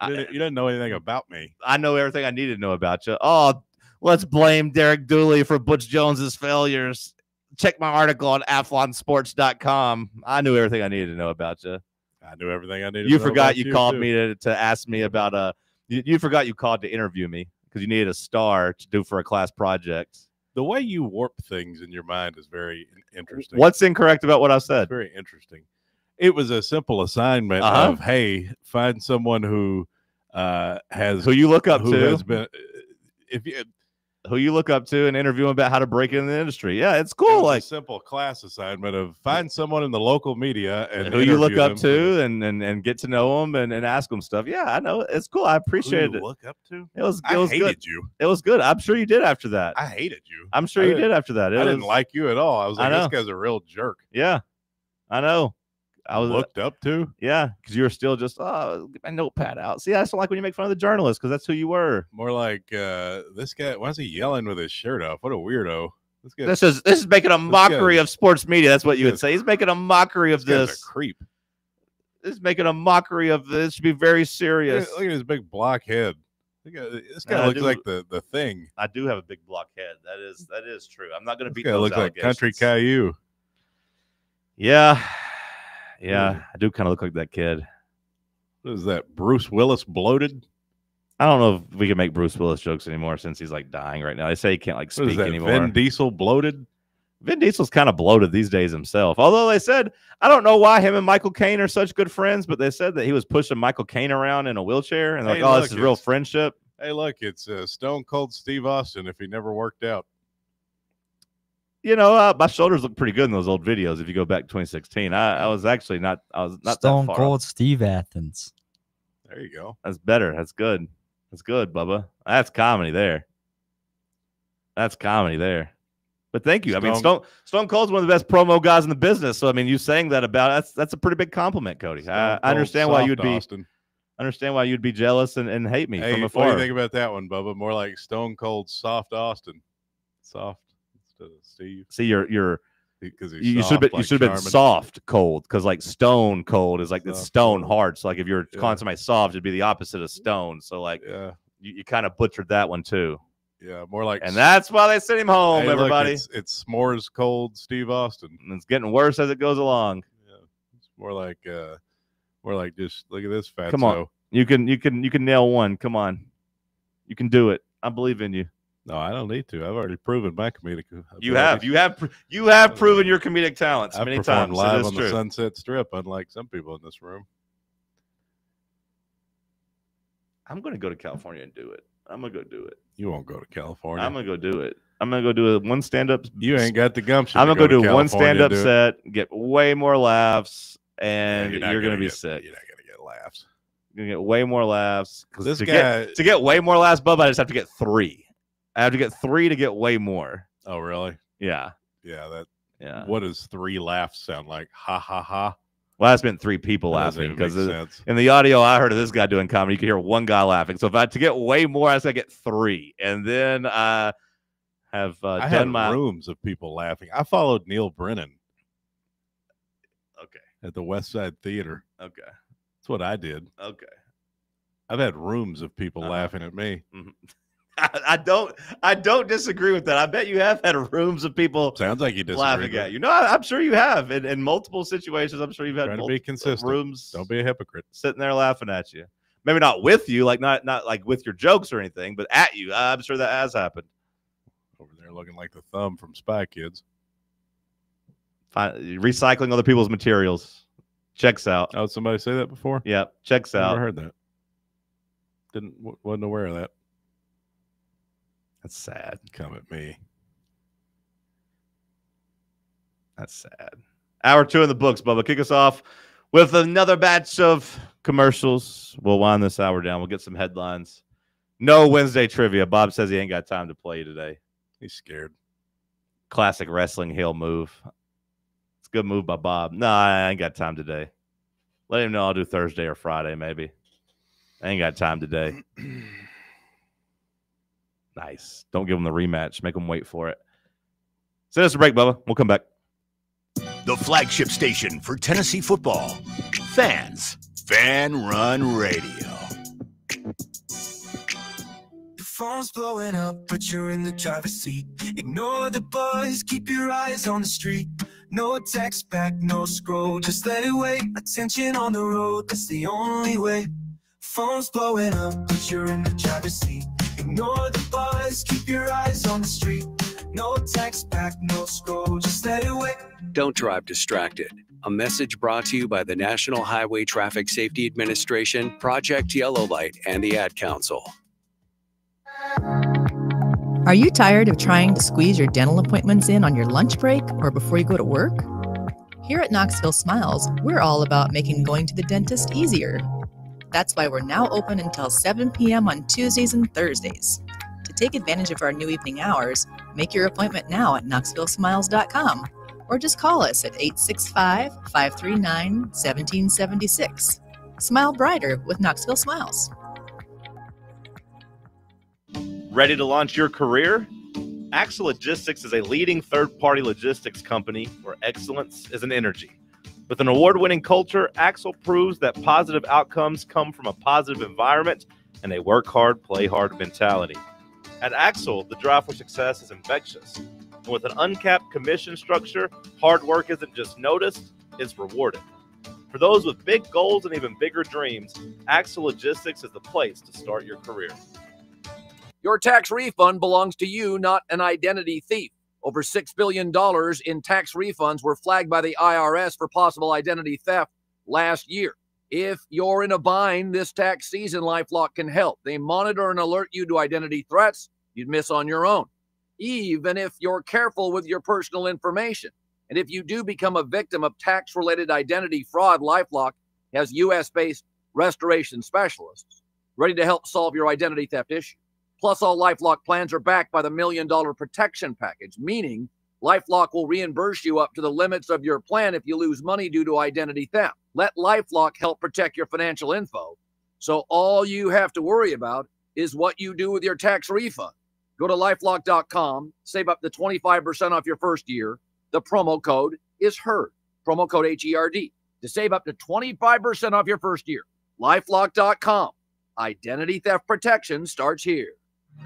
Speaker 9: You didn't know anything about me.
Speaker 5: I know everything I needed to know about you. Oh, let's blame Derek Dooley for Butch Jones's failures. Check my article on athlonsports.com. I knew everything I needed to know about you.
Speaker 9: I knew everything I needed.
Speaker 5: You
Speaker 9: to know
Speaker 5: forgot
Speaker 9: about
Speaker 5: you called
Speaker 9: too.
Speaker 5: me to ask me about you forgot you called to interview me because you needed a star to do for a class project.
Speaker 9: The way you warp things in your mind is very interesting.
Speaker 5: What's incorrect about what I said?
Speaker 9: It's very interesting. It was a simple assignment of, hey, find someone who has
Speaker 5: who you look up
Speaker 9: who
Speaker 5: to.
Speaker 9: has been if you
Speaker 5: who you look up to and interview them about how to break into the industry. Yeah, it's cool.
Speaker 9: It was
Speaker 5: Like
Speaker 9: a simple class assignment of find someone in the local media and
Speaker 5: who you look
Speaker 9: interview
Speaker 5: up
Speaker 9: them.
Speaker 5: to and get to know them and ask them stuff. Yeah, I know. It's cool. I appreciate
Speaker 9: Who
Speaker 5: it.
Speaker 9: you look up to?
Speaker 5: It was
Speaker 9: I
Speaker 5: good.
Speaker 9: hated you.
Speaker 5: It was good. I'm sure you did after that.
Speaker 9: I hated you.
Speaker 5: I'm sure
Speaker 9: I
Speaker 5: you
Speaker 9: didn't-
Speaker 5: did after that.
Speaker 9: I didn't like you at all. I was
Speaker 5: I
Speaker 9: like, this
Speaker 5: know.
Speaker 9: guy's a real jerk.
Speaker 5: Yeah, I know. I was
Speaker 9: Looked up to.
Speaker 5: Yeah, because you were still just get my notepad out. See, I just don't like when you make fun of the journalists because that's who you were.
Speaker 9: More like this guy. Why is he yelling with his shirt off? What a weirdo!
Speaker 5: This is making a mockery of sports media. That's what you would say. He's making a mockery of
Speaker 9: guy's
Speaker 5: this.
Speaker 9: a creep.
Speaker 5: This is making a mockery of this. Should be very serious.
Speaker 9: Look at his big block head. This guy
Speaker 5: I
Speaker 9: looks
Speaker 5: do-
Speaker 9: like the thing.
Speaker 5: I do have a big block head. That is true. I'm not going to
Speaker 9: This
Speaker 5: beat
Speaker 9: guy
Speaker 5: those
Speaker 9: looks like Country
Speaker 5: allegations.
Speaker 9: Caillou.
Speaker 5: Yeah, I do kind of look like that kid.
Speaker 9: What is that? Bruce Willis bloated?
Speaker 5: I don't know if we can make Bruce Willis jokes anymore since he's like dying right now. They say he can't like
Speaker 9: What is
Speaker 5: speak
Speaker 9: that?
Speaker 5: anymore.
Speaker 9: Vin Diesel bloated?
Speaker 5: Vin Diesel's kind of bloated these days himself. Although they said, I don't know why him and Michael Caine are such good friends, but they said that he was pushing Michael Caine around in a wheelchair, and they're
Speaker 9: Hey,
Speaker 5: like, oh,
Speaker 9: look,
Speaker 5: this is real
Speaker 9: it's-
Speaker 5: friendship.
Speaker 9: Hey, look, it's Stone Cold Steve Austin if he never worked out.
Speaker 5: You know, my shoulders look pretty good in those old videos. If you go back to 2016, I was actually not. I was not
Speaker 11: Stone
Speaker 5: that far.
Speaker 11: Cold Steve Athens.
Speaker 9: There you go.
Speaker 5: That's better. That's good. That's good, Bubba. That's comedy there. That's comedy there. But thank you. I mean, Stone Cold's one of the best promo guys in the business. So I mean, you saying that about that's a pretty big compliment, Cody. I understand why you'd be.
Speaker 9: Austin.
Speaker 5: Understand why you'd be jealous and hate me
Speaker 9: Hey,
Speaker 5: from
Speaker 9: what
Speaker 5: afar.
Speaker 9: do you think about that one, Bubba? More like Stone Cold Soft Austin. Soft instead of Steve.
Speaker 5: See, you're
Speaker 9: because
Speaker 5: you should have been soft cold because like stone cold is like it's stone hard. So like if you're calling somebody soft, it'd be the opposite of stone. So like you kind of butchered that one too.
Speaker 9: Yeah, more like,
Speaker 5: and that's why they sent him home.
Speaker 9: Hey, look,
Speaker 5: everybody,
Speaker 9: it's s'mores cold Steve Austin.
Speaker 5: And it's getting worse as it goes along.
Speaker 9: It's more like just look at this fatso.
Speaker 5: Come on, you can nail one. Come on, you can do it. I believe in you.
Speaker 9: No, I don't need to. I've already proven my comedic.
Speaker 5: You have proven your comedic talents
Speaker 9: I've
Speaker 5: many
Speaker 9: performed
Speaker 5: times.
Speaker 9: live
Speaker 5: It is
Speaker 9: on
Speaker 5: true.
Speaker 9: the Sunset Strip, unlike some people in this room.
Speaker 5: I'm going to go to California and do it. I'm going to go do it.
Speaker 9: You won't go to California.
Speaker 5: I'm going to go do it. I'm going to go do one stand-up.
Speaker 9: You ain't got the gumption.
Speaker 5: I'm going to go do one
Speaker 9: California
Speaker 5: stand-up
Speaker 9: and do it.
Speaker 5: set, get way more laughs, and
Speaker 9: You're not
Speaker 5: you're going to be
Speaker 9: get-
Speaker 5: sick.
Speaker 9: You're not going to get laughs.
Speaker 5: You're going to get way more laughs. 'Cause
Speaker 9: This
Speaker 5: to
Speaker 9: guy-
Speaker 5: to get way more laughs, Bubba, I just have to get 3. I have to get 3 to get way more.
Speaker 9: Oh, really?
Speaker 5: Yeah.
Speaker 9: Yeah. What does 3 laughs sound like? Ha ha ha.
Speaker 5: Well, that's been 3 people
Speaker 9: That doesn't
Speaker 5: laughing
Speaker 9: even
Speaker 5: because
Speaker 9: make sense.
Speaker 5: in the audio I heard of this guy doing comedy, you could hear one guy laughing. So if I to get way more, I said get 3, and then I have
Speaker 9: I
Speaker 5: done
Speaker 9: had
Speaker 5: my
Speaker 9: rooms of people laughing. I followed Neil Brennan.
Speaker 5: Okay.
Speaker 9: At the West Side Theater.
Speaker 5: Okay.
Speaker 9: That's what I did.
Speaker 5: Okay.
Speaker 9: I've had rooms of people laughing at me.
Speaker 5: I don't disagree with that. I bet you have had rooms of people
Speaker 9: Sounds like you disagree
Speaker 5: laughing
Speaker 9: with
Speaker 5: at
Speaker 9: it.
Speaker 5: you. No, I'm sure you have in multiple situations. I'm sure you've had
Speaker 9: Trying to
Speaker 5: multiple
Speaker 9: be consistent.
Speaker 5: rooms.
Speaker 9: Don't be a hypocrite.
Speaker 5: Sitting there laughing at you. Maybe not with you, like not like with your jokes or anything, but at you. I'm sure that has happened.
Speaker 9: Over there looking like the thumb from Spy Kids.
Speaker 5: Recycling other people's materials. Checks out.
Speaker 9: Oh, somebody say that before?
Speaker 5: Yep. Checks out.
Speaker 9: Never heard that. Wasn't aware of that.
Speaker 5: That's sad.
Speaker 9: Come at me.
Speaker 5: That's sad. Hour 2 in the books, Bubba. Kick us off with another batch of commercials. We'll wind this hour down. We'll get some headlines. No Wednesday trivia. Bob says he ain't got time to play today.
Speaker 9: He's scared.
Speaker 5: Classic wrestling heel move. It's a good move by Bob. No, I ain't got time today. Let him know I'll do Thursday or Friday, maybe. I ain't got time today. Nice. Don't give him the rematch. Make him wait for it. Send us a break, Bubba. We'll come back.
Speaker 12: The flagship station for Tennessee football. Fans. FANRUN Radio.
Speaker 3: The phone's blowing up, but you're in the driver's seat. Ignore the buzz, keep your eyes on the street. No text back, no scroll, just let it wait. Attention on the road, that's the only way. Phone's blowing up, but you're in the driver's seat. Ignore the buzz, keep your eyes on the street. No text back, no scroll, just let it wait.
Speaker 19: Don't drive distracted. A message brought to you by the National Highway Traffic Safety Administration, Project Yellow Light, and the Ad Council.
Speaker 21: Are you tired of trying to squeeze your dental appointments in on your lunch break or before you go to work? Here at Knoxville Smiles, we're all about making going to the dentist easier. That's why we're now open until 7 p.m. on Tuesdays and Thursdays. To take advantage of our new evening hours, make your appointment now at knoxvillesmiles.com or just call us at 865-539-1776. Smile brighter with Knoxville Smiles.
Speaker 5: Ready to launch your career? Axle Logistics is a leading third-party logistics company where excellence is an energy. With an award-winning culture, Axle proves that positive outcomes come from a positive environment and a work hard, play hard mentality. At Axle, the drive for success is infectious. And with an uncapped commission structure, hard work isn't just noticed, it's rewarded. For those with big goals and even bigger dreams, Axle Logistics is the place to start your career.
Speaker 22: Your tax refund belongs to you, not an identity thief. Over $6 billion in tax refunds were flagged by the IRS for possible identity theft last year. If you're in a bind this tax season, LifeLock can help. They monitor and alert you to identity threats you'd miss on your own, even if you're careful with your personal information. And if you do become a victim of tax-related identity fraud, LifeLock has U.S.-based restoration specialists ready to help solve your identity theft issue. Plus, all LifeLock plans are backed by the $1 Million Protection Package, meaning LifeLock will reimburse you up to the limits of your plan if you lose money due to identity theft. Let LifeLock help protect your financial info, so all you have to worry about is what you do with your tax refund. Go to LifeLock.com, save up to 25% off your first year. The promo code is HERD, promo code HERD, to save up to 25% off your first year. LifeLock.com. Identity theft protection starts here.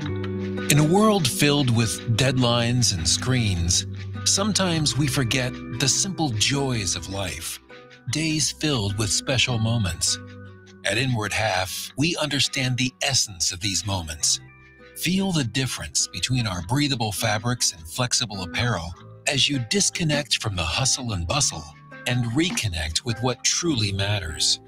Speaker 23: In a world filled with deadlines and screens, sometimes we forget the simple joys of life, days filled with special moments. At Inward Half, we understand the essence of these moments. Feel the difference between our breathable fabrics and flexible apparel as you disconnect from the hustle and bustle and reconnect with what truly matters.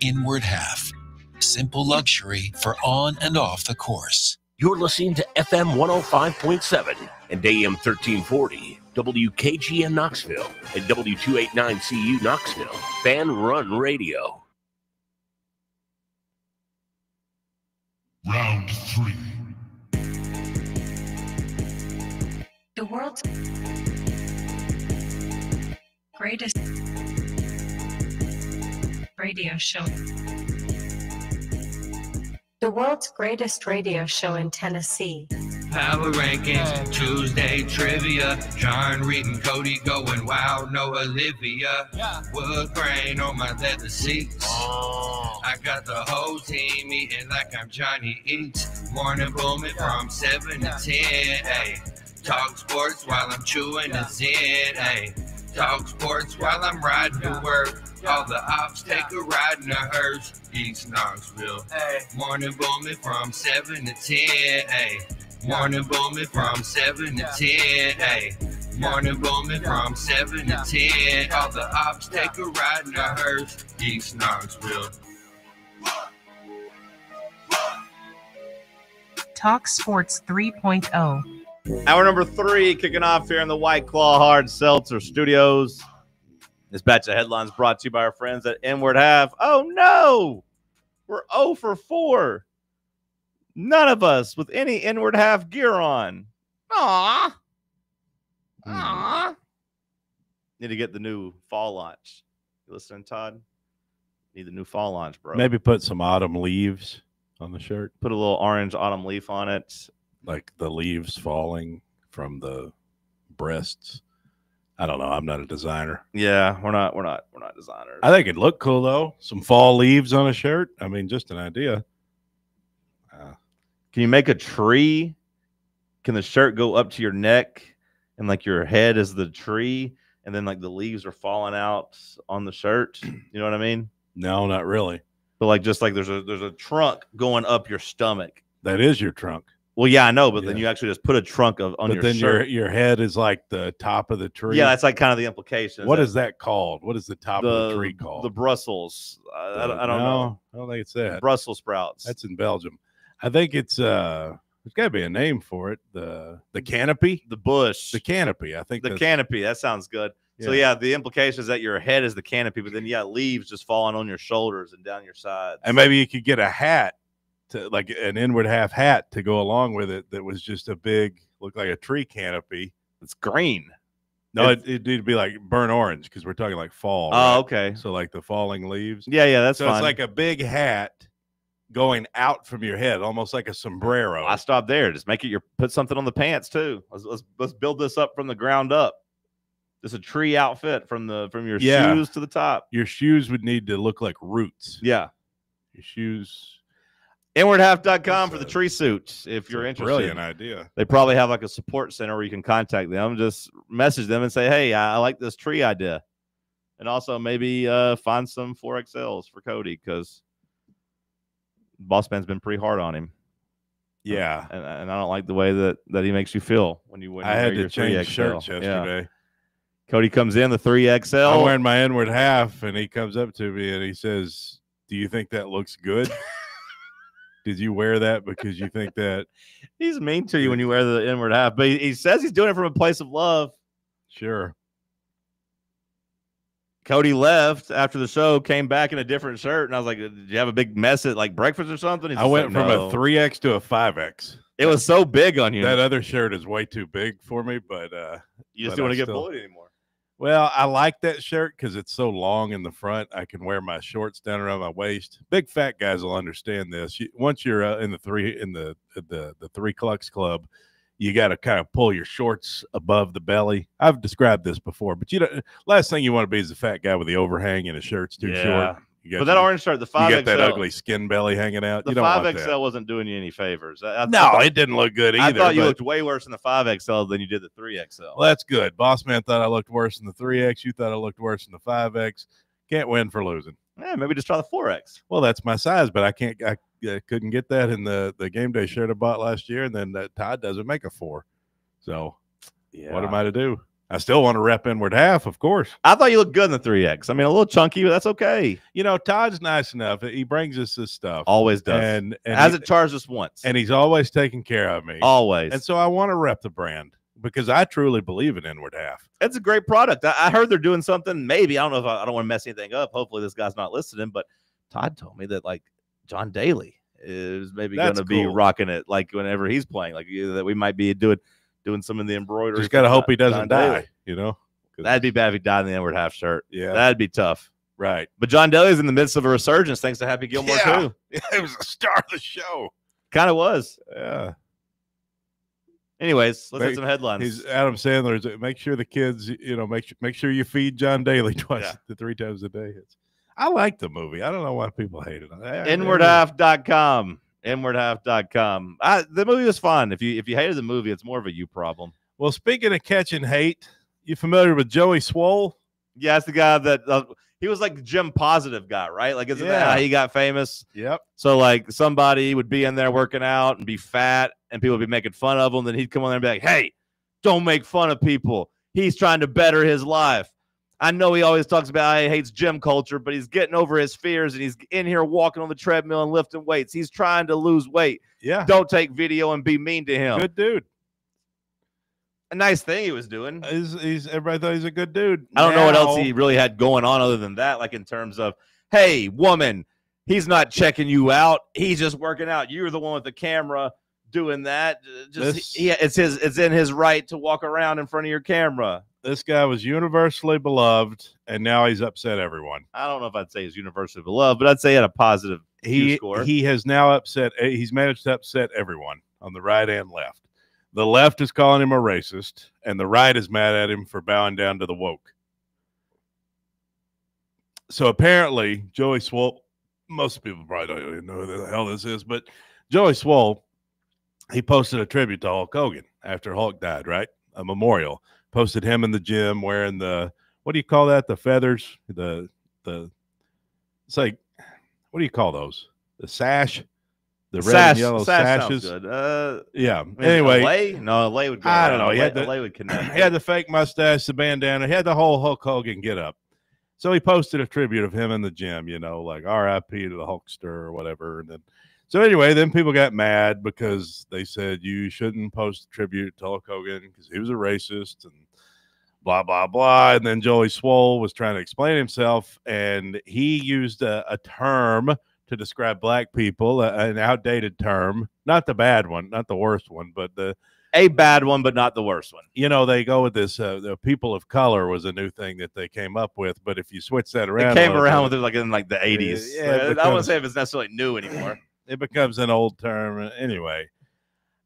Speaker 23: Inward Half, simple luxury for on and off the course.
Speaker 6: You're listening to FM 105.7 and AM 1340, WKGN Knoxville, and W289CU Knoxville, FANRUN Radio.
Speaker 3: Round 3.
Speaker 26: The world's greatest radio show. The world's greatest radio show in Tennessee.
Speaker 27: Power rankings, Tuesday trivia. John, Reed, and Cody going wild. No Olivia. Wood grain on my leather seats. I got the whole team eating like I'm Johnny Eats. Morning booming from 7 to 10. Ay. Talk sports while I'm chewing a Zen. Ay. Talk sports while I'm riding to work. All the ops take a ride in a hearse. East Knoxville. Ay. Morning booming from 7 to 10. Ay. Morning booming from 7 to 10. Ay. Morning booming from 7 to 10. All the ops take a ride in the hearse. East Knoxville.
Speaker 4: TalkSports 3.0.
Speaker 5: Hour number 3 kicking off here in the White Claw Hard Seltzer Studios. This batch of headlines brought to you by our friends at Inward Half. Oh, no! We're 0 for 4. None of us with any Inward Half gear on. Aww. Aww. Need to get the new fall launch. You listening, Todd? Need the new fall launch, bro.
Speaker 9: Maybe put some autumn leaves on the shirt.
Speaker 5: Put a little orange autumn leaf on it.
Speaker 9: Like the leaves falling from the breasts. I don't know. I'm not a designer.
Speaker 5: Yeah, we're not designers.
Speaker 9: I think it'd look cool though. Some fall leaves on a shirt. I mean, just an idea.
Speaker 5: Can you make a tree? Can the shirt go up to your neck and like your head is the tree and then like the leaves are falling out on the shirt? You know what I mean?
Speaker 9: No, not really.
Speaker 5: But like just like there's a trunk going up your stomach.
Speaker 9: That is your trunk.
Speaker 5: Well, yeah, I know, but then you actually just put a trunk on
Speaker 9: but
Speaker 5: your
Speaker 9: then
Speaker 5: shirt.
Speaker 9: Your head is like the top of the tree.
Speaker 5: Yeah, that's like kind of the implication.
Speaker 9: What is that called? What is the top of the tree called?
Speaker 5: The Brussels. I don't know.
Speaker 9: I don't think it's that.
Speaker 5: Brussels sprouts.
Speaker 9: That's in Belgium. I think it's there's got to be a name for it. The canopy,
Speaker 5: the bush,
Speaker 9: the canopy. I think
Speaker 5: the canopy. That sounds good. Yeah. So yeah, the implication is that your head is the canopy, but then you got leaves just falling on your shoulders and down your sides.
Speaker 9: And maybe you could get a hat, to like an Inward Half hat to go along with it. That was just a big, looked like a tree canopy.
Speaker 5: It's green.
Speaker 9: No, it'd need to be like burnt orange because we're talking like fall.
Speaker 5: Oh,
Speaker 9: right?
Speaker 5: okay.
Speaker 9: So like the falling leaves.
Speaker 5: Yeah, that's fine.
Speaker 9: It's like a big hat going out from your head, almost like a sombrero.
Speaker 5: I stopped there. Just make it put something on the pants too. Let's build this up from the ground up. Just a tree outfit from your shoes to the top.
Speaker 9: Your shoes would need to look like roots.
Speaker 5: Yeah.
Speaker 9: Your shoes.
Speaker 5: Inwardhalf.com for the tree suits if you're interested.
Speaker 9: Brilliant idea.
Speaker 5: They probably have like a support center where you can contact them. Just message them and say, hey, I like this tree idea. And also maybe find some 4XLs for Cody because Boss Man's been pretty hard on him.
Speaker 9: Yeah.
Speaker 5: And I don't like the way that he makes you feel when you
Speaker 9: I had to change shirts yesterday.
Speaker 5: Yeah. Cody comes in, the 3XL.
Speaker 9: I'm wearing my Inward Half, and he comes up to me and he says, do you think that looks good? Did you wear that because you think that?
Speaker 5: He's mean to you when you wear the Inward Half, but he says he's doing it from a place of love.
Speaker 9: Sure.
Speaker 5: Cody left after the show, came back in a different shirt, and I was like, did you have a big mess at like breakfast or something?
Speaker 9: I went from a 3X to a 5X.
Speaker 5: It was so big on you.
Speaker 9: That other shirt is way too big for me, but
Speaker 5: you just don't want to get bullied anymore.
Speaker 9: Well, I like that shirt because it's so long in the front. I can wear my shorts down around my waist. Big fat guys will understand this. Once you're in the three clucks club, you got to kind of pull your shorts above the belly. I've described this before, but last thing you want to be is a fat guy with the overhang and his shirt's too short.
Speaker 5: But that orange shirt, the 5XL,
Speaker 9: you get that ugly skin belly hanging out.
Speaker 5: The
Speaker 9: you don't
Speaker 5: 5XL wasn't doing you any favors.
Speaker 9: It didn't look good either.
Speaker 5: I thought you looked way worse in the 5XL than you did the 3XL.
Speaker 9: Well, that's good. Boss Man thought I looked worse in the 3X. You thought I looked worse in the 5X. Can't win for losing.
Speaker 5: Yeah, maybe just try the 4X.
Speaker 9: Well, that's my size, but I couldn't get that in the game day shirt I bought last year, and then Todd doesn't make a 4. So, what am I to do? I still want to rep Inward Half, of course.
Speaker 5: I thought you looked good in the 3X. I mean, a little chunky, but that's okay.
Speaker 9: You know, Todd's nice enough. He brings us this stuff.
Speaker 5: Always does.
Speaker 9: And
Speaker 5: hasn't charged us once.
Speaker 9: And he's always taking care of me.
Speaker 5: Always.
Speaker 9: And so I want to rep the brand because I truly believe in Inward Half.
Speaker 5: It's a great product. I heard they're doing something. Maybe. I don't know if I don't want to mess anything up. Hopefully this guy's not listening. But Todd told me that, like, John Daly is maybe going to be rocking it, like, whenever he's playing. Like, that we might be doing some of the embroidery.
Speaker 9: Just got to hope he doesn't die, you know?
Speaker 5: That'd be bad if he died in the Inward Half shirt.
Speaker 9: Yeah.
Speaker 5: That'd be tough.
Speaker 9: Right.
Speaker 5: But John Daly's in the midst of a resurgence thanks to Happy Gilmore, too.
Speaker 9: Yeah, he was the star of the show.
Speaker 5: Kind of was.
Speaker 9: Yeah.
Speaker 5: Anyways, let's hit some headlines.
Speaker 9: He's Adam Sandler's. Make sure the kids, make sure you feed John Daly twice to 3 times a day. I like the movie. I don't know why people hate it.
Speaker 5: Inwardhalf.com. Inwardhalf.com. The movie was fun. If you hated the movie, it's more of a you problem.
Speaker 9: Well, speaking of catching hate, you familiar with Joey Swole?
Speaker 5: Yeah, it's the guy that he was like the gym positive guy, right? Like, isn't that how he got famous?
Speaker 9: Yep.
Speaker 5: So like somebody would be in there working out and be fat, and people would be making fun of him. Then he'd come on there and be like, "Hey, don't make fun of people. he's trying to better his life. I know he always talks about how he hates gym culture, but he's getting over his fears, and he's in here walking on the treadmill and lifting weights. He's trying to lose weight.
Speaker 9: Yeah.
Speaker 5: Don't take video and be mean to him.
Speaker 9: Good dude.
Speaker 5: A nice thing he was doing.
Speaker 9: Everybody thought he's a good dude.
Speaker 5: I don't know what else he really had going on other than that, like in terms of, hey, woman, he's not checking you out. He's just working out. You're the one with the camera doing that. It's in his right to walk around in front of your camera.
Speaker 9: This guy was universally beloved, and now he's upset everyone.
Speaker 5: I don't know if I'd say he's universally beloved, but I'd say he had a positive score.
Speaker 9: He has now upset. He's managed to upset everyone on the right and left. The left is calling him a racist, and the right is mad at him for bowing down to the woke. So apparently, Joey Swole, most people probably don't even know who the hell this is, but Joey Swole, he posted a tribute to Hulk Hogan after Hulk died, right? A memorial. Posted him in the gym wearing the, what do you call that? The feathers? It's like, what do you call those? The sash? The red and yellow sashes.
Speaker 5: Sounds good.
Speaker 9: Yeah.
Speaker 5: I mean,
Speaker 9: anyway,
Speaker 5: LA would go.
Speaker 9: I don't know.
Speaker 5: LA would connect.
Speaker 9: He had the fake mustache, the bandana. He had the whole Hulk Hogan get up. So he posted a tribute of him in the gym, like R.I.P. to the Hulkster or whatever. And then, so anyway, then people got mad because they said you shouldn't post a tribute to Hulk Hogan because he was a racist and blah, blah, blah. And then Joey Swole was trying to explain himself, and he used a term to describe black people, an outdated term, not the bad one, not the worst one, but
Speaker 5: a bad one, but not the worst one.
Speaker 9: They go with this, the people of color was a new thing that they came up with, but if you switch that around.
Speaker 5: It came around with it like in like the 80s.
Speaker 9: Yeah,
Speaker 5: I wouldn't say if it's necessarily new anymore.
Speaker 9: It becomes an old term. Anyway,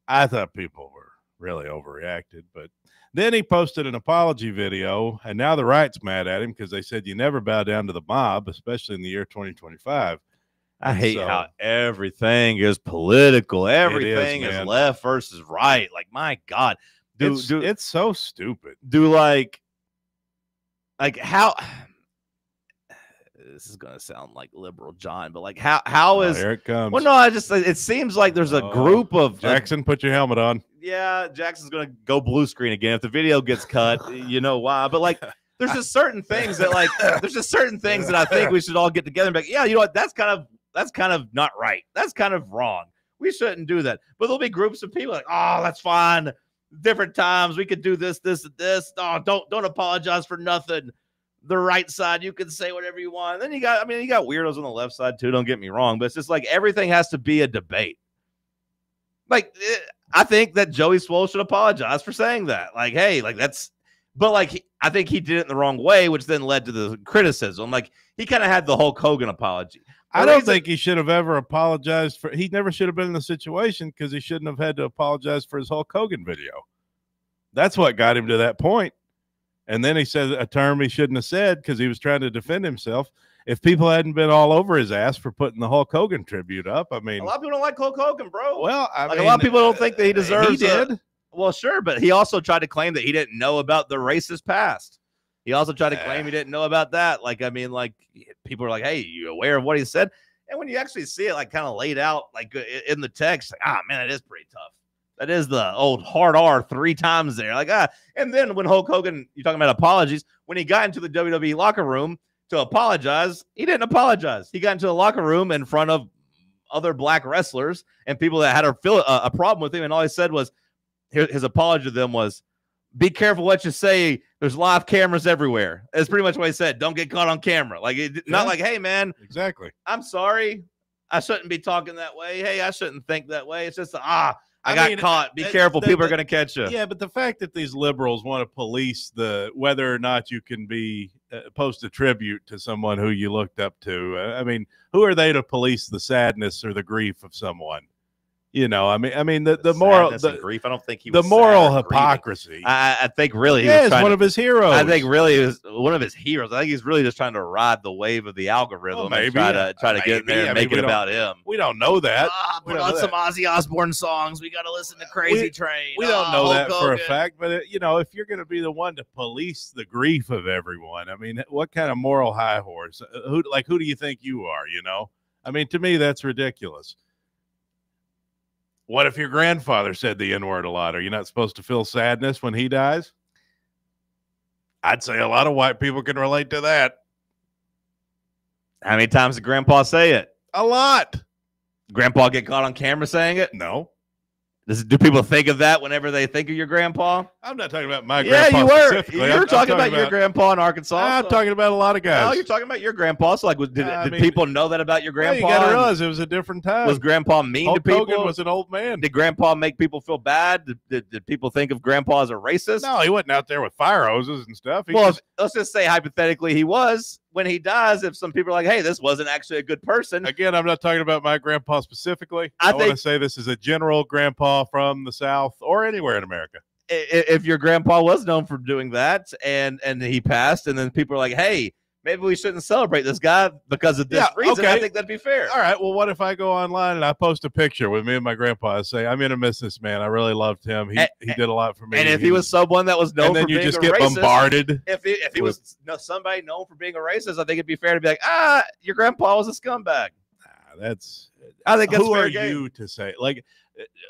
Speaker 9: I thought people were really overreacted, but then he posted an apology video, and now the right's mad at him because they said you never bow down to the mob, especially in the year 2025.
Speaker 5: I hate how everything is political. Everything is left versus right. Like, my God.
Speaker 9: It's so stupid.
Speaker 5: Like how this is gonna sound like liberal John, but like how is
Speaker 9: here it comes?
Speaker 5: Well, no, it seems like there's a group of
Speaker 9: Jackson, put your helmet on.
Speaker 5: Yeah, Jackson's gonna go blue screen again if the video gets cut. You know why? But like there's just certain things that I think we should all get together and be like, yeah, you know what, that's kind of not right. That's kind of wrong. We shouldn't do that. But there'll be groups of people like, oh, that's fine. Different times we could do this, this, and this. Oh, don't apologize for nothing. The right side, you can say whatever you want. And then you got weirdos on the left side too. Don't get me wrong, but it's just like everything has to be a debate. Like I think that Joey Swole should apologize for saying that. Like, hey, like that's. But like I think he did it in the wrong way, which then led to the criticism. Like he kind of had the Hulk Hogan apology.
Speaker 9: I don't think he should have ever apologized for. He never should have been in the situation because he shouldn't have had to apologize for his Hulk Hogan video. That's what got him to that point. And then he said a term he shouldn't have said because he was trying to defend himself. If people hadn't been all over his ass for putting the Hulk Hogan tribute up, I mean,
Speaker 5: a lot of people don't like Hulk Hogan, bro.
Speaker 9: Well, I mean,
Speaker 5: a lot of people don't think that he deserves.
Speaker 9: He did.
Speaker 5: Well, sure, but he also tried to claim that he didn't know about the racist past. He also tried to claim he didn't know about that. Like, I mean, like people are like, "Hey, you aware of what he said?" And when you actually see it, like, kind of laid out, like in the text, like, man, it is pretty tough. That is the old hard R 3 times there. Like, and then when Hulk Hogan, you're talking about apologies, when he got into the WWE locker room to apologize, he didn't apologize. He got into the locker room in front of other black wrestlers and people that had a problem with him, and all he said was, his apology to them was, be careful what you say. There's live cameras everywhere. That's pretty much what he said. Don't get caught on camera. Like, not like, hey, man.
Speaker 9: Exactly.
Speaker 5: I'm sorry. I shouldn't be talking that way. Hey, I shouldn't think that way. It's just, I got caught. Be careful. People are going to catch you.
Speaker 9: Yeah, but the fact that these liberals want to police whether or not you can be post a tribute to someone who you looked up to. I mean, who are they to police the sadness or the grief of someone? You know, I mean, the moral, the
Speaker 5: grief. I don't think he was
Speaker 9: the moral hypocrisy.
Speaker 5: I think really, he
Speaker 9: was one of his heroes.
Speaker 5: I think really he was one of his heroes. I think he's really just trying to ride the wave of the algorithm and try to get in there and make it about him.
Speaker 9: We don't know that.
Speaker 5: Put on some Ozzy Osbourne songs. We got to listen to Crazy Train.
Speaker 9: We don't know that for a fact, but you know, if you're going to be the one to police the grief of everyone, I mean, what kind of moral high horse? Who do you think you are? You know, I mean, to me, that's ridiculous. What if your grandfather said the N-word a lot? Are you not supposed to feel sadness when he dies? I'd say a lot of white people can relate to that.
Speaker 5: How many times did Grandpa say it?
Speaker 9: A lot.
Speaker 5: Grandpa get caught on camera saying it?
Speaker 9: No.
Speaker 5: Do people think of that whenever they think of your grandpa?
Speaker 9: I'm not talking about my grandpa
Speaker 5: you were.
Speaker 9: specifically.
Speaker 5: You were talking about your grandpa in Arkansas.
Speaker 9: I'm talking about a lot of guys.
Speaker 5: No, you're talking about your grandpa. So, like, did people know that about your grandpa?
Speaker 9: Well, you got to realize it was a different time.
Speaker 5: Was Grandpa mean
Speaker 9: Hulk
Speaker 5: to people?
Speaker 9: Hogan was an old man.
Speaker 5: Did Grandpa make people feel bad? Did people think of Grandpa as a racist?
Speaker 9: No, he wasn't out there with fire hoses and stuff.
Speaker 5: Let's just say hypothetically he was. When he dies, if some people are like, hey, this wasn't actually a good person.
Speaker 9: Again, I'm not talking about my grandpa specifically. I want to say this is a general grandpa from the South or anywhere in America.
Speaker 5: If your grandpa was known for doing that and he passed, and then people are like, hey, maybe we shouldn't celebrate this guy because of this reason, I think that'd be fair.
Speaker 9: All right, well, what if I go online and I post a picture with me and my grandpa and say, I'm going to miss this man. I really loved him. He did a lot for me.
Speaker 5: And if he was someone that was known for being a racist. And then you just get
Speaker 9: bombarded.
Speaker 5: If he was somebody known for being a racist, I think it'd be fair to be like, your grandpa was a scumbag.
Speaker 9: I think that's who are you to say? Like,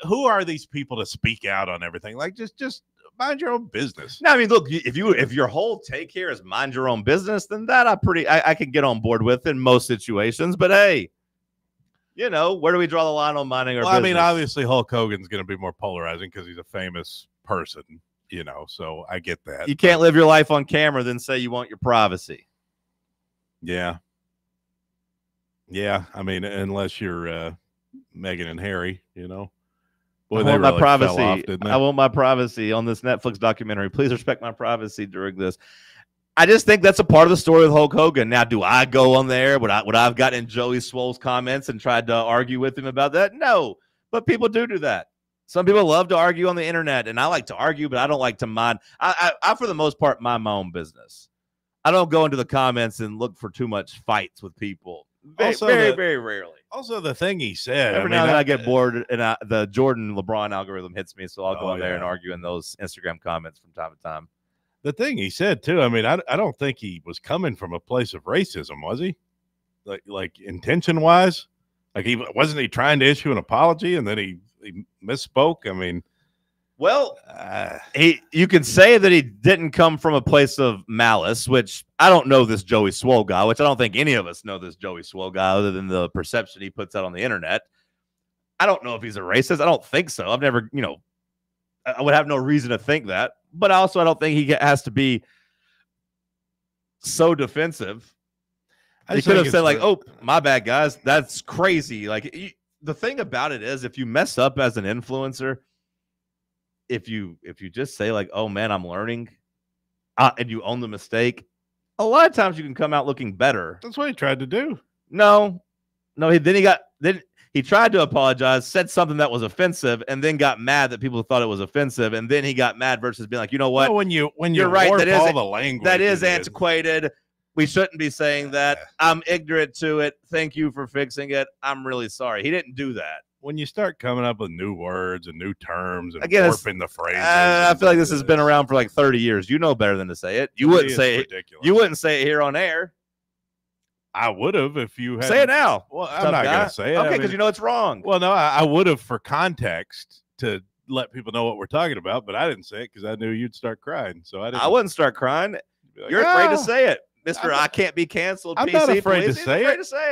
Speaker 9: who are these people to speak out on everything? Like, just mind your own business.
Speaker 5: No, I mean, look, if your whole take here is mind your own business, then that I can get on board with in most situations. But hey, where do we draw the line on minding our business?
Speaker 9: I mean, obviously Hulk Hogan's going to be more polarizing because he's a famous person, so I get that.
Speaker 5: You can't live your life on camera then say you want your privacy.
Speaker 9: Yeah. Yeah, I mean, unless you're Meghan and Harry, Boy,
Speaker 5: I want my privacy. I want my privacy on this Netflix documentary. Please respect my privacy during this. I just think that's a part of the story with Hulk Hogan. Now, do I go on there? Would I've gotten in Joey Swole's comments and tried to argue with him about that? No, but people do that. Some people love to argue on the internet, and I like to argue, but I don't like to mind. I for the most part, mind my own business. I don't go into the comments and look for too much fights with people. Very rarely.
Speaker 9: Also, the thing he said.
Speaker 5: Every now and then I get bored, and the Jordan LeBron algorithm hits me, so I'll go in there and argue in those Instagram comments from time to time.
Speaker 9: The thing he said too. I mean, I don't think he was coming from a place of racism, was he? Like intention wise, like he wasn't trying to issue an apology and then he misspoke. I mean.
Speaker 5: Well, you can say that he didn't come from a place of malice, which I don't know this Joey Swole guy, which I don't think any of us know this Joey Swole guy other than the perception he puts out on the internet. I don't know if he's a racist. I don't think so. I've never, I would have no reason to think that. But also, I don't think he has to be so defensive. He could have said like, oh, my bad, guys. That's crazy. Like, the thing about it is if you mess up as an influencer, if you just say like, oh man, I'm learning, and you own the mistake, a lot of times you can come out looking better.
Speaker 9: That's what he tried to do.
Speaker 5: No, he tried to apologize, said something that was offensive, and then got mad that people thought it was offensive, and then he got mad versus being like, you know what?
Speaker 9: No, when you're
Speaker 5: right,
Speaker 9: warp all the language,
Speaker 5: that is antiquated. We shouldn't be saying that. I'm ignorant to it. Thank you for fixing it. I'm really sorry. He didn't do that.
Speaker 9: When you start coming up with new words and new terms and
Speaker 5: again,
Speaker 9: warping the phrases,
Speaker 5: I feel like this has been around for like 30 years. You know better than to say it. You wouldn't say it. You wouldn't say it here on air.
Speaker 9: I would have if you had.
Speaker 5: Say it now.
Speaker 9: Well, I'm not going to say it.
Speaker 5: Okay, because you know it's wrong.
Speaker 9: Well, no, I would have for context to let people know what we're talking about, but I didn't say it because I knew you'd start crying. So I didn't.
Speaker 5: I wouldn't start crying. You're afraid to say it. Mr. I can't be canceled.
Speaker 9: I'm
Speaker 5: PC
Speaker 9: not afraid
Speaker 5: police.
Speaker 9: to say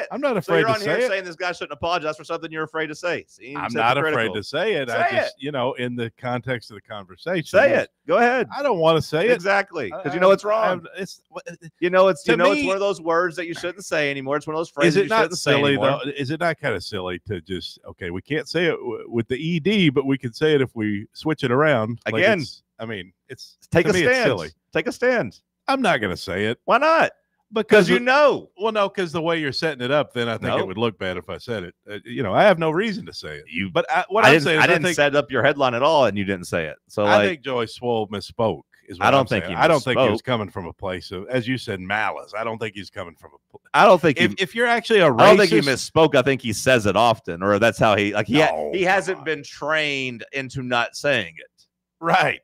Speaker 9: it. I'm not afraid to say it.
Speaker 5: You're on here saying this guy shouldn't apologize for something you're afraid to say.
Speaker 9: I'm not afraid to say it. I just, in the context of the conversation.
Speaker 5: Say it. Go ahead.
Speaker 9: I don't want to say it.
Speaker 5: Exactly. Because you know it's wrong. It's one of those words that you shouldn't say anymore. It's one of those phrases you shouldn't say anymore.
Speaker 9: Is it not kind of silly to just, we can't say it with the ED, but we can say it if we switch it around.
Speaker 5: Again,
Speaker 9: it's
Speaker 5: take a stand.
Speaker 9: It's silly.
Speaker 5: Take a stand.
Speaker 9: I'm not going to say it.
Speaker 5: Why not? Because well, no,
Speaker 9: because the way you're setting it up, then I think it would look bad if I said it. I have no reason to say it. But I
Speaker 5: didn't set up your headline at all, and you didn't say it. So
Speaker 9: I think Joey Swole misspoke.
Speaker 5: I don't think he
Speaker 9: was coming from a place of, as you said, malice. I don't think he's coming from a.
Speaker 5: I don't think
Speaker 9: if you're actually a racist,
Speaker 5: I don't think he misspoke. I think he says it often, or that's how he he hasn't been trained into not saying it.
Speaker 9: Right.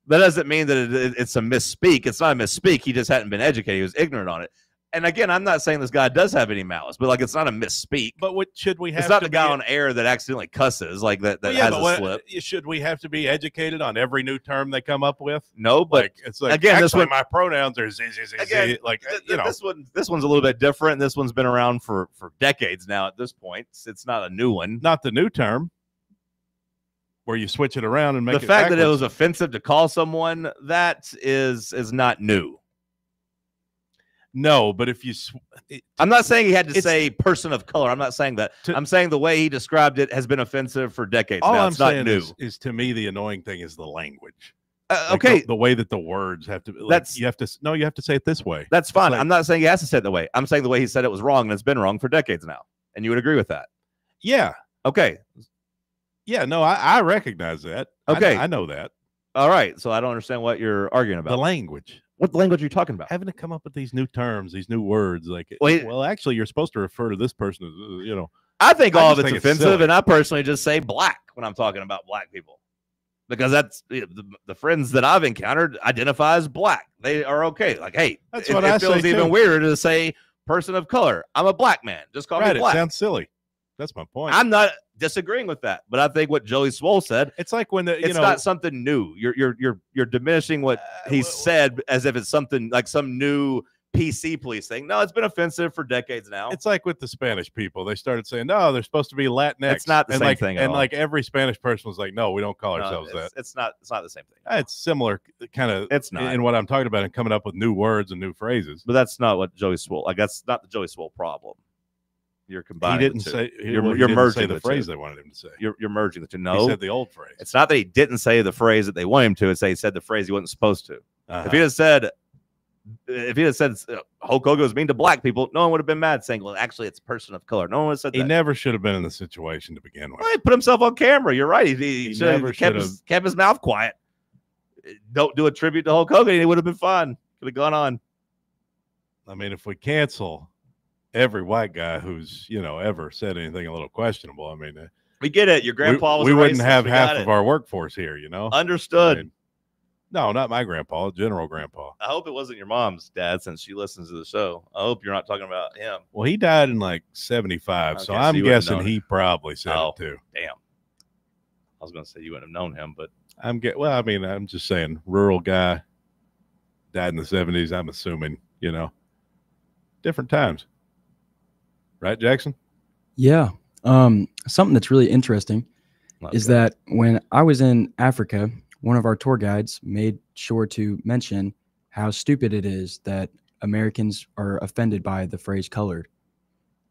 Speaker 5: That doesn't mean that it's a misspeak. It's not a misspeak. He just hadn't been educated. He was ignorant on it. And again, I'm not saying this guy does have any malice, but like it's not a misspeak.
Speaker 9: But what should we have?
Speaker 5: It's not
Speaker 9: to
Speaker 5: the guy
Speaker 9: be,
Speaker 5: on air that accidentally cusses like that. That
Speaker 9: yeah,
Speaker 5: has
Speaker 9: but
Speaker 5: a slip.
Speaker 9: Should we have to be educated on every new term they come up with?
Speaker 5: No, but
Speaker 9: like, it's like
Speaker 5: again,
Speaker 9: actually my pronouns are z. Like you know,
Speaker 5: this one's a little bit different. This one's been around for decades now. At this point, it's not a new one.
Speaker 9: Not the new term where you switch it around and make
Speaker 5: the fact that it was offensive to call someone that is not new.
Speaker 9: No, but if you,
Speaker 5: I'm not saying he had to say person of color. I'm not saying that. I'm saying the way he described it has been offensive for decades.
Speaker 9: All
Speaker 5: now.
Speaker 9: I'm
Speaker 5: It's not
Speaker 9: saying
Speaker 5: new.
Speaker 9: is to me the annoying thing is the language.
Speaker 5: Okay,
Speaker 9: the way that the words have to. Like,
Speaker 5: That's-
Speaker 9: you have to. No, you have to say it this way.
Speaker 5: That's fine.
Speaker 9: like-
Speaker 5: I'm not saying he has to say it that way. I'm saying the way he said it was wrong, and it's been wrong for decades now. And you would agree with that?
Speaker 9: Yeah.
Speaker 5: Okay.
Speaker 9: Yeah. No, I recognize that.
Speaker 5: Okay.
Speaker 9: I know that.
Speaker 5: All right. So I don't understand what you're arguing about.
Speaker 9: The language.
Speaker 5: What language are you talking about?
Speaker 9: Having to come up with these new terms, these new words. Like,
Speaker 5: Wait.
Speaker 9: well, actually, you're supposed to refer to this person as, you know.
Speaker 5: I think all of
Speaker 9: just
Speaker 5: it's
Speaker 9: think
Speaker 5: offensive,
Speaker 9: silly.
Speaker 5: and I personally just say black when I'm talking about black people. Because that's the friends that I've encountered identify as black. They are okay. Like, hey,
Speaker 9: That's
Speaker 5: it
Speaker 9: what I
Speaker 5: feels
Speaker 9: say,
Speaker 5: even
Speaker 9: too.
Speaker 5: weirder to say person of color. I'm a black man. Just call
Speaker 9: Right.
Speaker 5: me
Speaker 9: It
Speaker 5: black.
Speaker 9: sounds silly. That's my point.
Speaker 5: I'm not disagreeing with that, but I think what Joey Swole said,
Speaker 9: it's like when
Speaker 5: it's not something new. You're diminishing what he said as if it's something like some new PC police thing. No, it's been offensive for decades now.
Speaker 9: It's like with the Spanish people. They started saying, no, they're supposed to be Latinx.
Speaker 5: It's not the
Speaker 9: and
Speaker 5: same
Speaker 9: like,
Speaker 5: thing at
Speaker 9: And
Speaker 5: all.
Speaker 9: like every Spanish person was like, no, we don't call ourselves
Speaker 5: No,
Speaker 9: that.
Speaker 5: it's not the same thing.
Speaker 9: It's similar kind of
Speaker 5: It's not.
Speaker 9: in what I'm talking about and coming up with new words and new phrases.
Speaker 5: But that's not what Joey Swole. Like that's not the Joey Swole problem. You're combining.
Speaker 9: He didn't
Speaker 5: the two.
Speaker 9: say
Speaker 5: You're
Speaker 9: didn't
Speaker 5: merging
Speaker 9: say the phrase
Speaker 5: two.
Speaker 9: they wanted him to say.
Speaker 5: You're merging the two. No,
Speaker 9: He said the old phrase.
Speaker 5: It's not that he didn't say the phrase that they want him to. It's that he said the phrase he wasn't supposed to.
Speaker 9: Uh-huh.
Speaker 5: If he had said Hulk Hogan was mean to black people, no one would have been mad saying, well, actually, it's a person of color. No one would have said
Speaker 9: He
Speaker 5: that.
Speaker 9: never should have been in the situation to begin with.
Speaker 5: Well, he put himself on camera. You're right. He should
Speaker 9: never
Speaker 5: have kept
Speaker 9: should
Speaker 5: kept his mouth quiet. Don't do a tribute to Hulk Hogan. He would have been fine. Could have gone on.
Speaker 9: I mean, if we cancel every white guy who's, ever said anything a little questionable, I mean,
Speaker 5: We get it. Your grandpa was
Speaker 9: we
Speaker 5: a
Speaker 9: wouldn't
Speaker 5: racist.
Speaker 9: have
Speaker 5: We
Speaker 9: half
Speaker 5: got
Speaker 9: of
Speaker 5: it.
Speaker 9: our workforce here,
Speaker 5: Understood.
Speaker 9: I mean, no, not my grandpa, general grandpa.
Speaker 5: I hope it wasn't your mom's dad since she listens to the show. I hope you're not talking about him.
Speaker 9: Well, he died in like 75, so
Speaker 5: Okay, so
Speaker 9: I'm
Speaker 5: you wouldn't
Speaker 9: guessing
Speaker 5: know
Speaker 9: he probably said
Speaker 5: Oh,
Speaker 9: it too.
Speaker 5: damn. I was going to say you wouldn't have known him, but
Speaker 9: Well, I mean, I'm just saying, rural guy died in the 70s. I'm assuming, different times, right, Jackson?
Speaker 7: Yeah. Something that's really interesting is that when I was in Africa, one of our tour guides made sure to mention how stupid it is that Americans are offended by the phrase colored.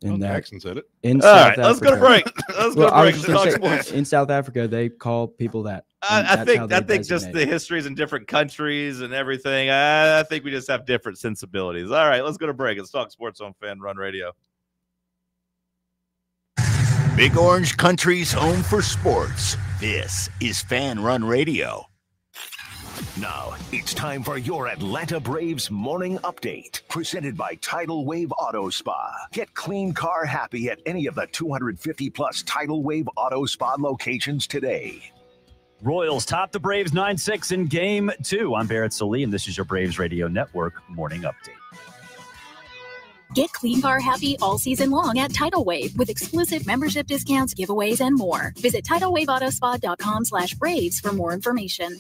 Speaker 7: And that
Speaker 9: Jackson said it.
Speaker 7: in
Speaker 5: All
Speaker 7: South
Speaker 5: right, let's go to
Speaker 7: Africa-
Speaker 5: break. Let's go to
Speaker 7: I was
Speaker 5: break.
Speaker 7: just gonna
Speaker 5: Talk
Speaker 7: say,
Speaker 5: sports.
Speaker 7: in South Africa, they call people that. and
Speaker 5: I
Speaker 7: that's
Speaker 5: think
Speaker 7: how they
Speaker 5: just
Speaker 7: designate
Speaker 5: the
Speaker 7: it.
Speaker 5: histories in different countries and everything. I think we just have different sensibilities. All right, let's go to break. Let's talk sports on FanRun Radio.
Speaker 8: Big Orange Country's home for sports. This is FanRun Radio.
Speaker 12: Now, it's time for your Atlanta Braves morning update. Presented by Tidal Wave Auto Spa. Get clean car happy at any of the 250 plus Tidal Wave Auto Spa locations today.
Speaker 1: Royals top the Braves 9-6 in Game 2. I'm Barrett Salee, and this is your Braves Radio Network morning update.
Speaker 10: Get clean car happy all season long at Tidal Wave with exclusive membership discounts, giveaways, and more. Visit TidalWaveAutoSpa.com/Braves for more information.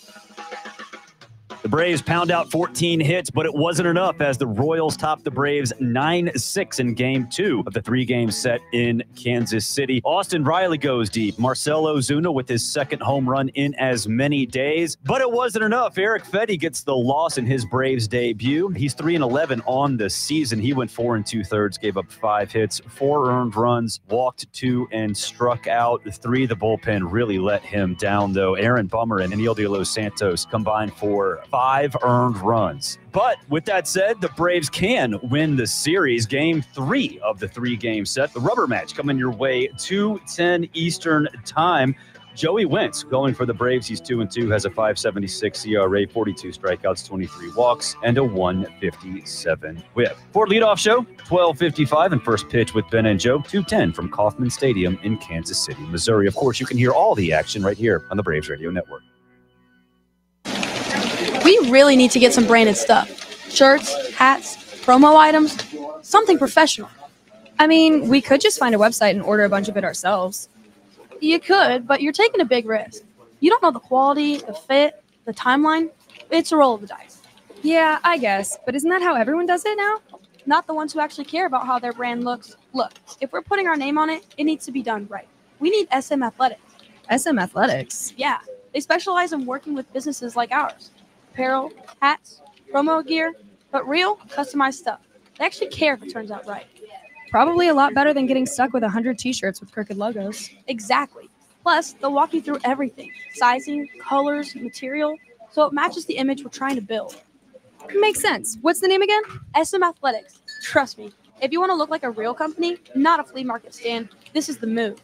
Speaker 1: The Braves pound out 14 hits, but it wasn't enough as the Royals topped the Braves 9-6 in Game 2 of the 3-game set in Kansas City. Austin Riley goes deep. Marcell Ozuna with his second home run in as many days, but it wasn't enough. Eric Fedde gets the loss in his Braves debut. He's 3-11 on the season. He went 4 2/3, gave up 5 hits, 4 earned runs, walked 2, and struck out 3. The bullpen really let him down, though. Aaron Bummer and Anil De Los Santos combined for 5 earned runs. But with that said, the Braves can win the series. Game 3 of the 3-game set. The rubber match coming your way 2:10 Eastern time. Joey Wentz going for the Braves. He's 2-2, has a 5.76 ERA, 42 strikeouts, 23 walks, and a 157 whip. For leadoff show, 12:55 and first pitch with Ben and Joe, 2:10 from Kauffman Stadium in Kansas City, Missouri. Of course, you can hear all the action right here on the Braves Radio Network.
Speaker 16: We really need to get some branded stuff. Shirts, hats, promo items. Something professional.
Speaker 13: I mean, we could just find a website and order a bunch of it ourselves.
Speaker 16: You could, but you're taking a big risk. You don't know the quality, the fit, the timeline. It's a roll of the dice.
Speaker 13: Yeah, I guess. But isn't that how everyone does it now?
Speaker 16: Not the ones who actually care about how their brand looks. Look, if we're putting our name on it, it needs to be done right. We need SM Athletics.
Speaker 13: SM Athletics?
Speaker 16: Yeah, they specialize in working with businesses like ours. Apparel, hats, promo gear, but real, customized stuff. They actually care if it turns out right.
Speaker 13: Probably a lot better than getting stuck with 100 t-shirts with crooked logos.
Speaker 16: Exactly. Plus, they'll walk you through everything. Sizing, colors, material, so it matches the image we're trying to build.
Speaker 13: Makes sense. What's the name again?
Speaker 16: SM Athletics. Trust me, if you want to look like a real company, not a flea market stand, this is the move.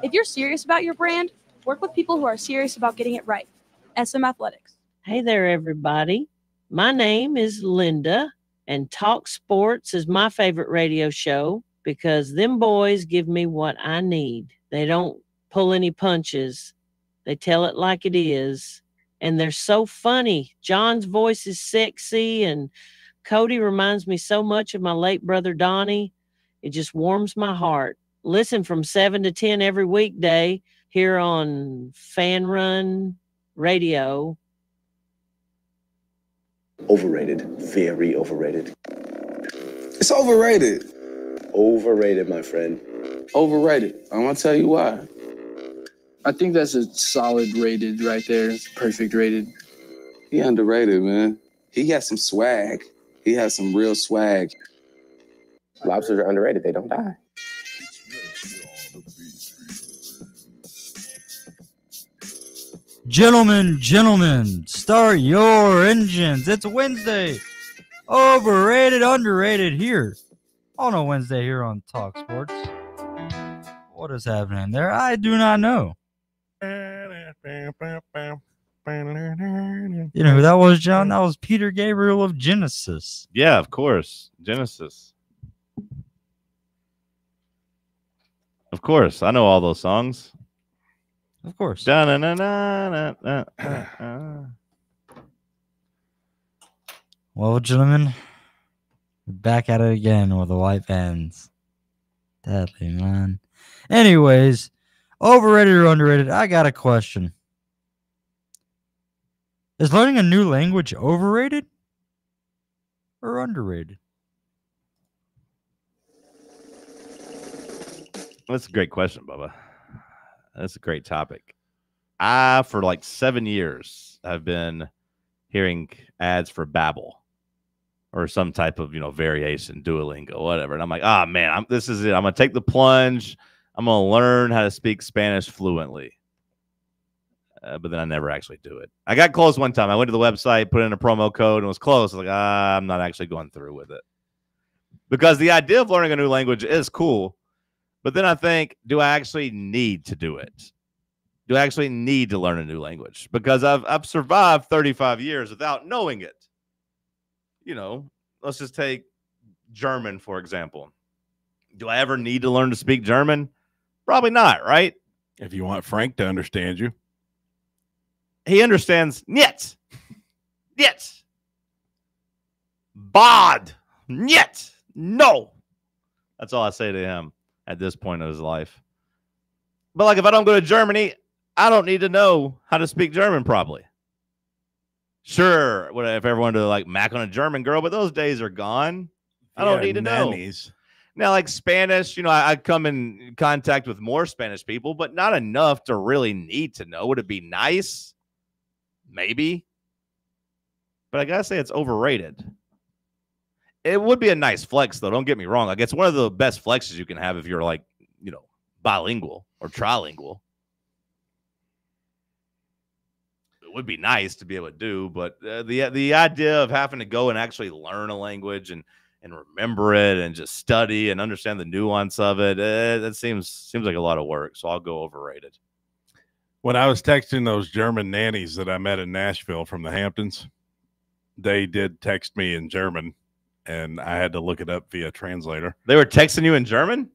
Speaker 16: If you're serious about your brand, work with people who are serious about getting it right. SM Athletics.
Speaker 14: Hey there, everybody. My name is Linda, and TalkSports is my favorite radio show because them boys give me what I need. They don't pull any punches. They tell it like it is. And they're so funny. John's voice is sexy, and Cody reminds me so much of my late brother Donnie. It just warms my heart. Listen from 7 to 10 every weekday here on FANRUN Radio.
Speaker 15: Overrated. Very overrated.
Speaker 17: It's overrated.
Speaker 15: Overrated, my friend.
Speaker 17: Overrated. I'm going to tell you why. I think that's a solid rated right there. It's perfect rated. He underrated, man. He got some swag. He has some real swag.
Speaker 15: Lobsters are underrated. They don't die.
Speaker 11: Gentlemen, start your engines. It's Wednesday. Overrated, underrated here on a Wednesday here on TalkSports. What is happening there? I do not know. You know who that was, John? That was Peter Gabriel of Genesis.
Speaker 5: Yeah, of course. Genesis. Of course. I know all those songs.
Speaker 11: Of course. Well, gentlemen, we're back at it again with the white bands. Deadly, man. Anyways, overrated or underrated, I got a question. Is learning a new language overrated or underrated?
Speaker 5: That's a great question, Bubba. That's a great topic. For like 7 years, I've been hearing ads for Babbel or some type of, variation, Duolingo, whatever. And I'm like, man, this is it. I'm going to take the plunge. I'm going to learn how to speak Spanish fluently. But then I never actually do it. I got close one time. I went to the website, put in a promo code, and was close. I was like, I'm not actually going through with it. Because the idea of learning a new language is cool. But then I think, do I actually need to do it? Do I actually need to learn a new language? Because I've survived 35 years without knowing it. Let's just take German, for example. Do I ever need to learn to speak German? Probably not, right?
Speaker 9: If you want Frank to understand you.
Speaker 5: He understands niet. Niet. Bad. Niet. No. That's all I say to him at this point of his life. But like if I don't go to Germany, I don't need to know how to speak German properly. Sure, if everyone to like mac on a German girl, but those days are gone. I don't need to know. Now, like Spanish, I come in contact with more Spanish people, but not enough to really need to know. Would it be nice? Maybe. But I gotta say it's overrated. It would be a nice flex, though. Don't get me wrong. Like it's one of the best flexes you can have if you're like, bilingual or trilingual. It would be nice to be able to do, but the idea of having to go and actually learn a language and remember it and just study and understand the nuance of it, that seems like a lot of work. So I'll go overrated.
Speaker 9: When I was texting those German nannies that I met in Nashville from the Hamptons, they did text me in German, and I had to look it up via translator.
Speaker 5: They were texting you in German?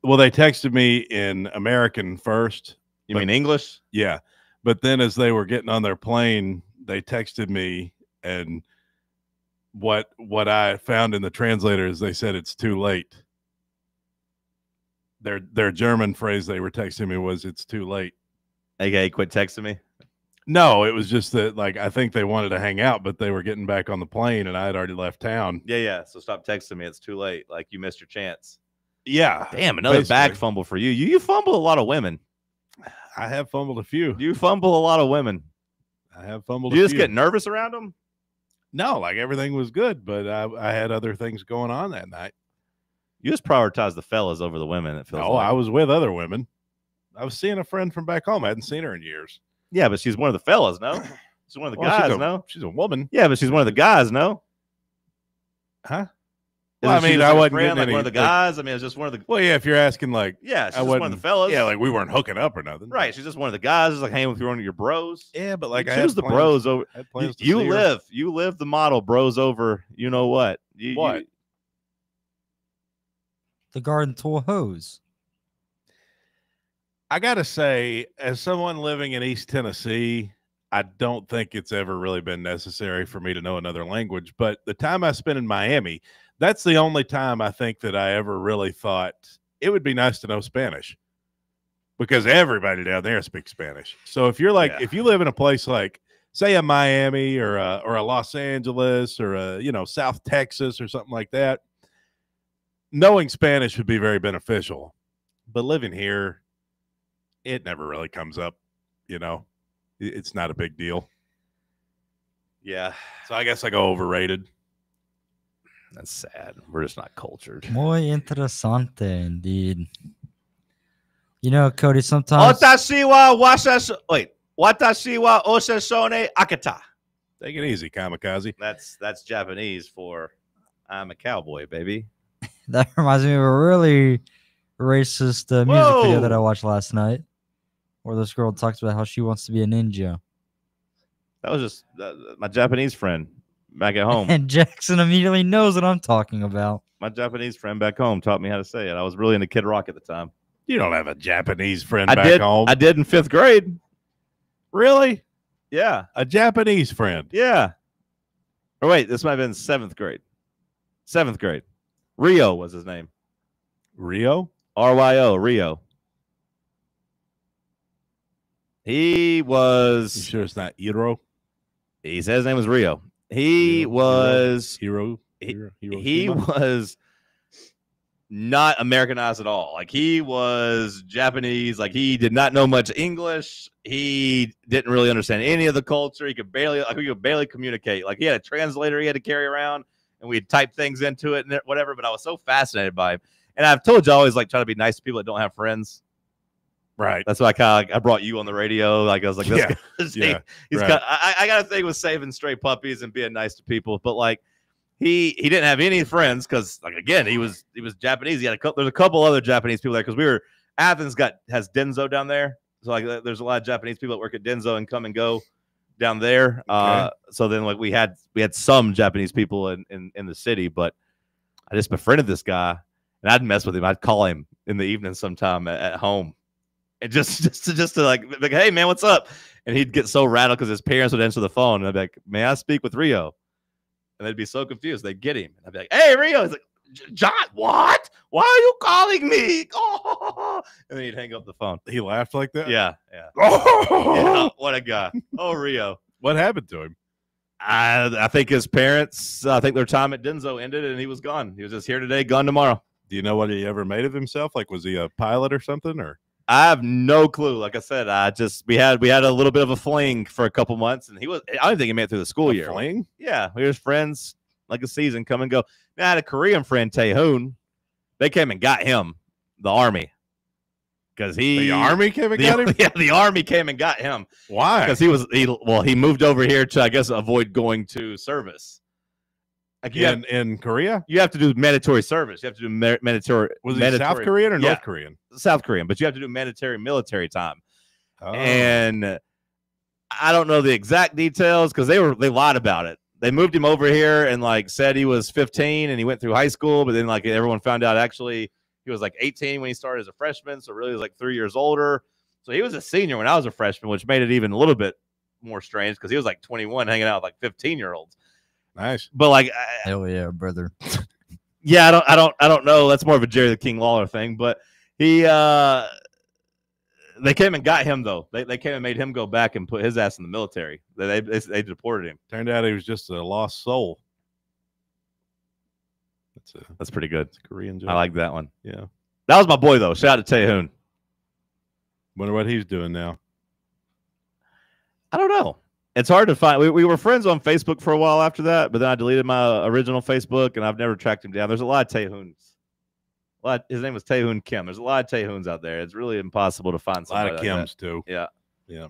Speaker 9: Well, they texted me in American first.
Speaker 5: You mean English?
Speaker 9: Yeah. But then as they were getting on their plane, they texted me, and what I found in the translator is they said it's too late. Their German phrase they were texting me was "it's too late."
Speaker 5: Okay, quit texting me.
Speaker 9: No, it was just that like I think they wanted to hang out, but they were getting back on the plane, and I had already left town.
Speaker 5: Yeah. So stop texting me. It's too late. Like you missed your chance.
Speaker 9: Yeah.
Speaker 5: Damn, another bag fumble for you. You fumble a lot of women.
Speaker 9: I have fumbled a few.
Speaker 5: You fumble a lot of women.
Speaker 9: I have fumbled.
Speaker 5: You just get nervous around them?
Speaker 9: No, like everything was good, but I had other things going on that night.
Speaker 5: You just prioritize the fellas over the women. It feels.
Speaker 9: No,
Speaker 5: like.
Speaker 9: I was with other women. I was seeing a friend from back home. I hadn't seen her in years.
Speaker 5: Yeah, but she's one of the fellas, no? She's one of the guys, no?
Speaker 9: She's a woman.
Speaker 5: Yeah, but she's one of the guys, no?
Speaker 9: Huh?
Speaker 5: Well,
Speaker 9: I mean, I wasn't getting
Speaker 5: like
Speaker 9: any,
Speaker 5: one of the guys. I mean, it's just one of the.
Speaker 9: Well, yeah, if you're asking, like,
Speaker 5: yeah, she's just one of the fellas.
Speaker 9: Yeah, like we weren't hooking up or nothing.
Speaker 5: Right, she's just one of the guys. Just like hanging with one of your bros.
Speaker 9: Yeah, but like
Speaker 5: you
Speaker 9: I
Speaker 5: choose
Speaker 9: had
Speaker 5: the
Speaker 9: plans,
Speaker 5: bros over.
Speaker 9: I had plans to
Speaker 5: You
Speaker 9: see her.
Speaker 5: live. You live the model, bros over. You know what?
Speaker 9: What?
Speaker 11: The garden tool hose.
Speaker 9: I gotta say, as someone living in East Tennessee, I don't think it's ever really been necessary for me to know another language. But the time I spent in Miami, that's the only time I think that I ever really thought it would be nice to know Spanish, because everybody down there speaks Spanish. So if you're like, if you live in a place like, say, a Miami or a Los Angeles or a South Texas or something like that, knowing Spanish would be very beneficial. But living here, it never really comes up. It's not a big deal.
Speaker 5: Yeah.
Speaker 9: So I guess I go overrated.
Speaker 5: That's sad. We're just not cultured.
Speaker 11: Muy interesante indeed. Cody, sometimes.
Speaker 5: Watashi wa osashone akata.
Speaker 9: Take it easy, kamikaze.
Speaker 5: That's Japanese for I'm a cowboy, baby.
Speaker 11: That reminds me of a really racist music video that I watched last night, where this girl talks about how she wants to be a ninja.
Speaker 5: That was just my Japanese friend back at home.
Speaker 11: And Jackson immediately knows what I'm talking about.
Speaker 5: My Japanese friend back home taught me how to say it. I was really into Kid Rock at the time.
Speaker 9: You don't have a Japanese friend back home.
Speaker 5: I did in 5th grade.
Speaker 9: Really?
Speaker 5: Yeah.
Speaker 9: A Japanese friend?
Speaker 5: Yeah. Or wait, this might have been 7th grade. 7th grade. Rio was his name.
Speaker 9: Rio?
Speaker 5: R-Y-O, Rio. He was...
Speaker 9: You sure it's not Hiro?
Speaker 5: He said his name was Rio. He was...
Speaker 9: Hiro.
Speaker 5: He was not Americanized at all. Like, he was Japanese. Like, he did not know much English. He didn't really understand any of the culture. We could barely communicate. Like, he had a translator he had to carry around, and we'd type things into it and whatever. But I was so fascinated by him. And I've told you, I always like try to be nice to people that don't have friends.
Speaker 9: Right.
Speaker 5: That's why I brought you on the radio. Like, I was like, this guy, he's
Speaker 9: right.
Speaker 5: I got a thing with saving stray puppies and being nice to people. But like, he didn't have any friends because, like, again, he was Japanese. He had there's a couple other Japanese people there because Athens has Denso down there. So like, there's a lot of Japanese people that work at Denso and come and go down there.
Speaker 9: Okay.
Speaker 5: So then like we had some Japanese people in the city, but I just befriended this guy and I'd mess with him. I'd call him in the evening sometime at home. And just to like, hey man, what's up? And he'd get so rattled because his parents would answer the phone, and I'd be like, may I speak with Rio? And they'd be so confused. They'd get him. And I'd be like, hey Rio. He's like, John, what? Why are you calling me? Oh. And then he'd hang up the phone.
Speaker 9: He laughed like that?
Speaker 5: Yeah. Yeah, what a guy. Oh, Rio.
Speaker 9: What happened to him?
Speaker 5: I think his parents, their time at Denso ended and he was gone. He was just here today, gone tomorrow.
Speaker 9: Do you know what he ever made of himself? Like, was he a pilot or something? Or
Speaker 5: I have no clue. Like I said, we had a little bit of a fling for a couple months, and I don't think he made it through the school year.
Speaker 9: Fling?
Speaker 5: Yeah, we were friends, like a season, come and go. Now, I had a Korean friend, Taehoon. They came and got him, the army, because
Speaker 9: the army came and got him.
Speaker 5: Yeah, the army came and got him.
Speaker 9: Why?
Speaker 5: Because he moved over here to, I guess, avoid going to service. Like
Speaker 9: in Korea,
Speaker 5: you have to do mandatory service. You have to do mandatory.
Speaker 9: Was he South Korean or North Korean?
Speaker 5: South Korean, but you have to do mandatory military time.
Speaker 9: Oh.
Speaker 5: And I don't know the exact details because they lied about it. They moved him over here and like said he was 15 and he went through high school, but then like everyone found out actually he was like 18 when he started as a freshman, so really he was like 3 years older. So he was a senior when I was a freshman, which made it even a little bit more strange because he was like 21 hanging out with like 15-year-olds.
Speaker 9: Nice.
Speaker 5: But like,
Speaker 11: hell yeah, brother.
Speaker 5: Yeah, I don't know. That's more of a Jerry the King Lawler thing. But he, they came and got him though. They came and made him go back and put his ass in the military. They deported him.
Speaker 9: Turned out he was just a lost soul.
Speaker 5: That's pretty good.
Speaker 9: It's a Korean joke.
Speaker 5: I like that one.
Speaker 9: Yeah.
Speaker 5: That was my boy though. Shout out to Taehoon.
Speaker 9: Wonder what he's doing now.
Speaker 5: I don't know. It's hard to find. We were friends on Facebook for a while after that, but then I deleted my original Facebook, and I've never tracked him down. There's a lot of Taehoons. His name was Taehoon Kim. There's a lot of Taehoons out there. It's really impossible to find somebody.
Speaker 9: A lot of Kims, too.
Speaker 5: Yeah.
Speaker 9: Yeah.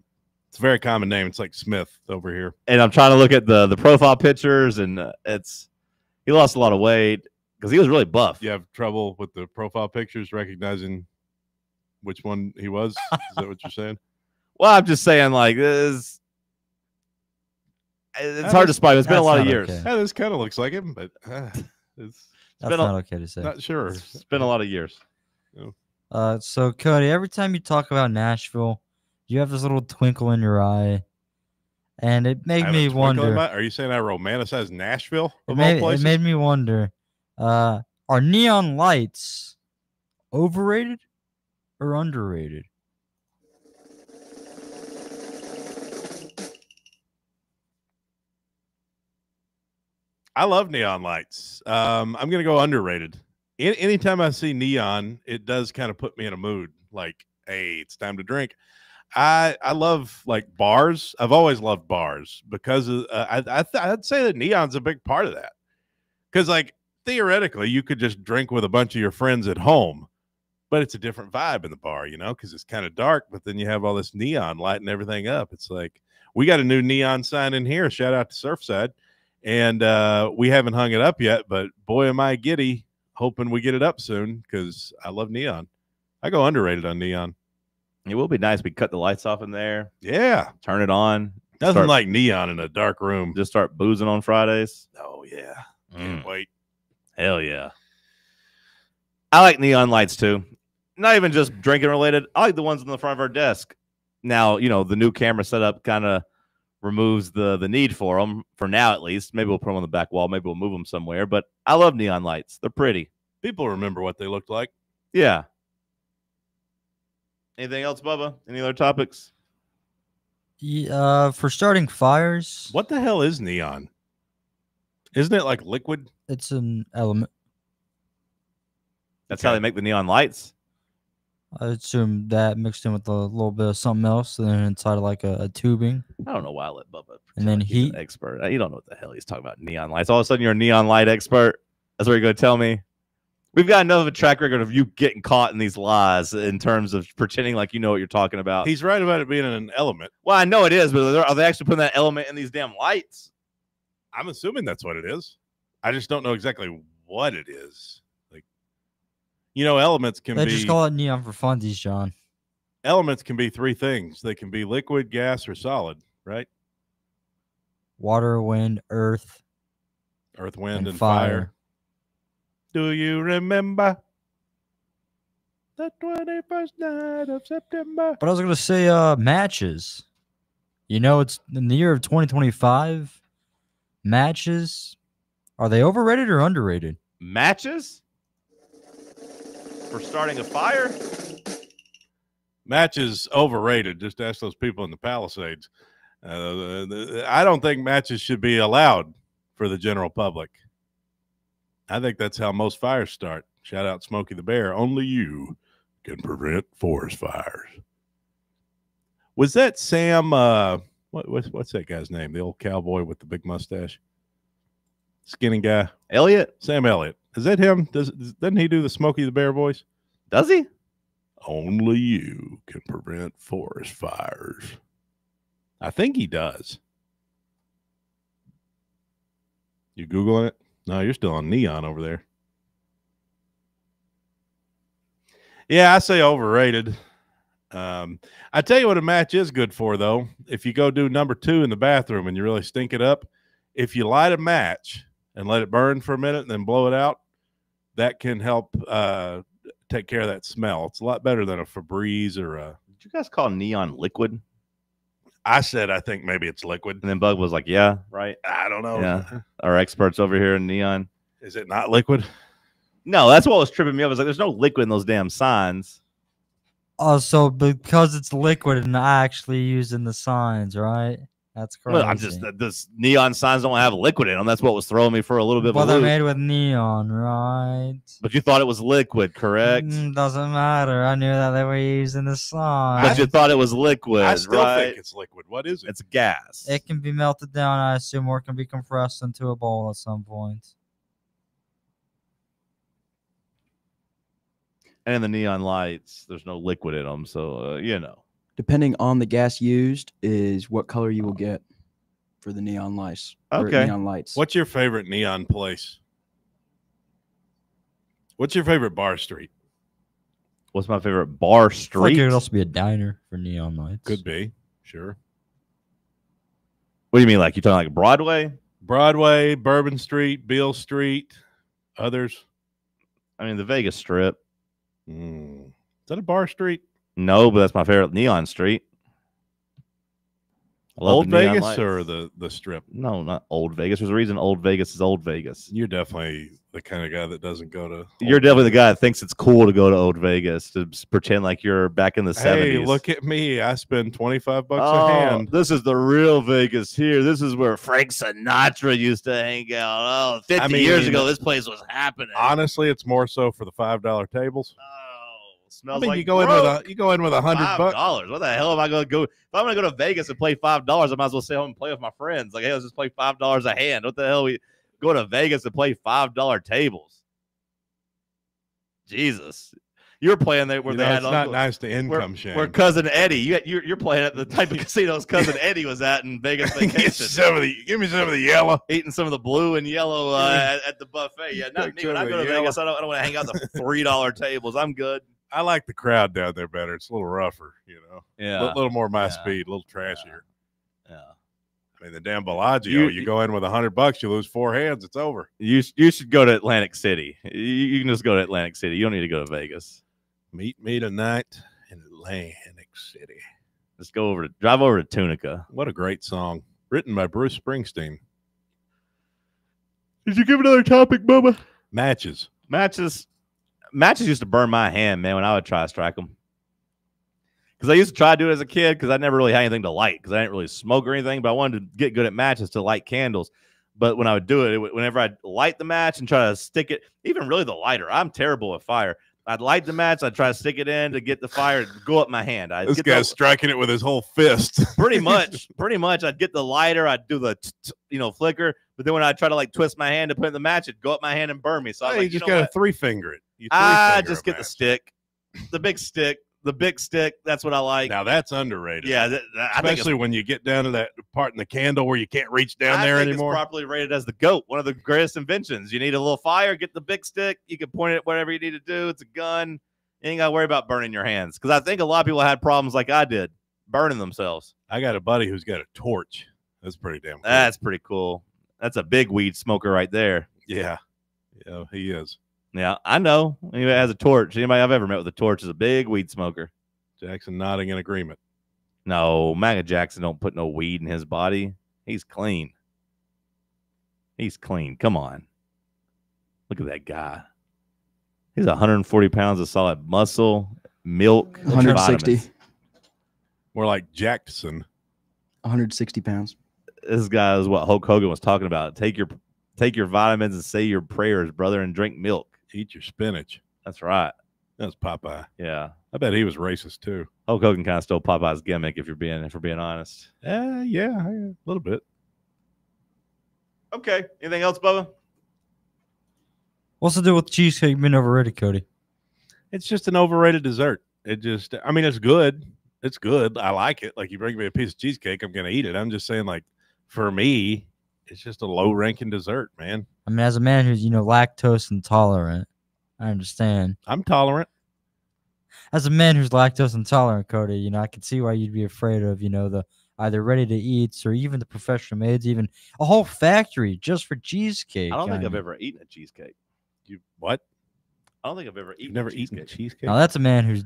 Speaker 9: It's a very common name. It's like Smith over here.
Speaker 5: And I'm trying to look at the profile pictures, and he lost a lot of weight because he was really buff.
Speaker 9: You have trouble with the profile pictures recognizing which one he was? Is that what you're saying?
Speaker 5: Well, I'm just saying, like, it's hard to spot. It's been a lot of years.
Speaker 9: Okay. Yeah, this kind of looks like him, but
Speaker 11: that's not okay to say.
Speaker 9: Not sure.
Speaker 5: It's been a lot of years.
Speaker 11: So Cody, every time you talk about Nashville, you have this little twinkle in your eye, and it made me wonder.
Speaker 9: Are you saying I romanticize Nashville?
Speaker 11: It made me wonder. Are neon lights overrated or underrated?
Speaker 9: I love neon lights. I'm going to go underrated. Anytime I see neon, it does kind of put me in a mood. Like, hey, it's time to drink. I love like bars. I've always loved bars because of, I'd say that neon's a big part of that. Because like theoretically, you could just drink with a bunch of your friends at home, but it's a different vibe in the bar, you know, because it's kind of dark. But then you have all this neon lighting everything up. It's like we got a new neon sign in here. Shout out to Surfside. And we haven't hung it up yet, but boy, am I giddy, hoping we get it up soon because I love neon. I go underrated on neon.
Speaker 5: It will be nice. We cut the lights off in there.
Speaker 9: Yeah.
Speaker 5: Turn it on.
Speaker 9: Nothing like neon in a dark room.
Speaker 5: Just start boozing on Fridays.
Speaker 9: Oh, yeah. Can't wait.
Speaker 5: Hell yeah. I like neon lights too. Not even just drinking related. I like the ones in the front of our desk. Now, you know, the new camera setup kind of removes the need for them for now, at least. Maybe we'll put them on the back wall. Maybe we'll move them somewhere. But I love neon lights. They're pretty.
Speaker 9: People remember what they looked like.
Speaker 5: Yeah. Anything else, Bubba? Any other topics?
Speaker 11: Yeah, for starting fires.
Speaker 9: What the hell is neon? Isn't it like liquid?
Speaker 11: It's an element.
Speaker 5: That's how they make the neon lights.
Speaker 11: I assume that mixed in with a little bit of something else, and then inside of like a tubing.
Speaker 5: I don't know why I let Bubba.
Speaker 11: And then heat.
Speaker 5: Expert. You don't know what the hell he's talking about. Neon lights. All of a sudden, you're a neon light expert. That's what you're going to tell me. We've got enough of a track record of you getting caught in these lies in terms of pretending like you know what you're talking about.
Speaker 9: He's right about it being an element.
Speaker 5: Well, I know it is, but are they actually putting that element in these damn lights?
Speaker 9: I'm assuming that's what it is. I just don't know exactly what it is. Like, you know, elements can be.
Speaker 11: They just call it neon for funsies, John.
Speaker 9: Elements can be three things. They can be liquid, gas, or solid, right?
Speaker 11: Water, wind, earth.
Speaker 9: Earth, wind, and fire. Do you remember the 21st night of September?
Speaker 11: But I was going to say matches. You know, it's in the year of 2025. Matches, are they overrated or underrated?
Speaker 5: Matches? For starting a fire?
Speaker 9: Matches overrated. Just ask those people in the Palisades. I don't think matches should be allowed for the general public. I think that's how most fires start. Shout out Smokey the Bear. Only you can prevent forest fires. Was that Sam? What's that guy's name? The old cowboy with the big mustache, skinny guy.
Speaker 5: Elliot.
Speaker 9: Sam Elliott. Is that him? Doesn't he do the Smokey the Bear voice?
Speaker 5: Does he?
Speaker 9: Only you can prevent forest fires. I think he does. You Googling it? No, you're still on neon over there. Yeah, I say overrated. I tell you what a match is good for, though. If you go do number 2 in the bathroom and you really stink it up, if you light a match and let it burn for a minute and then blow it out, that can help take care of that smell. It's a lot better than a Febreze or a...
Speaker 5: Did you guys call neon liquid?
Speaker 9: I said I think maybe it's liquid.
Speaker 5: And then Bug was like, yeah, right.
Speaker 9: I don't know.
Speaker 5: Yeah. Our experts over here in Neon.
Speaker 9: Is it not liquid?
Speaker 5: No, that's what was tripping me up. I was like, there's no liquid in those damn signs.
Speaker 11: Oh, so because it's liquid and not actually used in the signs, right? That's correct.
Speaker 5: Well, I'm just this neon signs don't have liquid in them. That's what was throwing me for a little bit.
Speaker 11: Well,
Speaker 5: of a
Speaker 11: they're
Speaker 5: loop.
Speaker 11: made with neon, right?
Speaker 5: But you thought it was liquid, correct?
Speaker 11: Doesn't matter. I knew that they were using the sign.
Speaker 5: But you thought it was liquid,
Speaker 9: I still
Speaker 5: right?
Speaker 9: think it's liquid. What is it?
Speaker 5: It's gas.
Speaker 11: It can be melted down, I assume, or it can be compressed into a bowl at some point.
Speaker 5: And in the neon lights, there's no liquid in them, so you know.
Speaker 7: Depending on the gas used, is what color you will get for the neon lights.
Speaker 9: Okay.
Speaker 7: Neon lights.
Speaker 9: What's your favorite neon place? What's your favorite bar street?
Speaker 5: What's my favorite bar
Speaker 11: I feel
Speaker 5: street?
Speaker 11: like it could also be a diner for neon lights.
Speaker 9: Could be, sure.
Speaker 5: What do you mean, like you talking like Broadway?
Speaker 9: Broadway, Bourbon Street, Beale Street, others.
Speaker 5: I mean, the Vegas Strip.
Speaker 9: Is that a bar street?
Speaker 5: No, but that's my favorite neon street. I love
Speaker 9: Old
Speaker 5: the neon
Speaker 9: Vegas
Speaker 5: lights.
Speaker 9: or the Strip?
Speaker 5: No, not Old Vegas. There's a reason Old Vegas is Old Vegas.
Speaker 9: You're definitely the kind of guy that doesn't go to.
Speaker 5: You're definitely the guy that thinks it's cool to go to Old Vegas to pretend like you're back in the 70s.
Speaker 9: Hey, look at me! I spend $25 a
Speaker 5: Oh,
Speaker 9: hand.
Speaker 5: this is the real Vegas here. This is where Frank Sinatra used to hang out. Oh, 50 years ago, this place was happening.
Speaker 9: Honestly, it's more so for the $5 tables.
Speaker 5: Smells
Speaker 9: I mean,
Speaker 5: like
Speaker 9: you go in with $100.
Speaker 5: $5. What the hell am I going to go? If I'm going to go to Vegas and play $5, I might as well stay home and play with my friends. Like, hey, let's just play $5 a hand. What the hell? We go to Vegas and play $5 tables. Jesus. You're playing there where
Speaker 9: You
Speaker 5: they
Speaker 9: know,
Speaker 5: had
Speaker 9: it's not nice to income shame.
Speaker 5: Where cousin Eddie, you're playing at the type of casinos cousin Eddie was at in Vegas Vacation.
Speaker 9: Give me some of the yellow.
Speaker 5: Eating some of the blue and yellow at the buffet. Yeah, not me. When I go to Vegas, I don't want to hang out the $3 tables. I'm good.
Speaker 9: I like the crowd down there better. It's a little rougher, you know.
Speaker 5: Yeah.
Speaker 9: A little more my speed, a little trashier.
Speaker 5: Yeah.
Speaker 9: I mean, the damn Bellagio, you go in with $100, you lose 4 hands, it's over.
Speaker 5: You should go to Atlantic City. You can just go to Atlantic City. You don't need to go to Vegas.
Speaker 9: Meet me tonight in Atlantic City.
Speaker 5: Just drive over to Tunica.
Speaker 9: What a great song. Written by Bruce Springsteen.
Speaker 5: Did you give another topic, Bubba?
Speaker 9: Matches.
Speaker 5: Matches used to burn my hand, man, when I would try to strike them. Because I used to try to do it as a kid because I never really had anything to light because I didn't really smoke or anything, but I wanted to get good at matches to light candles. But when I would do it, whenever I'd light the match and try to stick it, even really the lighter, I'm terrible at fire. I'd light the match, I'd try to stick it in to get the fire to go up my hand.
Speaker 9: This guy's striking it with his whole fist.
Speaker 5: Pretty much. I'd get the lighter, I'd do the flicker, but then when I try to like twist my hand to put in the match, it'd go up my hand and burn me. So I was
Speaker 9: you
Speaker 5: like,
Speaker 9: just
Speaker 5: you know
Speaker 9: got to 3-finger it.
Speaker 5: I just get the stick, the big stick. The big stick, that's what I like.
Speaker 9: Now that's underrated.
Speaker 5: Yeah,
Speaker 9: especially when you get down to that part in the candle where you can't reach down there anymore.
Speaker 5: It's properly rated as the GOAT, one of the greatest inventions. You need a little fire, get the big stick. You can point it at whatever you need to do. It's a gun. You ain't got to worry about burning your hands because I think a lot of people had problems like I did, burning themselves.
Speaker 9: I got a buddy who's got a torch. That's pretty damn cool.
Speaker 5: That's pretty cool. That's a big weed smoker right there.
Speaker 9: Yeah, he is.
Speaker 5: Yeah, I know. Anybody has a torch. Anybody I've ever met with a torch is a big weed smoker.
Speaker 9: Jackson nodding in agreement.
Speaker 5: No, Maga Jackson don't put no weed in his body. He's clean. He's clean. Come on. Look at that guy. He's 140 pounds of solid muscle, milk,
Speaker 7: 160.
Speaker 5: vitamins.
Speaker 9: More like Jackson.
Speaker 7: 160 pounds.
Speaker 5: This guy is what Hulk Hogan was talking about. Take your vitamins and say your prayers, brother, and drink milk.
Speaker 9: Eat your spinach.
Speaker 5: That's right.
Speaker 9: That's Popeye.
Speaker 5: Yeah.
Speaker 9: I bet he was racist too.
Speaker 5: Hulk Hogan kind of stole Popeye's gimmick, if we're being honest.
Speaker 9: Yeah, a little bit.
Speaker 5: Okay. Anything else, Bubba?
Speaker 11: What's to do with cheesecake being overrated, Cody?
Speaker 9: It's just an overrated dessert. I mean, it's good. It's good. I like it. Like, you bring me a piece of cheesecake, I'm gonna eat it. I'm just saying, like, for me, it's just a low-ranking dessert, man.
Speaker 11: I mean, as a man who's lactose intolerant, I understand.
Speaker 9: I'm tolerant.
Speaker 11: As a man who's lactose intolerant, Cody, I can see why you'd be afraid of, the either ready to eats or even the professional maids, even a whole factory just for cheesecake.
Speaker 5: I don't think I've ever eaten a cheesecake.
Speaker 9: You what?
Speaker 5: I don't think I've ever eaten.
Speaker 9: You've never eaten a cheesecake?
Speaker 11: Now that's a man who's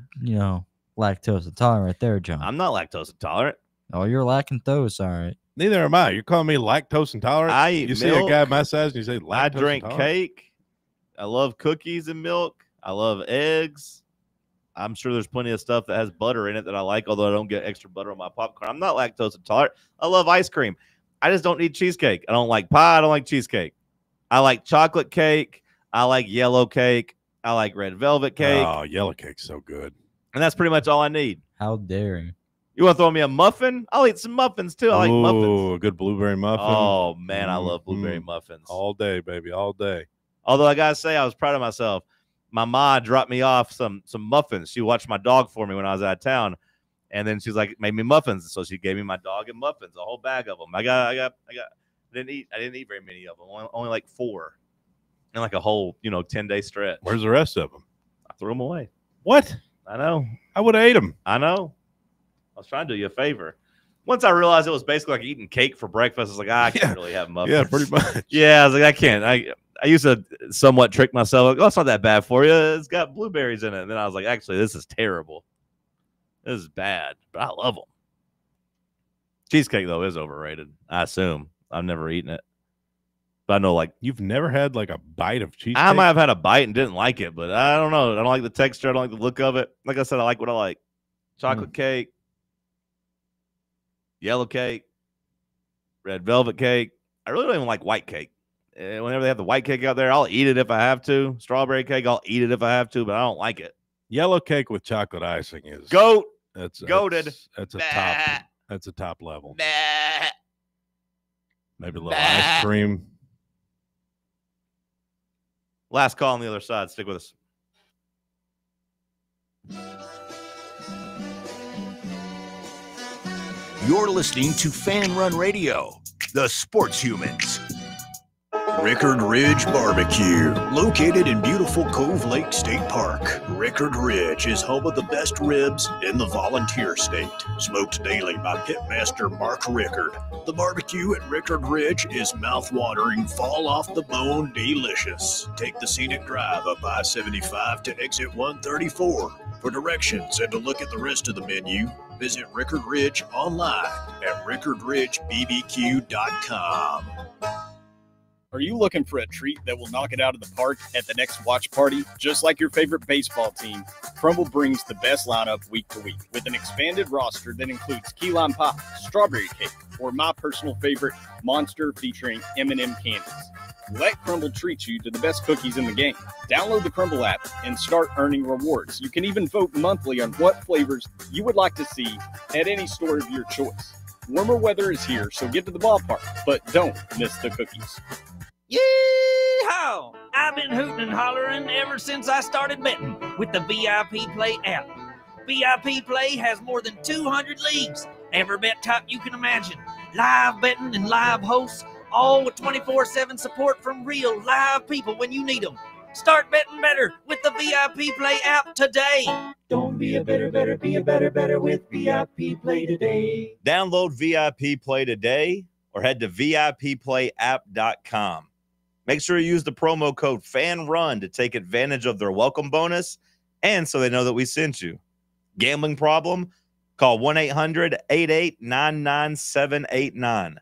Speaker 11: lactose intolerant right there, John.
Speaker 5: I'm not lactose intolerant.
Speaker 11: Oh, you're lactose, all right.
Speaker 9: Neither am I. You're calling me lactose intolerant?
Speaker 5: I eat
Speaker 9: You see
Speaker 5: milk.
Speaker 9: a guy my size and you say lactose
Speaker 5: I drink
Speaker 9: intolerant?
Speaker 5: cake. I love cookies and milk. I love eggs. I'm sure there's plenty of stuff that has butter in it that I like, although I don't get extra butter on my popcorn. I'm not lactose intolerant. I love ice cream. I just don't need cheesecake. I don't like pie. I don't like cheesecake. I like chocolate cake. I like yellow cake. I like red velvet cake.
Speaker 9: Oh, yellow cake's so good.
Speaker 5: And that's pretty much all I need.
Speaker 11: How dare you?
Speaker 5: You want to throw me a muffin? I'll eat some muffins, too. I like muffins.
Speaker 9: Oh, a good blueberry muffin.
Speaker 5: Oh, man, I love blueberry muffins.
Speaker 9: All day, baby, all day.
Speaker 5: Although I got to say, I was proud of myself. My ma dropped me off some muffins. She watched my dog for me when I was out of town. And then she's like, made me muffins. So she gave me my dog and muffins, a whole bag of them. I didn't eat very many of them. Only like 4. In like a whole, 10-day stretch.
Speaker 9: Where's the rest of them?
Speaker 5: I threw them away.
Speaker 9: What?
Speaker 5: I know.
Speaker 9: I would have ate them.
Speaker 5: I know. I was trying to do you a favor. Once I realized it was basically like eating cake for breakfast, I was like, I can't really have muffins.
Speaker 9: Yeah, pretty much.
Speaker 5: Yeah, I was like, I can't. I used to somewhat trick myself. Like, oh, it's not that bad for you. It's got blueberries in it. And then I was like, actually, this is terrible. This is bad, but I love them. Cheesecake, though, is overrated, I assume. I've never eaten it. But I know, like,
Speaker 9: you've never had like a bite of cheesecake?
Speaker 5: I might have had a bite and didn't like it, but I don't know. I don't like the texture. I don't like the look of it. Like I said, I like what I like. Chocolate cake, yellow cake, red velvet cake. I really don't even like white cake. Whenever they have the white cake out there, I'll eat it if I have to. Strawberry cake, I'll eat it if I have to, but I don't like it.
Speaker 9: Yellow cake with chocolate icing is
Speaker 5: goat.
Speaker 9: That's
Speaker 5: goated.
Speaker 9: That's a top. That's a top level. Maybe a little ice cream.
Speaker 5: Last call on the other side. Stick with us.
Speaker 8: You're listening to FANRUN Radio, the sports humans. Rickard Ridge Barbecue, located in beautiful Cove Lake State Park. Rickard Ridge is home of the best ribs in the volunteer state. Smoked daily by pitmaster Mark Rickard. The barbecue at Rickard Ridge is mouth-watering, fall-off-the-bone delicious. Take the scenic drive up I-75 to exit 134. For directions and to look at the rest of the menu, visit Rickard Ridge online at rickardridgebbq.com.
Speaker 2: Are you looking for a treat that will knock it out of the park at the next watch party? Just like your favorite baseball team, Crumble brings the best lineup week to week with an expanded roster that includes key lime pie, strawberry cake, or my personal favorite, Monster featuring M&M candies. Let Crumble treat you to the best cookies in the game. Download the Crumble app and start earning rewards. You can even vote monthly on what flavors you would like to see at any store of your choice. Warmer weather is here, so get to the ballpark, but don't miss the cookies.
Speaker 18: Yee-haw! I've been hooting and hollering ever since I started betting with the VIP Play app. VIP Play has more than 200 leagues, every bet type you can imagine, live betting and live hosts, all with 24/7 support from real live people when you need them. Start betting better with the VIP Play app today.
Speaker 27: Don't be a better, be a better with VIP Play today.
Speaker 5: Download VIP Play today or head to VIPPlayApp.com. Make sure you use the promo code FANRUN to take advantage of their welcome bonus and so they know that we sent you. Gambling problem? Call 1-800-8899-789.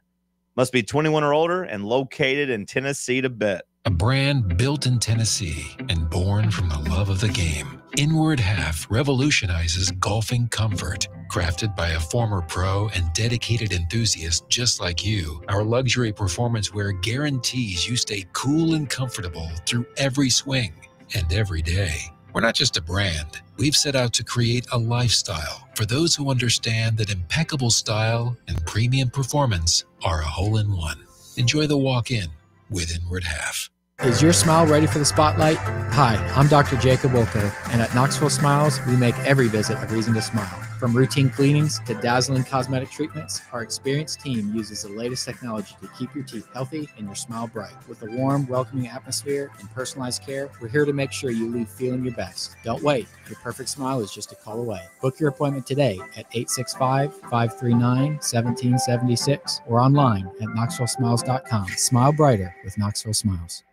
Speaker 5: Must be 21 or older and located in Tennessee to bet.
Speaker 23: A brand built in Tennessee and born from the love of the game. Inward Half revolutionizes golfing comfort. Crafted by a former pro and dedicated enthusiast just like you, our luxury performance wear guarantees you stay cool and comfortable through every swing and every day. We're not just a brand. We've set out to create a lifestyle for those who understand that impeccable style and premium performance are a hole-in-one. Enjoy the walk-in with Inward Half.
Speaker 19: Is your smile ready for the spotlight? Hi, I'm Dr. Jacob Wilco, and at Knoxville Smiles, we make every visit a reason to smile. From routine cleanings to dazzling cosmetic treatments, our experienced team uses the latest technology to keep your teeth healthy and your smile bright. With a warm, welcoming atmosphere and personalized care, we're here to make sure you leave feeling your best. Don't wait. Your perfect smile is just a call away. Book your appointment today at 865-539-1776 or online at knoxvillesmiles.com. Smile brighter with Knoxville Smiles.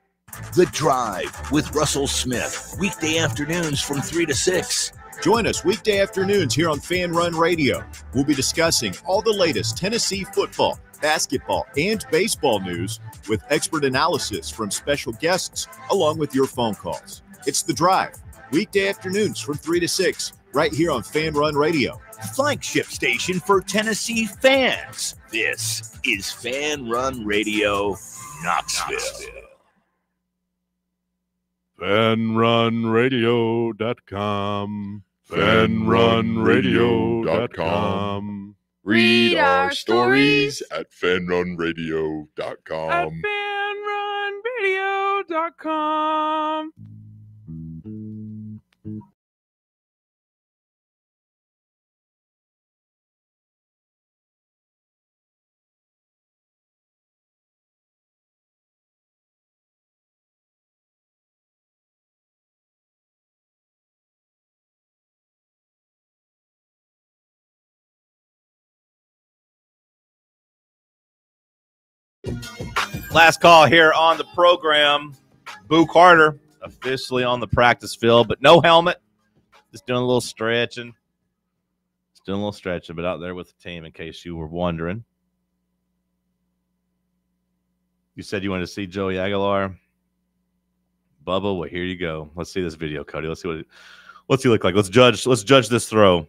Speaker 8: The Drive with Russell Smith, weekday afternoons from 3 to 6.
Speaker 3: Join us weekday afternoons here on FanRun Radio. We'll be discussing all the latest Tennessee football, basketball, and baseball news with expert analysis from special guests along with your phone calls. It's The Drive, weekday afternoons from 3 to 6, right here on FanRun Radio.
Speaker 8: Flagship station for Tennessee fans. This is FanRun Radio, Knoxville.
Speaker 9: FanRunRadio.com. FanRunRadio.com.
Speaker 6: Read our stories at FanRunRadio.com.
Speaker 9: At FanRunRadio.com.
Speaker 5: Last call here on the program. Boo Carter officially on the practice field, but no helmet. Just doing a little stretching. But out there with the team in case you were wondering. You said you wanted to see Joey Aguilar. Bubba, well, here you go. Let's see this video, Cody. Let's see what's he look like. Let's judge this throw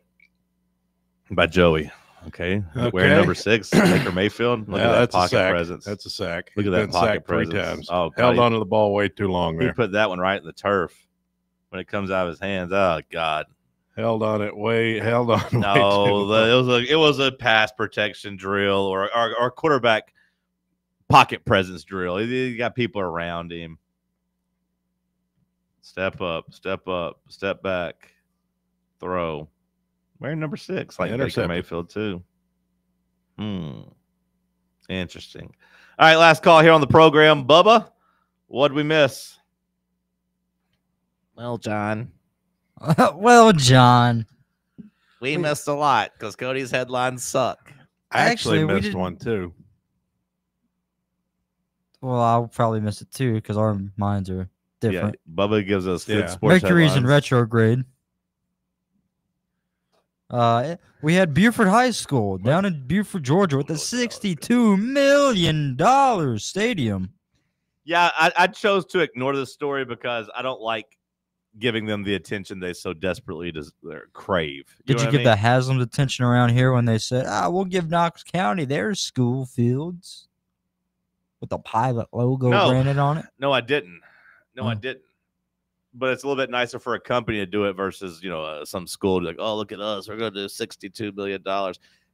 Speaker 5: by Joey. Okay. Wearing number 6, Baker Mayfield. Look at that pocket presence.
Speaker 9: That's a sack.
Speaker 5: Look at that pocket presence.
Speaker 9: 3 times.
Speaker 5: Oh,
Speaker 9: held onto the ball way too long there.
Speaker 5: He put that one right in the turf when it comes out of his hands. Oh God.
Speaker 9: Held on way
Speaker 5: No, it was a pass protection drill or quarterback pocket presence drill. He got people around him. Step up, step back, throw. Wearing number 6, like Baker Mayfield, too. Interesting. All right, last call here on the program. Bubba, what'd we miss? Well, John. We missed a lot because Cody's headlines suck.
Speaker 9: I actually missed one, too.
Speaker 11: Well, I'll probably miss it, too, because our minds are different.
Speaker 5: Yeah, Bubba gives us good sports
Speaker 11: Mercury's
Speaker 5: headlines.
Speaker 11: in retrograde. We had Buford High School down in Buford, Georgia, with a $62 million stadium.
Speaker 5: Yeah, I chose to ignore this story because I don't like giving them the attention they so desperately crave.
Speaker 11: Did you give the Haslam's attention around here when they said, we'll give Knox County their school fields with the pilot logo branded on it?
Speaker 5: No, I didn't. I didn't. But it's a little bit nicer for a company to do it versus, some school to be like, oh, look at us. We're going to do $62 million.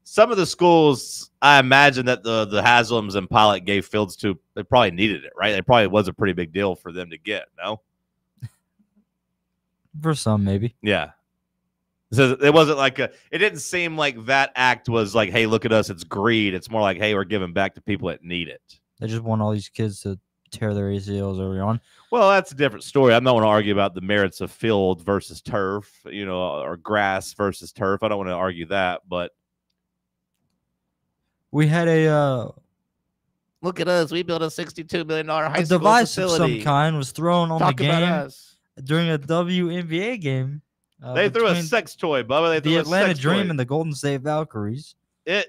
Speaker 5: Some of the schools, I imagine that the Haslams and Pilot gave fields to, they probably needed it, right? It probably was a pretty big deal for them to get, no?
Speaker 11: For some, maybe.
Speaker 5: Yeah. So it wasn't like it didn't seem like that act was like, hey, look at us. It's greed. It's more like, hey, we're giving back to people that need it.
Speaker 11: They just want all these kids to tear their ACLs early on.
Speaker 5: Well, that's a different story. I'm not going to argue about the merits of field versus turf, or grass versus turf. I don't want to argue that, but
Speaker 11: we had a
Speaker 5: look at us. We built a $62 million high school
Speaker 11: device
Speaker 5: facility.
Speaker 11: Of some kind was thrown on
Speaker 5: Talk
Speaker 11: the
Speaker 5: about
Speaker 11: game
Speaker 5: us.
Speaker 11: During a WNBA game.
Speaker 5: They threw a sex toy, Bubba. They threw
Speaker 11: the
Speaker 5: a
Speaker 11: Atlanta
Speaker 5: sex
Speaker 11: Dream
Speaker 5: toy.
Speaker 11: and the Golden State Valkyries.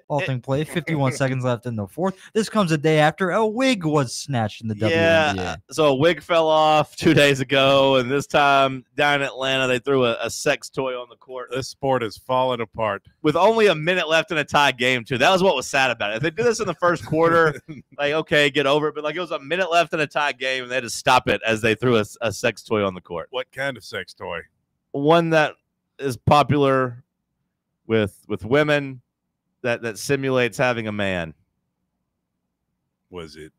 Speaker 11: Halting play, 51 seconds left in the fourth. This comes a day after a wig was snatched in the WNBA.
Speaker 5: So a wig fell off 2 days ago, and this time down in Atlanta, they threw a sex toy on the court.
Speaker 9: This sport is falling apart.
Speaker 5: With only a minute left in a tie game, too. That was what was sad about it. If they did this in the first quarter, like, okay, get over it. But, it was a minute left in a tie game, and they had to stop it as they threw a sex toy on the court.
Speaker 9: What kind of sex toy?
Speaker 5: One that is popular with women. That simulates having a man.
Speaker 9: Was it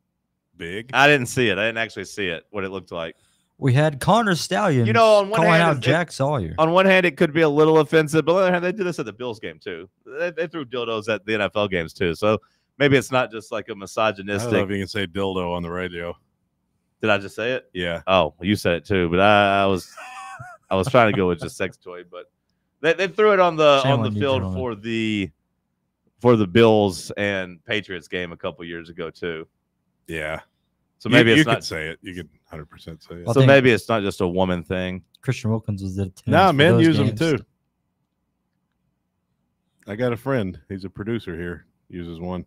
Speaker 9: big?
Speaker 5: I didn't see it. I didn't actually see it, what it looked like.
Speaker 11: We had Connor Stallion
Speaker 5: on one
Speaker 11: calling
Speaker 5: hand,
Speaker 11: out Jack Sawyer.
Speaker 5: On one hand, it could be a little offensive, but on the other hand, they did this at the Bills game, too. They threw dildos at the NFL games, too. So maybe it's not just like a misogynistic.
Speaker 9: I don't know if you can say dildo on the radio.
Speaker 5: Did I just say it?
Speaker 9: Yeah.
Speaker 5: Oh, you said it, too. But I was trying to go with just sex toy. But they threw it on the field for the Bills and Patriots game a couple years ago, too.
Speaker 9: Yeah.
Speaker 5: So maybe
Speaker 9: you
Speaker 5: it's not.
Speaker 9: Could say it. You could 100% say it.
Speaker 5: So maybe it's not just a woman thing.
Speaker 11: Christian Wilkins was there, too.
Speaker 9: No, men use them, too. I got a friend. He's a producer here. Uses one.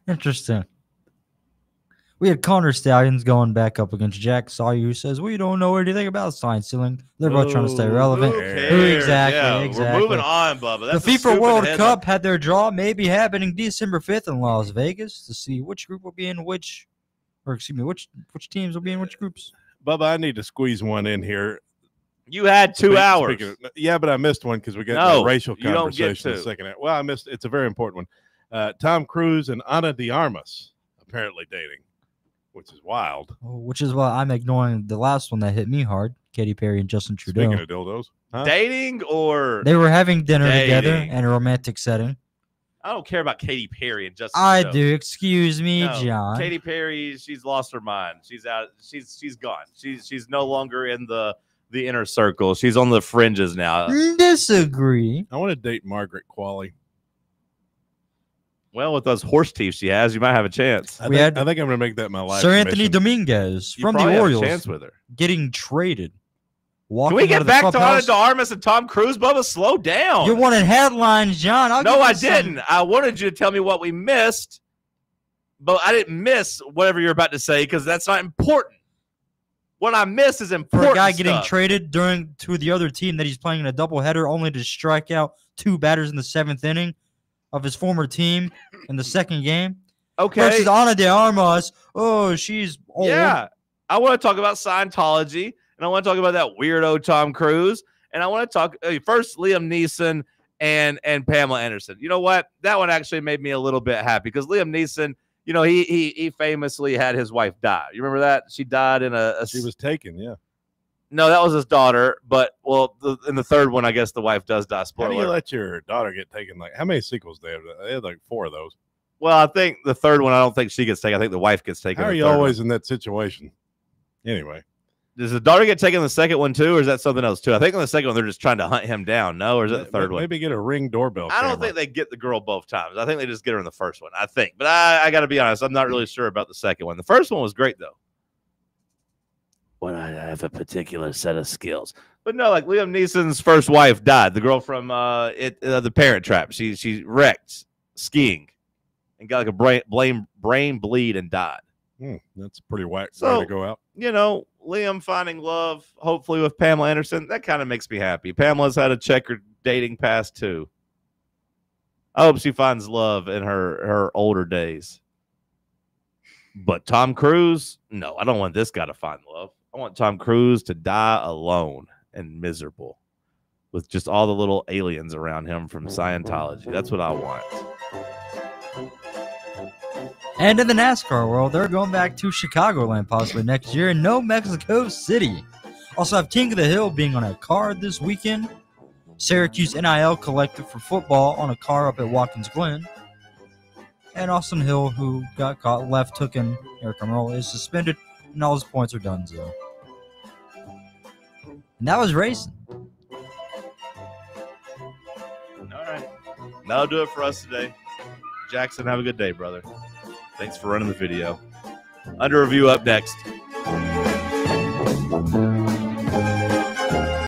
Speaker 11: Interesting. We had Connor Stallions going back up against Jack Sawyer, who says, we don't know anything about sign stealing. They're both trying to stay relevant. Exactly.
Speaker 5: Yeah, we're moving on, Bubba. That's
Speaker 11: the FIFA World Cup had their draw maybe happening December 5th in Las Vegas to see which group will be in which teams will be in which groups.
Speaker 9: Bubba, I need to squeeze one in here.
Speaker 5: You had 2 hours.
Speaker 9: Yeah, but I missed one because we got the racial conversation in a second. Well, I missed. It's a very important one. Tom Cruise and Ana de Armas apparently dating, which is wild.
Speaker 11: Which is why I'm ignoring the last one that hit me hard, Katy Perry and Justin Trudeau.
Speaker 9: Speaking of dildos. Huh?
Speaker 5: Dating or
Speaker 11: they were having dinner together in a romantic setting.
Speaker 5: I don't care about Katy Perry and Justin
Speaker 11: I
Speaker 5: Trudeau.
Speaker 11: do. Excuse me, John.
Speaker 5: Katy Perry, she's lost her mind. She's out. She's gone. She's no longer in the inner circle. She's on the fringes now.
Speaker 11: Disagree.
Speaker 9: I want to date Margaret Qualley.
Speaker 5: Well, with those horse teeth she has, you might have a chance.
Speaker 9: I think I'm going to make that my life.
Speaker 11: Sir Anthony Dominguez from the Orioles
Speaker 5: chance with her.
Speaker 11: getting traded.
Speaker 5: Can we get back to Ana de Armas and Tom Cruise, Bubba? Slow down.
Speaker 11: You wanted headlines, John.
Speaker 5: No, I didn't. I wanted you to tell me what we missed, but I didn't miss whatever you're about to say because that's not important. What I miss is important.
Speaker 11: For a guy getting
Speaker 5: stuff.
Speaker 11: traded to the other team that he's playing in a doubleheader, only to strike out 2 batters in the 7th inning of his former team in the 2nd game.
Speaker 5: Okay.
Speaker 11: Versus Ana de Armas. Oh, she's old.
Speaker 5: Yeah. I want to talk about Scientology, and I want to talk about that weirdo Tom Cruise, and I want to talk first Liam Neeson and Pamela Anderson. You know what? That one actually made me a little bit happy because Liam Neeson, you know, he famously had his wife die. You remember that? She died in a
Speaker 9: she was taken, yeah.
Speaker 5: No, that was his daughter. But, well, in the third one, I guess the wife does die. Spoiler.
Speaker 9: How do you let your daughter get taken? Like, how many sequels do they have? They had like 4 of those.
Speaker 5: Well, I think the third one, I don't think she gets taken. I think the wife gets taken.
Speaker 9: How are you always in that situation? Anyway.
Speaker 5: Does the daughter get taken in the second one, too, or is that something else, too? I think in the second one, they're just trying to hunt him down. No, or is that the third one?
Speaker 9: Maybe get a Ring doorbell
Speaker 5: I don't think they get the girl both times. I think they just get her in the first one, I think. But I got to be honest, I'm not really sure about the second one. The first one was great, though. When I have a particular set of skills. But no, like Liam Neeson's first wife died. The girl from The Parent Trap. She wrecked skiing and got like a brain bleed and died.
Speaker 9: That's a pretty whack
Speaker 5: So,
Speaker 9: way to go out.
Speaker 5: You know, Liam finding love, hopefully with Pamela Anderson, that kind of makes me happy. Pamela's had a checkered dating past, too. I hope she finds love in her older days. But Tom Cruise, no, I don't want this guy to find love. I want Tom Cruise to die alone and miserable with just all the little aliens around him from Scientology. That's what I want.
Speaker 11: And in the NASCAR world, they're going back to Chicagoland possibly next year and no Mexico City. Also have King of the Hill being on a card this weekend. Syracuse NIL Collective for football on a car up at Watkins Glen. And Austin Hill, who got caught left-hooking Eric Emerald, is suspended and all his points are done, so. And that was racing.
Speaker 5: All right. That'll do it for us today. Jackson, have a good day, brother. Thanks for running the video. Under review up next.